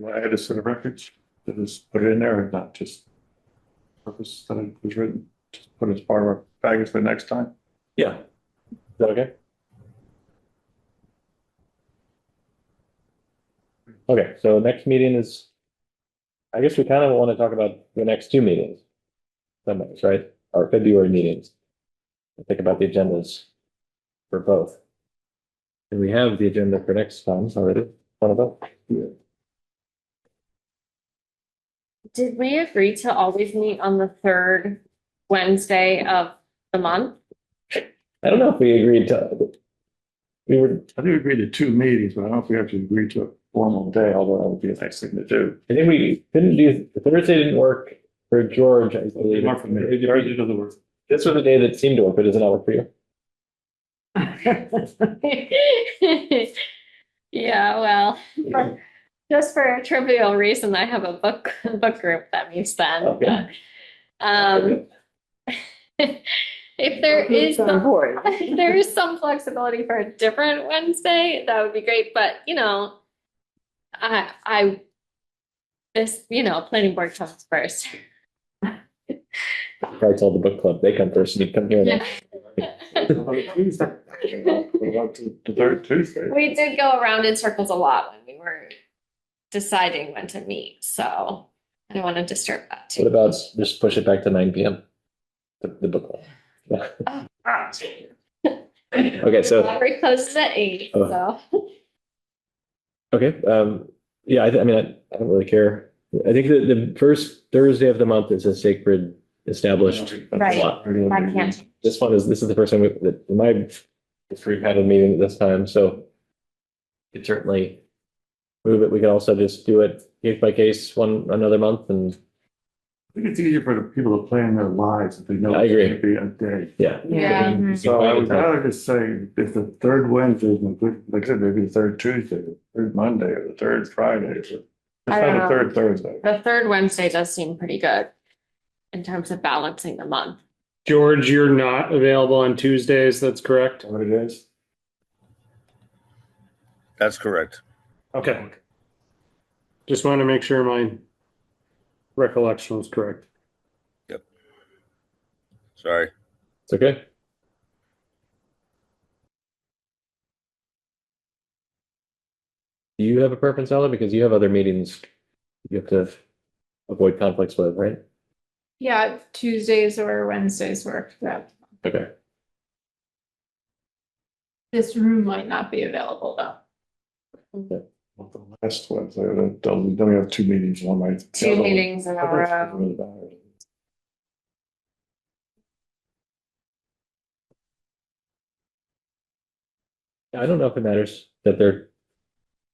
I had this in the records, just put it in there and not just purpose that it was written, just put it as part of our package for next time. Yeah. Is that okay? Okay, so next meeting is, I guess we kind of want to talk about the next two meetings. Sometimes, right? Our February meetings. Think about the agendas for both. And we have the agenda for next time already. One of them. Did we agree to always meet on the third Wednesday of the month? I don't know if we agreed to. We were. I think we agreed to 2 meetings, but I don't know if we actually agreed to a formal day, although that would be a nice thing to do. I think we couldn't do. Thursday didn't work for George. I believe. Not for me. Thursday doesn't work. This was the day that seemed to work, but does it not work for you? Yeah, well, just for a trivial reason, I have a book group that meets then. Okay. If there is some flexibility for a different Wednesday, that would be great. But planning board comes first. I told the book club they come first. You come here. The third Tuesday. We did go around in circles a lot when we were deciding when to meet, so I don't want to disturb that What too. about just push it back to 9 p.m. The book club. Okay, so Library closes at 8, so. okay, yeah, I mean, I don't really care. I think that the first Thursday of the month is a sacred established Right. lot. I can't. This is the first time that in my history we've had a meeting at this time, so you could certainly move it. We could also just do it case by case another month, and I think it's easier for the people to plan their lives if they know I agree. it's going to be a day. yeah. Yeah. So I would rather just say if the third Wednesday is good, like I said, maybe the third Tuesday, the third Monday, or the third Friday, or it's I don't not the know. third Thursday. The third Wednesday does seem pretty good in terms of balancing the month. George, you're not available on Tuesdays, that's correct? What it is? That's correct. Okay. Just want to make sure my recollection was correct. Sorry. It's okay. Do you have a preference, Ella? Because you have other meetings you have to avoid conflicts with, right? Yeah, Tuesdays or Wednesdays work. Yeah. Okay. This room might not be available though. Well, the last one, so then we have two meetings one night. Two meetings in a row. Really bad. I don't know if it matters that they're,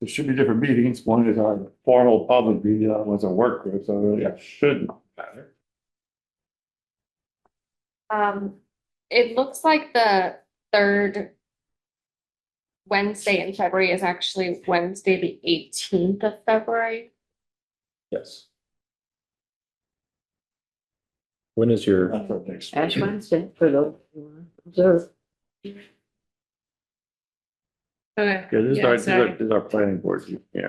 There should be different meetings. One is our formal public meeting, the other one's a work group, so really it shouldn't matter. It looks like the third Wednesday in February is actually Wednesday, the 18th of February. yes. When is your, That's our next. Ash Wednesday for those who want to observe. Okay. Yeah, this is Yeah, our, sorry. this is our planning board, yeah.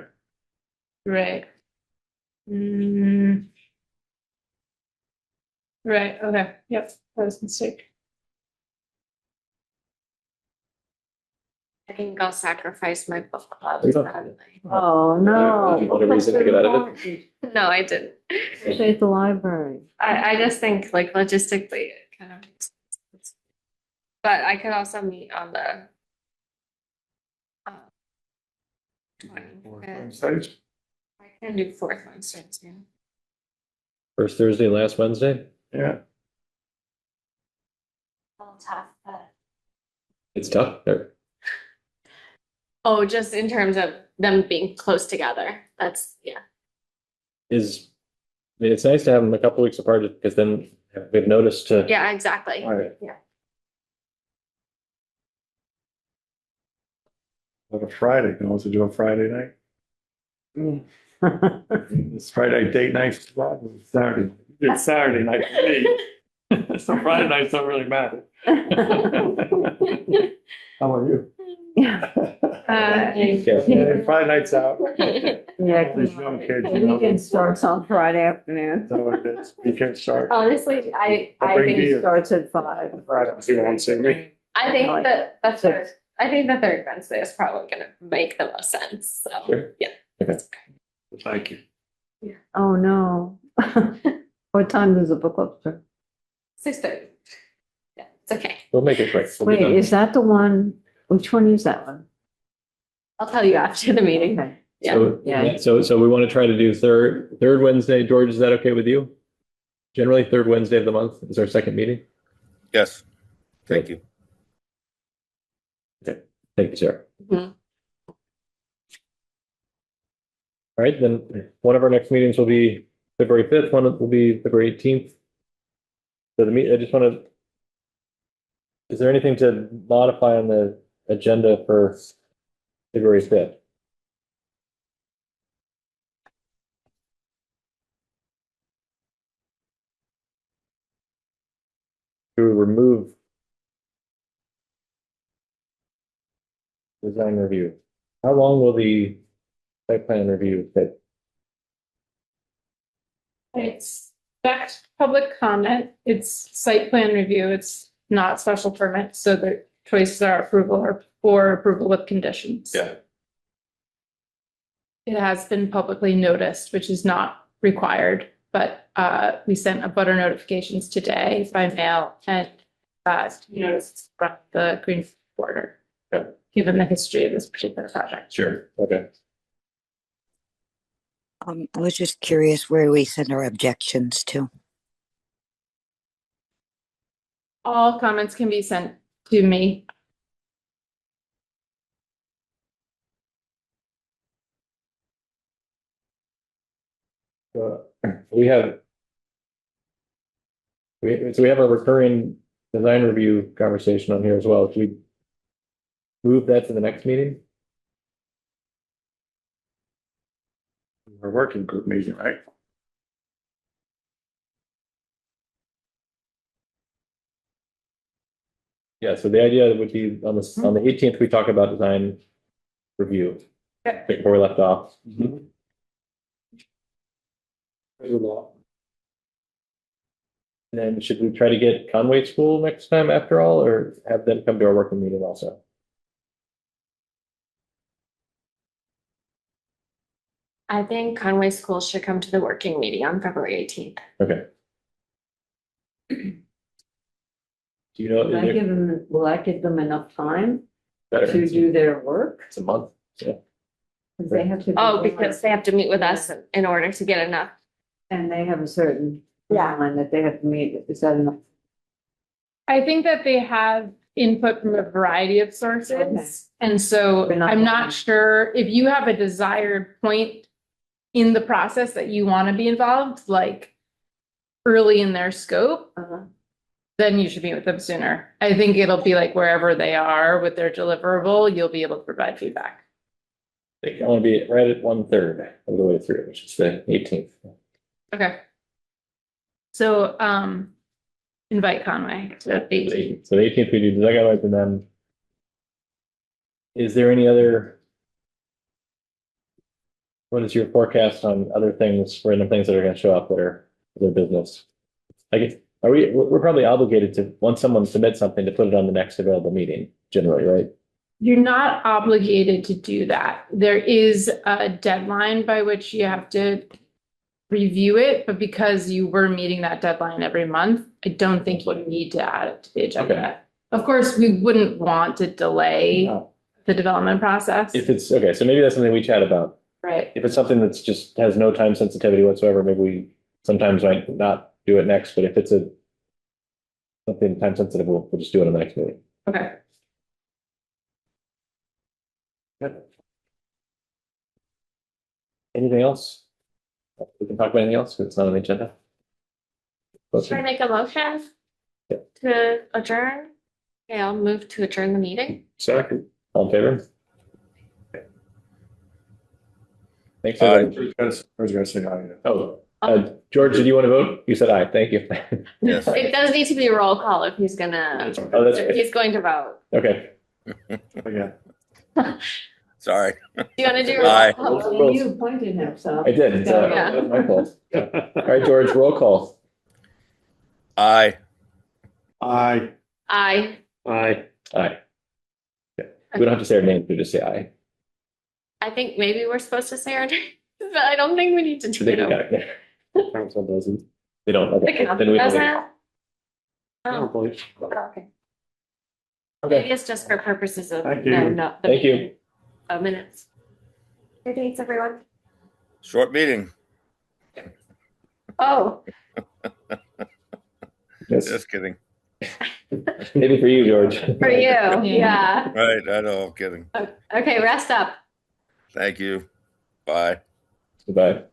Right. Mm. Right, okay, yep, that was a mistake. I think I'll sacrifice my book club. There you go. sadly. Oh, no. You want a reason to get out of it? No, I didn't. Appreciate the library. I just think like logistically it kind of makes sense. But I could also meet on the uh, 25th. Wednesdays? I can do fourth Wednesdays, yeah. first Thursday, last Wednesday? Yeah, A little tough, but. It's tough. There. Oh, just in terms of them being close together. That's, yeah. Is, I mean, it's nice to have them a couple weeks apart because then we have notice to. Yeah, exactly. all right. Yeah. Like a Friday, can also do a Friday night. It's Friday date night, Saturday, it's Saturday night for me. So Friday nights don't really matter. How about you? Yeah. Yeah, Friday nights out. Yeah. These young kids, The you know. weekend starts on Friday afternoon. So it is, weekend start. Honestly, I Bring think, beer. Starts at 5. Friday, so you won't see me. I think Like that the third, six. I think the third Wednesday is probably gonna make the most sense, so, Sure. yeah. Thank you. Oh, no. What time does the book club start? 6:30. Yeah, it's okay. We'll make it quick. We'll be Wait, done. is that the one? Which one is that one? I'll tell you after the meeting. Okay. Yeah. So, Yeah. so we want to try to do third Wednesday. George, is that okay with you? Generally, third Wednesday of the month is our second meeting. Yes. Thank you. Thank you, Sarah. Mhm. All right, then one of our next meetings will be February 5th, one will be February 18th. So I just want to, is there anything to modify on the agenda for February 5th? To remove design review. How long will the site plan review take? It's public comment, it's site plan review, it's not special permit, so the choices are approval or approval with conditions. Yeah. It has been publicly noticed, which is not required, but we sent a butter notifications today by mail and notice from the Green Border, given the history of this particular project. Sure. Okay. I was just curious where we send our objections to. All comments can be sent to me. We have. So we have a recurring design review conversation on here as well. Should we move that to the next meeting? Our working group meeting, right? Yeah, so the idea would be on the 18th, we talk about design review. Okay. Before we left off. And then should we try to get Conway School next time after all, or have them come to our working meeting also? I think Conway School should come to the working meeting on February 18th. Okay. Do you know, Will is I there give them, will I give them enough time better? to do their work? It's a month. Yeah. Because they have to. Oh, because they have to meet with us in order to get enough. And they have a certain Yeah. deadline that they have to meet. Is that enough? I think that they have input from a variety of Okay. sources. And so They're not I'm looking- not sure if you have a desired point in the process that you want to be involved, like early in their scope, Uh-huh. then you should meet with them sooner. I think it'll be like wherever they are with their deliverable, you'll be able to provide feedback. I think I want to be right at 1/3 of the way through, which is the 18th. Okay. So, invite Conway to 18. So the 18th we do design guidelines, and then is there any other? What is your forecast on other things, random things that are going to show up that are their business? I guess, we're probably obligated to, once someone submits something, to put it on the next available meeting, generally, right? You're not obligated to do that. There is a deadline by which you have to review it, but because you were meeting that deadline every month, I don't think you need to add it to the agenda. Okay. Of course, we wouldn't want to delay No. the development process. If it's, okay, so maybe that's something we chat about. Right. If it's something that's just has no time sensitivity whatsoever, maybe we sometimes might not do it next, but if it's something time sensitive, we'll just do it on the next meeting. Okay. Anything else? We can talk about anything else, if it's not on the agenda. Should I make a motion? Yeah. To adjourn? Okay, I'll move to adjourn the meeting. Second. All in favor? Thanks, I everybody. was gonna say, aye. Oh, George, did you want to vote? You said aye, thank you. Yes. It does need to be a roll call if he's gonna, Oh, that's if right. he's going to vote. Okay, Yeah. Sorry. Do you wanna do a Aye. roll call? Well, you appointed him, so. I did, so Yeah. that was my fault. All right, George, roll call. Aye. Aye. Aye. Aye. Aye. Yeah. We don't have to say our name, we just say aye. I think maybe we're supposed to say our name, but I don't think we need to do They it. Council doesn't. They don't, The okay. council Then we don't- doesn't? I Oh, don't believe. okay. Okay, Maybe it's just for purposes of, Thank you. no, not the thank you. meeting, minutes. Your dates, everyone. Short meeting. Oh, Yes, Just kidding. maybe for you, George. for you, yeah. Right, I know, I'm kidding. Okay, rest up. Thank you. Bye. Goodbye.